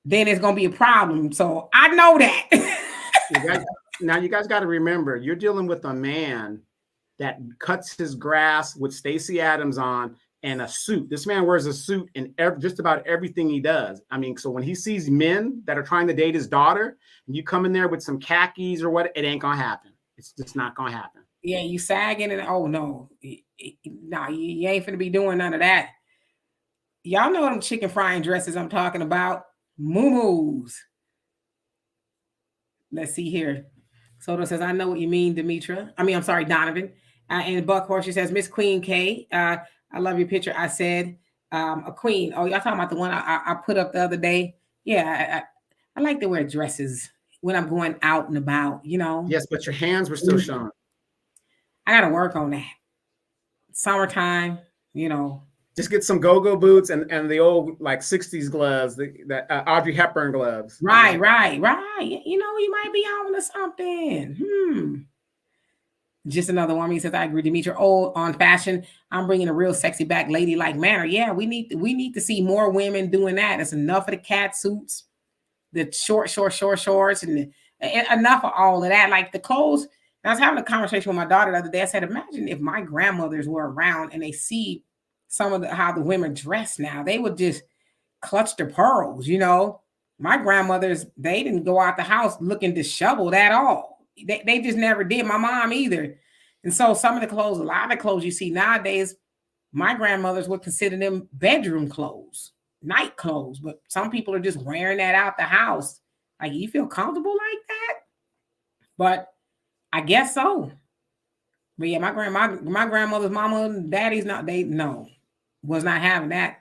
Then it's going to be a problem. So I know that. Now, you guys got to remember, you're dealing with a man that cuts his grass with Stacey Adams on and a suit. This man wears a suit in just about everything he does. I mean, so when he sees men that are trying to date his daughter, and you come in there with some khakis or what, it ain't going to happen. It's just not going to happen. Yeah, you sagging and, oh, no. No, you ain't finna be doing none of that. Y'all know them chicken frying dresses I'm talking about. Moo-moos. Let's see here. Soto says, I know what you mean, Demetra. I'm sorry, Donovan. And Buckhorse, she says, Miss Queen K, I love your picture. I said, a queen. Oh, y'all talking about the one I put up the other day? Yeah, I like to wear dresses when I'm going out and about, you know. Yes, but your hands were still showing. I got to work on that. Summertime, you know. Just get some go-go boots and the old like 60s gloves, that Audrey Hepburn gloves. Right. You know, you might be on to something. Just another one. He says, I agree, Demetra. Oh, on fashion, I'm bringing a real sexy back ladylike manner. Yeah, we need to see more women doing that. It's enough of the cat suits, the short shorts, and enough of all of that. Like the clothes. I was having a conversation with my daughter the other day. I said, imagine if my grandmothers were around and they see some of how the women dress now, they would just clutch their pearls, you know. My grandmothers, they didn't go out the house looking disheveled at all. They just never did. My mom either. And so some of the clothes, a lot of clothes you see nowadays, my grandmothers would consider them bedroom clothes, night clothes. But some people are just wearing that out the house. Like, you feel comfortable like that? But I guess so. But yeah, my grandmother's mama and daddy's was not having that.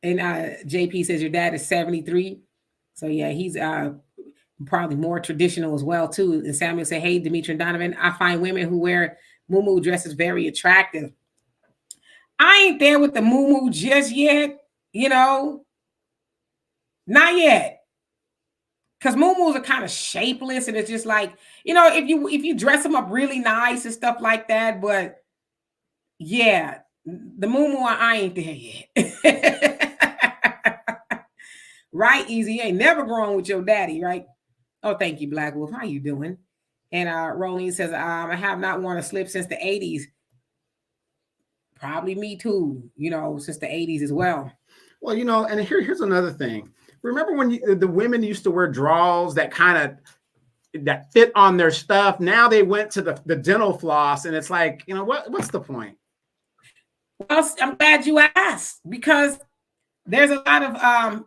And JP says your dad is 73. So yeah, he's probably more traditional as well too. And Samuel said, hey, Demetri and Donovan, I find women who wear muumuu dresses very attractive. I ain't there with the muumuu just yet, not yet. Because muumuus are kind of shapeless, and it's just like, if you dress them up really nice and stuff like that, but yeah, the muumuu, I ain't there yet. Right, Easy. You ain't never grown with your daddy, right? Oh, thank you, Black Wolf. How you doing? And Rolene says, I have not worn a slip since the 80s. Probably me too, since the 80s as well. Well, and here's another thing. Remember when the women used to wear drawers that that fit on their stuff? Now they went to the dental floss, and it's like, what's the point? Well, I'm glad you asked, because there's a lot of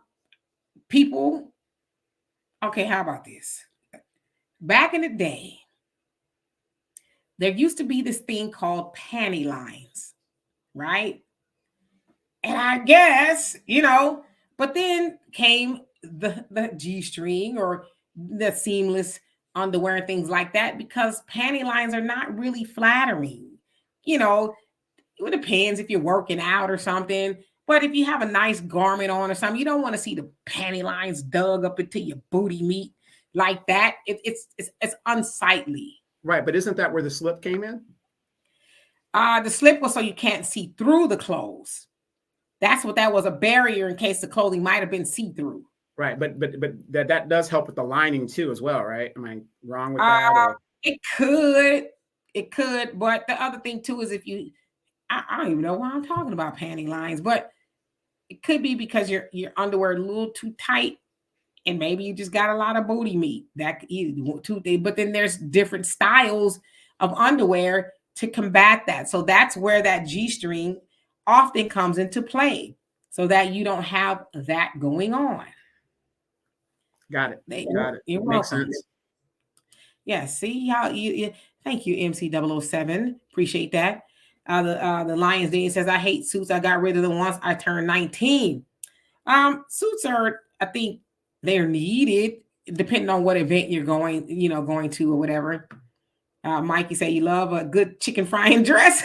people. Okay, how about this? Back in the day, there used to be this thing called panty lines, right? And I guess, but then came the G-string or the seamless underwear and things like that, because panty lines are not really flattering. It depends if you're working out or something. But if you have a nice garment on or something, you don't want to see the panty lines dug up into your booty meat like that. It's unsightly. Right, but isn't that where the slip came in? The slip was so you can't see through the clothes. That's what that was, a barrier in case the clothing might have been see-through. Right, but that does help with the lining too as well, right? Am I wrong with that? Or? It could, but the other thing too is I don't even know why I'm talking about panty lines, but it could be because your underwear a little too tight, and maybe you just got a lot of booty meat. But then there's different styles of underwear to combat that. So that's where that G-string often comes into play, so that you don't have that going on. Got it. Makes welcome. Sense. Yeah, see how thank you, MC007. Appreciate that. The Lions Den says, I hate suits. I got rid of them once I turned 19. Suits are, I think they're needed depending on what event you're going to or whatever. Mikey say you love a good chicken frying dress.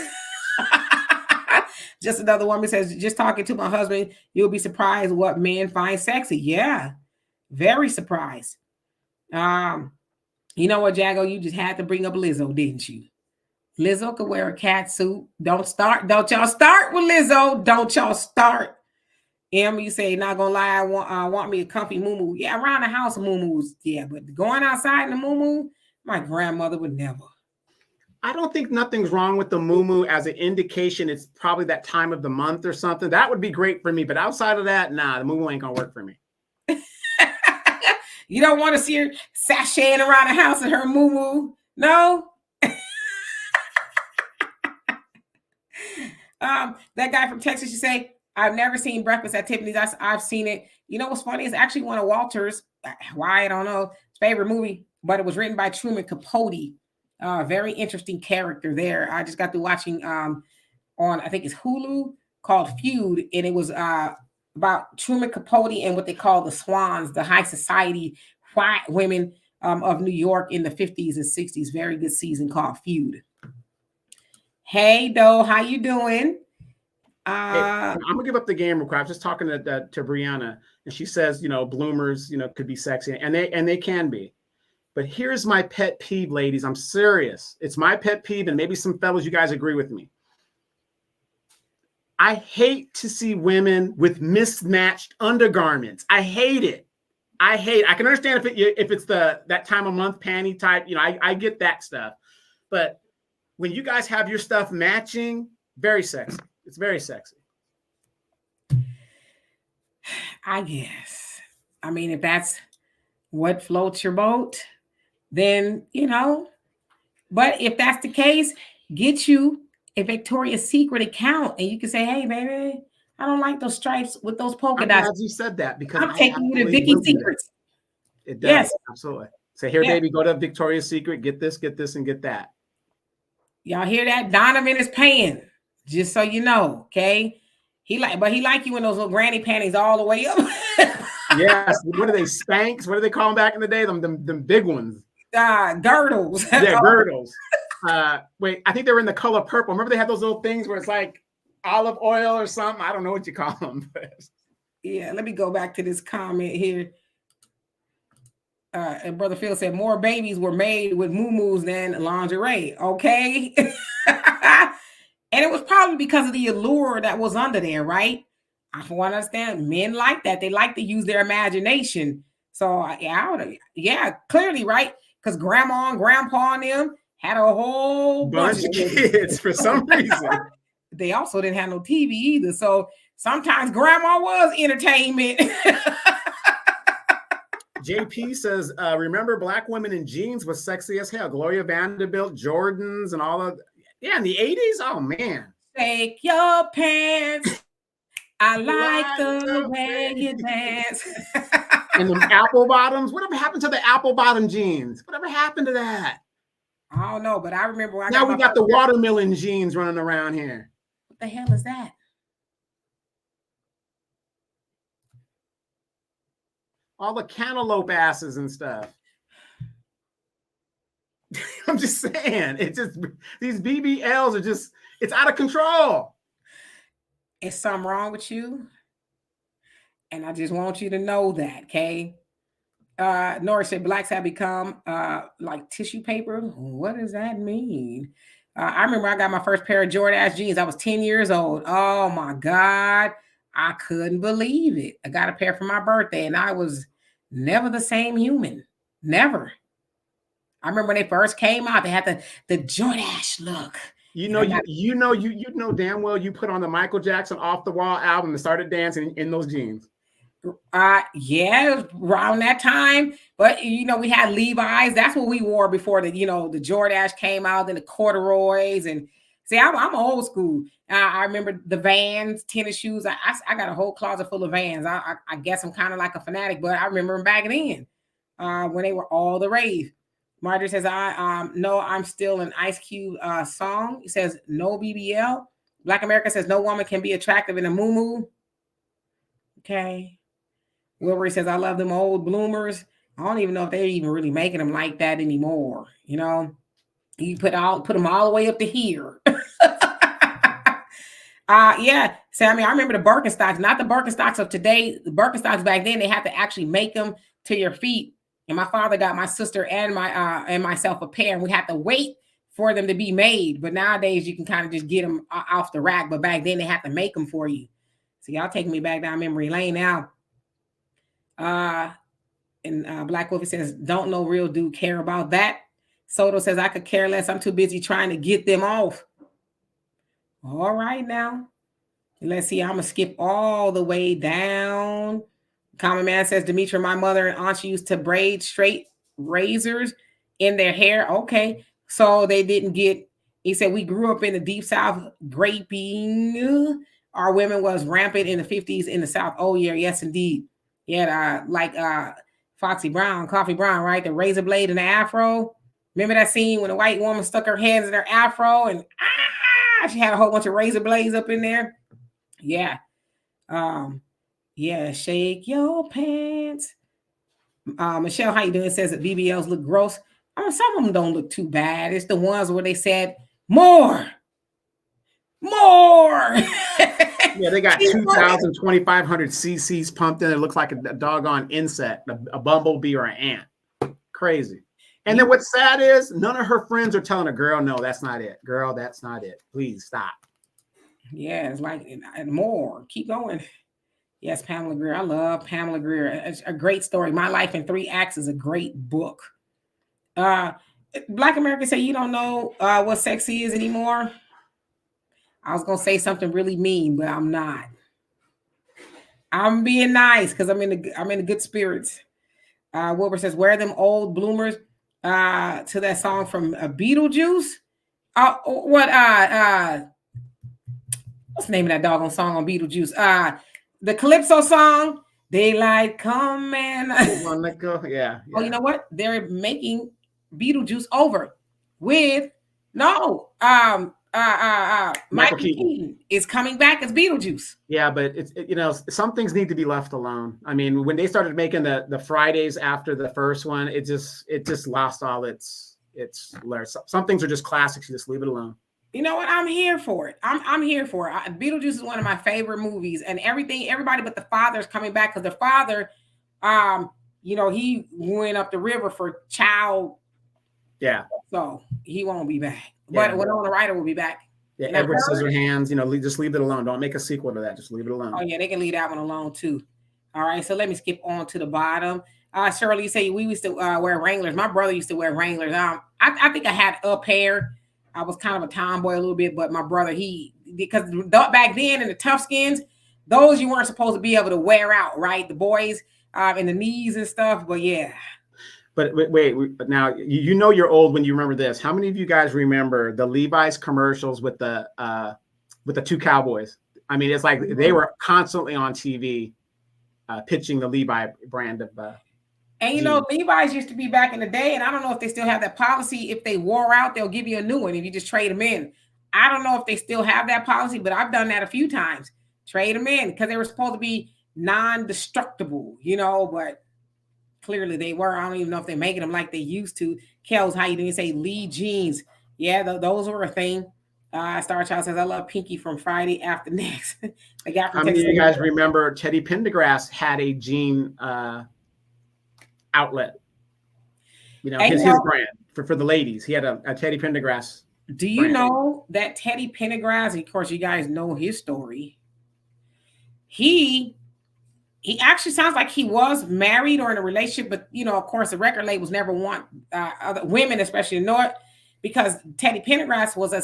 Just another woman says, just talking to my husband, you'll be surprised what men find sexy. Yeah, very surprised. You know what, Jago? You just had to bring up Lizzo, didn't you? Lizzo could wear a cat suit. Don't y'all start with Lizzo. Don't y'all start. You say, not gonna lie, I want me a comfy muumuu. Yeah, around the house, muumuus. Yeah, but going outside in the muumuu, my grandmother would never. I don't think nothing's wrong with the muumuu as an indication it's probably that time of the month or something. That would be great for me. But outside of that, nah, the muumuu ain't gonna work for me. You don't want to see her sashaying around the house in her muumuu? No? That guy from Texas, you say, I've never seen Breakfast at Tiffany's. I've seen it. You know what's funny? It's actually one of Walter's, why I don't know, favorite movie, but it was written by Truman Capote. Very interesting character there. I just got through watching on, I think it's Hulu, called Feud, and it was about Truman Capote and what they call the Swans, the high society white women of New York in the 50s and 60s. Very good season called Feud. Hey, Doe, how you doing? Hey, I'm gonna give up the game real quick. I was just talking to Brianna, and she says, bloomers, could be sexy, and they can be. But here's my pet peeve, ladies. I'm serious. It's my pet peeve, and maybe some fellas, you guys agree with me. I hate to see women with mismatched undergarments. I hate it. I can understand if it's that time of month panty type. I get that stuff. But when you guys have your stuff matching, very sexy. It's very sexy. I guess. I mean, if that's what floats your boat, then, but if that's the case, get you a Victoria's Secret account and you can say, hey, baby, I don't like those stripes with those polka I'm dots. glad you said that because I'm I taking you to absolutely Vicky will do that. Secrets. It does. Yes. Absolutely. Say, here, Yeah. baby, go to Victoria's Secret, get this, and get that. Y'all hear that? Donovan is paying, just so you know, okay? He like you in those little granny panties all the way up. Yes. What are they, Spanx? What do they call them back in the day? Them big ones. Girdles. Yeah, girdles. Wait, I think they were in the color purple. Remember they had those little things where it's like olive oil or something? I don't know what you call them. But... Yeah, let me go back to this comment here. And Brother Phil said more babies were made with muumuus than lingerie. Okay. And it was probably because of the allure that was under there, right? I want to understand men like that. They like to use their imagination. So yeah, clearly, right? Because grandma and grandpa and them had a whole bunch of kids for some reason. They also didn't have no TV either. So sometimes grandma was entertainment. JP says, remember black women in jeans was sexy as hell. Gloria Vanderbilt, Jordans, and all of yeah, in the 80s. Oh man. Take your pants. I like the way you dance. And the apple bottoms. Whatever happened to the apple bottom jeans? Whatever happened to that? I don't know, but I remember when now we got the watermelon jeans running around here. What the hell is that? All the cantaloupe asses and stuff. I'm just saying, it's just these BBLs are just, it's out of control. Is something wrong with you? And I just want you to know that, okay? Nora said blacks have become like tissue paper. What does that mean? I remember I got my first pair of Jordache jeans. I was 10 years old. Oh my God. I couldn't believe it. I got a pair for my birthday and I was never the same human. Never. I remember when they first came out, they had the Jordache look. You know damn well you put on the Michael Jackson Off the Wall album and started dancing in those jeans. Yeah, around that time. But we had Levi's. That's what we wore before the Jordache came out, then the corduroys. And see, I'm old school. I remember the Vans, tennis shoes. I got a whole closet full of Vans. I guess I'm kind of like a fanatic, but I remember them back then when they were all the rave. Marjorie says, no, I'm still an Ice Cube song. It says, no BBL. Black America says, no woman can be attractive in a muumuu. Okay. Wilbury says, I love them old bloomers. I don't even know if they're even really making them like that anymore. You put them all the way up to here. Yeah. So, I remember the Birkenstocks, not the Birkenstocks of today. The Birkenstocks back then, they had to actually make them to your feet. And my father got my sister and myself a pair, and we had to wait for them to be made. But nowadays, you can kind of just get them off the rack. But back then, they had to make them for you. So y'all taking me back down memory lane now. And Black Wolfie says, don't no real dude care about that. Soto says, I could care less. I'm too busy trying to get them off. All right now. Let's see. I'm going to skip all the way down. Common Man says, Demetra, my mother and aunt used to braid straight razors in their hair. Okay. So they didn't get, he said, we grew up in the deep South graping. Our women was rampant in the 50s in the South. Oh, yeah. Yes, indeed. Yeah. Like Foxy Brown, Coffee Brown, right? The razor blade and the afro. Remember that scene when a white woman stuck her hands in her afro and she had a whole bunch of razor blades up in there? Yeah. Yeah, shake your pants. Michelle, how you doing? It says that BBLs look gross. Some of them don't look too bad. It's the ones where they said more. Yeah, they got 2,000, 2,500 cc's pumped in. It looks like a doggone insect, a bumblebee or an ant. Crazy. And then what's sad is none of her friends are telling her, girl, no, that's not it. Girl, that's not it. Please stop. Yeah, it's like, and more. Keep going. Yes, Pamela Greer. I love Pamela Greer. It's a great story. My Life in 3 Acts is a great book. Black Americans say you don't know what sexy is anymore. I was going to say something really mean, but I'm not. I'm being nice because I'm in the good spirits. Wilbur says, "Wear them old bloomers." To that song from Beetlejuice. What's the name of that doggone song on Beetlejuice? The Calypso song. Daylight come and Let go. Yeah. Oh, you know what? They're making Beetlejuice over with Michael Keaton is coming back as Beetlejuice. Yeah, but some things need to be left alone. I mean, when they started making the Fridays after the first one, it just lost all its some things are just classics. You just leave it alone. You know what? I'm here for it. I'm here for it. Beetlejuice is one of my favorite movies, and everybody but the father is coming back because the father, he went up the river for child. Yeah. So he won't be back. But Winona Ryder will be back. Yeah, Edward Scissorhands, just leave it alone. Don't make a sequel to that. Just leave it alone. Oh, yeah, they can leave that one alone, too. All right, so let me skip on to the bottom. Shirley, you say we used to wear Wranglers. My brother used to wear Wranglers. I think I had a pair. I was kind of a tomboy a little bit, but my brother, because back then in the tough skins, those you weren't supposed to be able to wear out, right? The boys in the knees and stuff, but yeah. But wait, now you're old when you remember this. How many of you guys remember the Levi's commercials with the two cowboys? I mean, it's like they were constantly on TV pitching the Levi brand of. And Levi's used to be back in the day, and I don't know if they still have that policy. If they wore out, they'll give you a new one if you just trade them in. I don't know if they still have that policy, but I've done that a few times. Trade them in because they were supposed to be non-destructible, but clearly they were. I don't even know if they're making them like they used to. Kels, how you didn't say Lee jeans? Yeah, those were a thing. Star Child says, I love Pinky from Friday After Next. How many of you guys remember Teddy Pendergrass had a jean outlet? His brand for the ladies. He had a Teddy Pendergrass. Do you know that Teddy Pendergrass, of course, you guys know his story. He actually sounds like he was married or in a relationship, but of course, the record labels never want other women, especially in North, because Teddy Pendergrass was a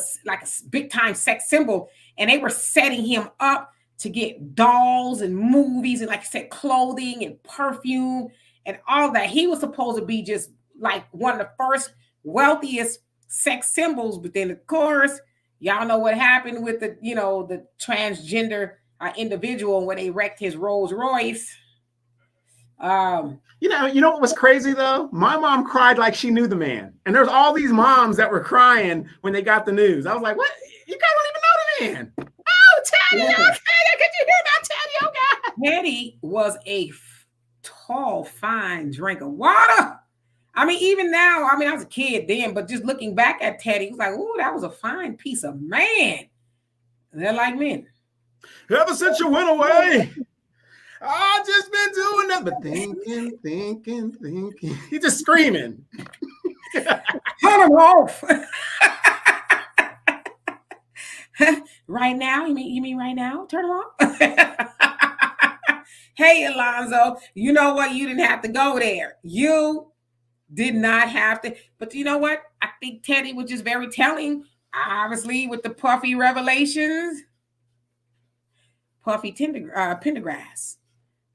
big time sex symbol, and they were setting him up to get dolls and movies and, like I said, clothing and perfume and all that. He was supposed to be just like one of the first wealthiest sex symbols, but then of course, y'all know what happened with the transgender individual when they wrecked his Rolls Royce. You know what was crazy though? My mom cried like she knew the man, and there's all these moms that were crying when they got the news. I was like, "What? You guys don't even know the man?" Oh, Teddy! Yeah. Okay, could you hear about Teddy? Oh God! Teddy was a tall, fine drink of water. I mean, even now, I was a kid then, but just looking back at Teddy, it was like, "Ooh, that was a fine piece of man." They're like men. Ever since you went away, I've just been doing nothing, thinking. He's just screaming. Turn him off. Right now? You mean right now? Turn him off. Hey, Alonzo, you know what? You didn't have to go there. You did not have to. But you know what? I think Teddy was just very telling, obviously, with the puffy revelations. Puffy Pendergrass.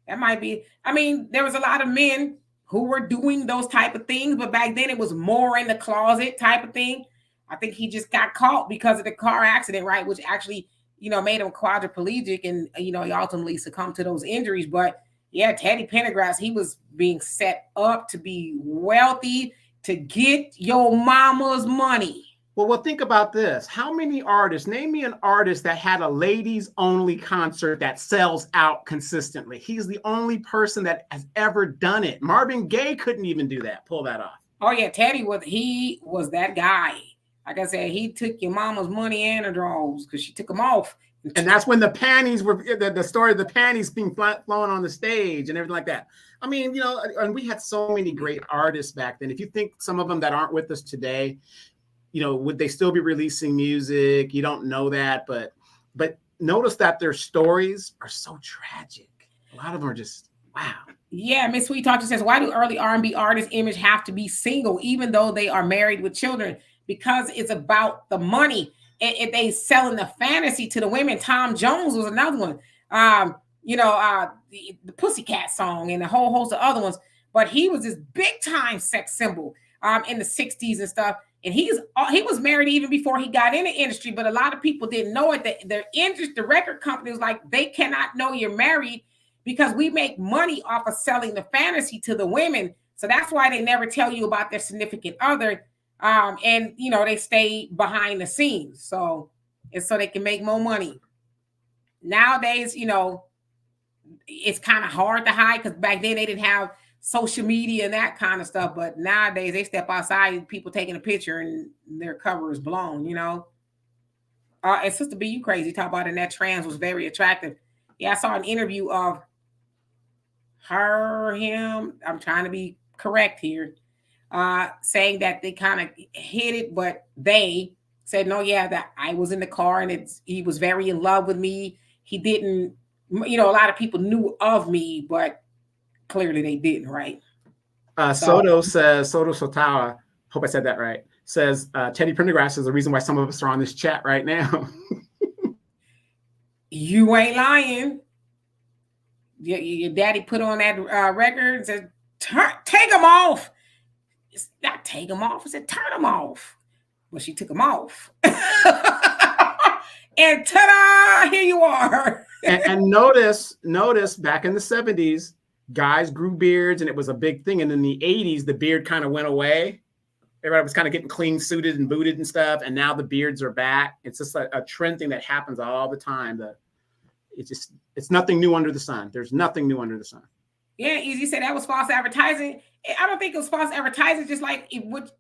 That might be. There was a lot of men who were doing those type of things, but back then it was more in the closet type of thing. I think he just got caught because of the car accident, right? Which actually, made him quadriplegic, and he ultimately succumbed to those injuries. But yeah, Teddy Pendergrass, he was being set up to be wealthy, to get your mama's money. Well, think about this. How many artists, name me an artist that had a ladies only concert that sells out consistently? He's the only person that has ever done it. Marvin Gaye couldn't even do that, pull that off. Oh yeah, Teddy was that guy. Like I said, he took your mama's money and her drawers because she took them off. And that's when the panties were, the story of the panties being flowing on the stage and everything like that. And we had so many great artists back then. If you think some of them that aren't with us today, would they still be releasing music? You don't know that, but notice that their stories are so tragic. A lot of them are just, wow. Yeah, Miss Sweet Talk says, why do early R&B artists' image have to be single, even though they are married with children? Because it's about the money. And they selling the fantasy to the women. Tom Jones was another one. the Pussycat song and a whole host of other ones. But he was this big time sex symbol in the 60s and stuff. And he was married even before he got in the industry, but a lot of people didn't know it. The record company was like, they cannot know you're married because we make money off of selling the fantasy to the women. So that's why they never tell you about their significant other. And they stay behind the scenes. So it's so they can make more money. Nowadays, it's kind of hard to hide because back then they didn't have social media and that kind of stuff. But nowadays they step outside and people taking a picture and their cover is blown, And Sister B, you crazy. Talk about it. And that trans was very attractive. Yeah, I saw an interview of him. I'm trying to be correct here. Saying that they kind of hid it, but they said, no, yeah, that I was in the car and he was very in love with me. He didn't, a lot of people knew of me, but clearly they didn't, right? Soto Sotawa, hope I said that right, says Teddy Pendergrass is the reason why some of us are on this chat right now. You ain't lying. Your daddy put on that record and said, take them off. It's not take them off. It said, turn them off. Well, she took them off. And ta-da, here you are. and notice back in the 70s, guys grew beards and it was a big thing. And in the 80s, the beard kind of went away. Everybody was kind of getting clean suited and booted and stuff. And now the beards are back. It's just a trend thing that happens all the time. It's nothing new under the sun. There's nothing new under the sun. Yeah, Easy said that was false advertising. I don't think it was false advertising. Just like it would.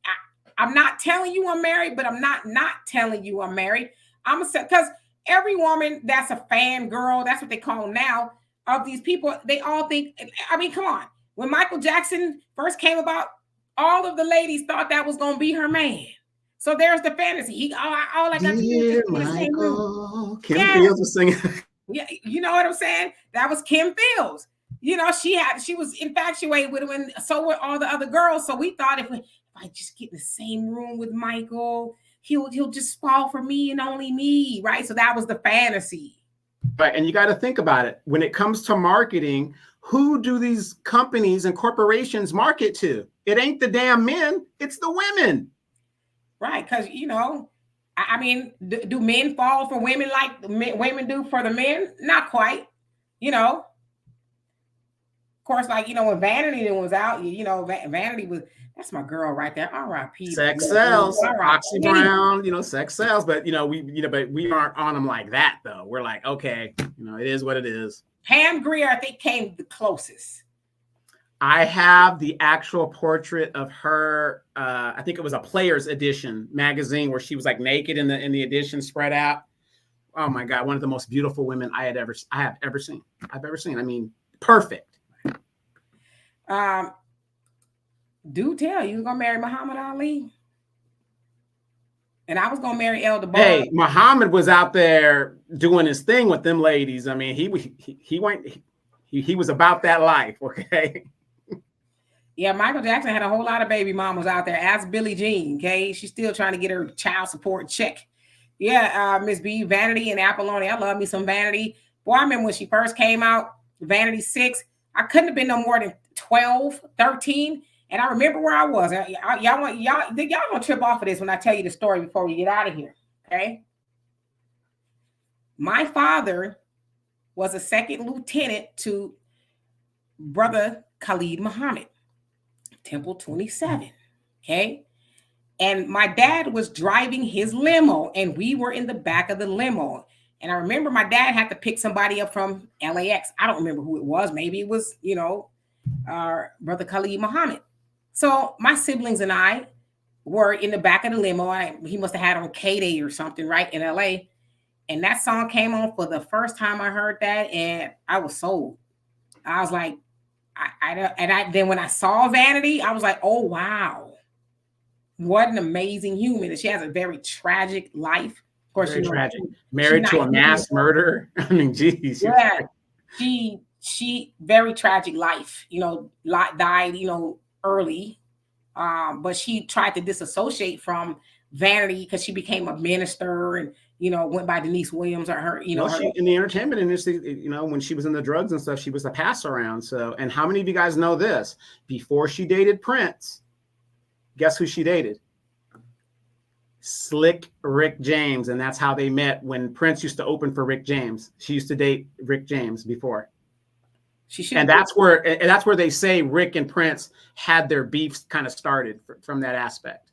I'm not telling you I'm married, but I'm not telling you I'm married. Because every woman that's a fan girl, that's what they call them now, of these people, they all think, I mean, come on. When Michael Jackson first came about, all of the ladies thought that was going to be her man. So there's the fantasy. All I got to do is Michael. Kim Fields was singing. Yeah, you know what I'm saying? That was Kim Fields. She was infatuated with him, and so were all the other girls. So we thought if I just get in the same room with Michael, he'll just fall for me and only me, right? So that was the fantasy. Right, and you got to think about it. When it comes to marketing, who do these companies and corporations market to? It ain't the damn men, it's the women. Right, because, I mean, do men fall for women like women do for the men? Not quite, Of course, like, when Vanity was out, Vanity was, that's my girl right there. R.I.P. Sex sells. Roxy Brown, sex sells. But, but we aren't on them like that, though. We're like, okay, it is what it is. Pam Grier, I think, came the closest. I have the actual portrait of her. I think it was a Players Edition magazine where she was like naked in the edition spread out. Oh my God, one of the most beautiful women I have ever seen. I mean, perfect. Do tell you was gonna marry Muhammad Ali, and I was gonna marry El DeBar. Hey, Muhammad was out there doing his thing with them ladies. I mean, he was about that life. Okay. Yeah, Michael Jackson had a whole lot of baby mamas out there. Ask Billie Jean. Okay, she's still trying to get her child support check. Yeah, Miss B, Vanity and Apollonia. I love me some Vanity. Boy, I remember when she first came out, Vanity 6. I couldn't have been no more than 12, 13. And I remember where I was. Y'all gonna trip off of this when I tell you the story before we get out of here. Okay. My father was a second lieutenant to Brother Khalid Muhammad, Temple 27. Okay. And my dad was driving his limo, and we were in the back of the limo. And I remember my dad had to pick somebody up from LAX. I don't remember who it was. Maybe it was, Brother Khalid Muhammad. So my siblings and I were in the back of the limo. He must have had on K-Day or something, right, in LA. And that song came on for the first time I heard that, and I was sold. I was like, then when I saw Vanity, I was like, oh, wow. What an amazing human. And she has a very tragic life. Of course, very tragic. Married to a mass murderer. I mean, geez. Yeah. She very tragic life, died, early. But she tried to disassociate from Vanity because she became a minister and, went by Denise Williams or her, Well, her. she in the entertainment industry, when she was in the drugs and stuff, she was a pass around. So, and how many of you guys know this? Before she dated Prince, guess who she dated? Slick Rick James. And that's how they met when Prince used to open for Rick James. She used to date Rick James before. And that's where they say Rick and Prince had their beefs kind of started from that aspect.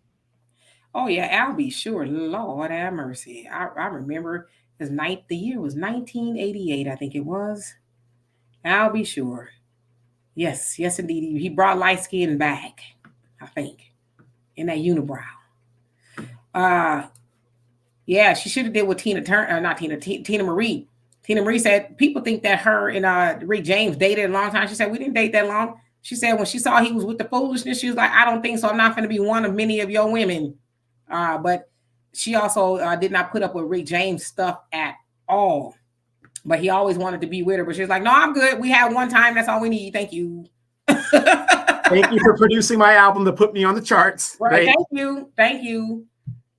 Oh yeah, I'll be sure. Lord have mercy. I remember the year was 1988, I think it was. I'll be sure. Yes, indeed. He brought light skin back, I think, in that unibrow. Yeah, she should have did with Tina Marie. Tina Marie said people think that her and Rick James dated a long time. She said we didn't date that long. She said when she saw he was with the foolishness, she was like, I don't think so. I'm not going to be one of many of your women. But she also did not put up with Rick James stuff at all. But he always wanted to be with her. But she was like, no, I'm good. We had one time. That's all we need. Thank you. Thank you for producing my album to put me on the charts. Right. Thank you.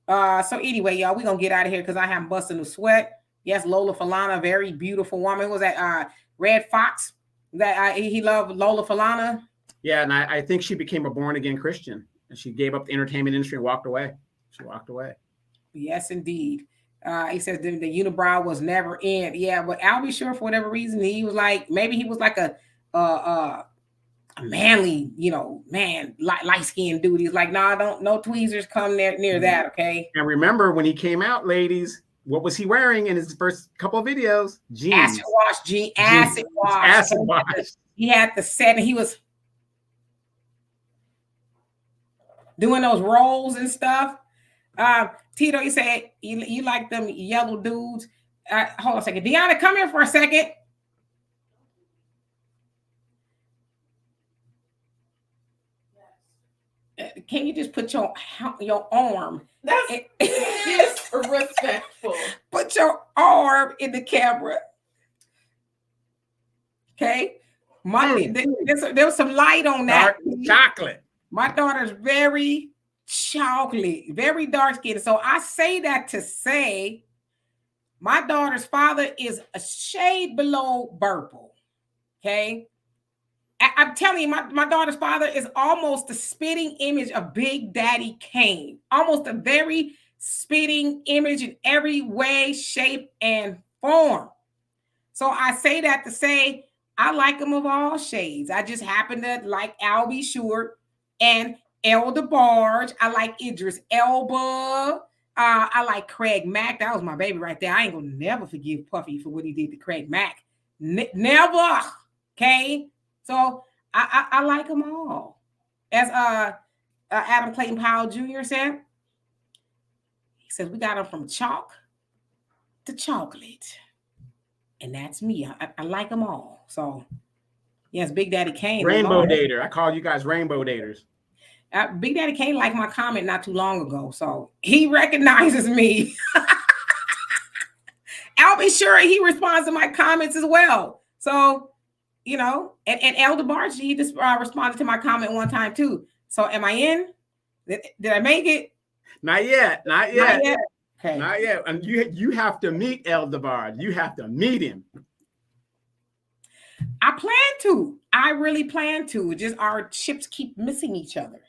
So anyway, y'all, we're going to get out of here because I am busting a sweat. Yes, Lola Falana, very beautiful woman. Was that Red Fox? He loved Lola Falana? Yeah, and I think she became a born-again Christian. And she gave up the entertainment industry and walked away. She walked away. Yes, indeed. He says the unibrow was never in. Yeah, but I'll be sure for whatever reason he was like, maybe he was like a manly, light-skinned dude. He's like, no tweezers come near that, okay? And remember when he came out, ladies, what was he wearing in his first couple of videos? Jeans. Acid wash. He had the set and he was doing those rolls and stuff. Tito, you said you like them yellow dudes. Hold on a second. Deanna, come here for a second. Can you just put your arm? That's disrespectful. Put your arm in the camera. Okay. There was some light on that. Chocolate. My daughter's very chocolate, very dark skinned. So I say that to say my daughter's father is a shade below purple. Okay. I'm telling you, my daughter's father is almost the spitting image of Big Daddy Kane. Almost a very spitting image in every way, shape, and form. So I say that to say I like them of all shades. I just happen to like Albie Short and Elder Barge. I like Idris Elba. I like Craig Mack. That was my baby right there. I ain't gonna never forgive Puffy for what he did to Craig Mack. Never. Okay. So I like them all. As Adam Clayton Powell Jr. said, he says we got them from chalk to chocolate. And that's me. I like them all. So yes, Big Daddy Kane. Rainbow dater. I call you guys rainbow daters. Big Daddy Kane liked my comment not too long ago. So he recognizes me. I'll be sure he responds to my comments as well. So, and Elder Barge, he just responded to my comment one time too. So am I in? Did I make it? Not yet. Okay. Not yet. And you have to meet Elder Barge. You have to meet him. I plan to. I really plan to. Just our ships keep missing each other,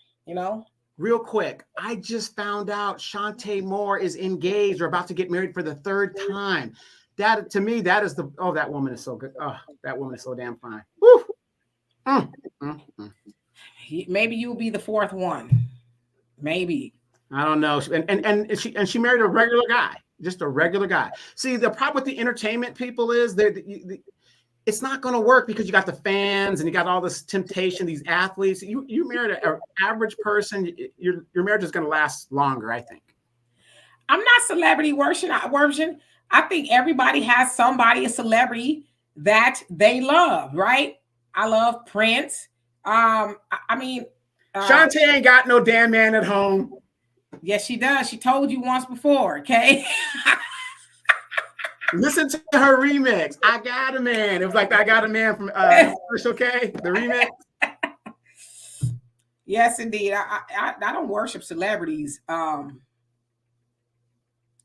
Real quick, I just found out Shantae Moore is engaged or about to get married for the third time. That, to me, that is that woman is so good. Oh, that woman is so damn fine. Woo. Maybe you'll be the fourth one. Maybe. I don't know. And she married a regular guy, just a regular guy. See, the problem with the entertainment people is it's not going to work because you got the fans and you got all this temptation, these athletes. You married an average person, your marriage is going to last longer, I think. I'm not celebrity worship. I think everybody has somebody, a celebrity that they love, right? I love Prince. Shantae ain't got no damn man at home. Yes, she does. She told you once before, okay? Listen to her remix. I got a man. It was like I got a man from okay? The remix. Yes, indeed. I don't worship celebrities.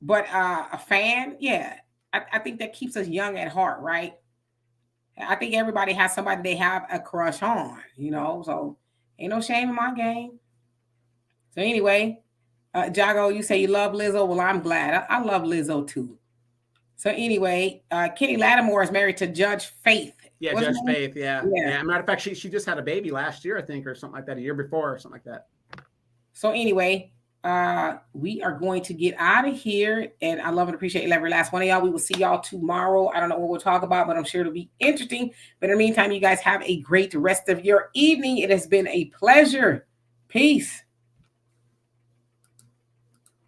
But a fan, yeah, I think that keeps us young at heart, right? I think everybody has somebody they have a crush on, so ain't no shame in my game. So anyway, Jago, you say you love Lizzo. Well, I'm glad. I love Lizzo too. So anyway, Kenny Lattimore is married to Judge Faith. Yeah, What's Judge her name? Faith. Yeah. Matter of fact, she just had a baby last year, I think, or something like that, a year before, or something like that. So anyway, we are going to get out of here, and I love and appreciate every last one of y'all. We will see y'all tomorrow. I don't know what we'll talk about, but I'm sure it'll be interesting. But in the meantime, you guys have a great rest of your evening. It has been a pleasure. Peace.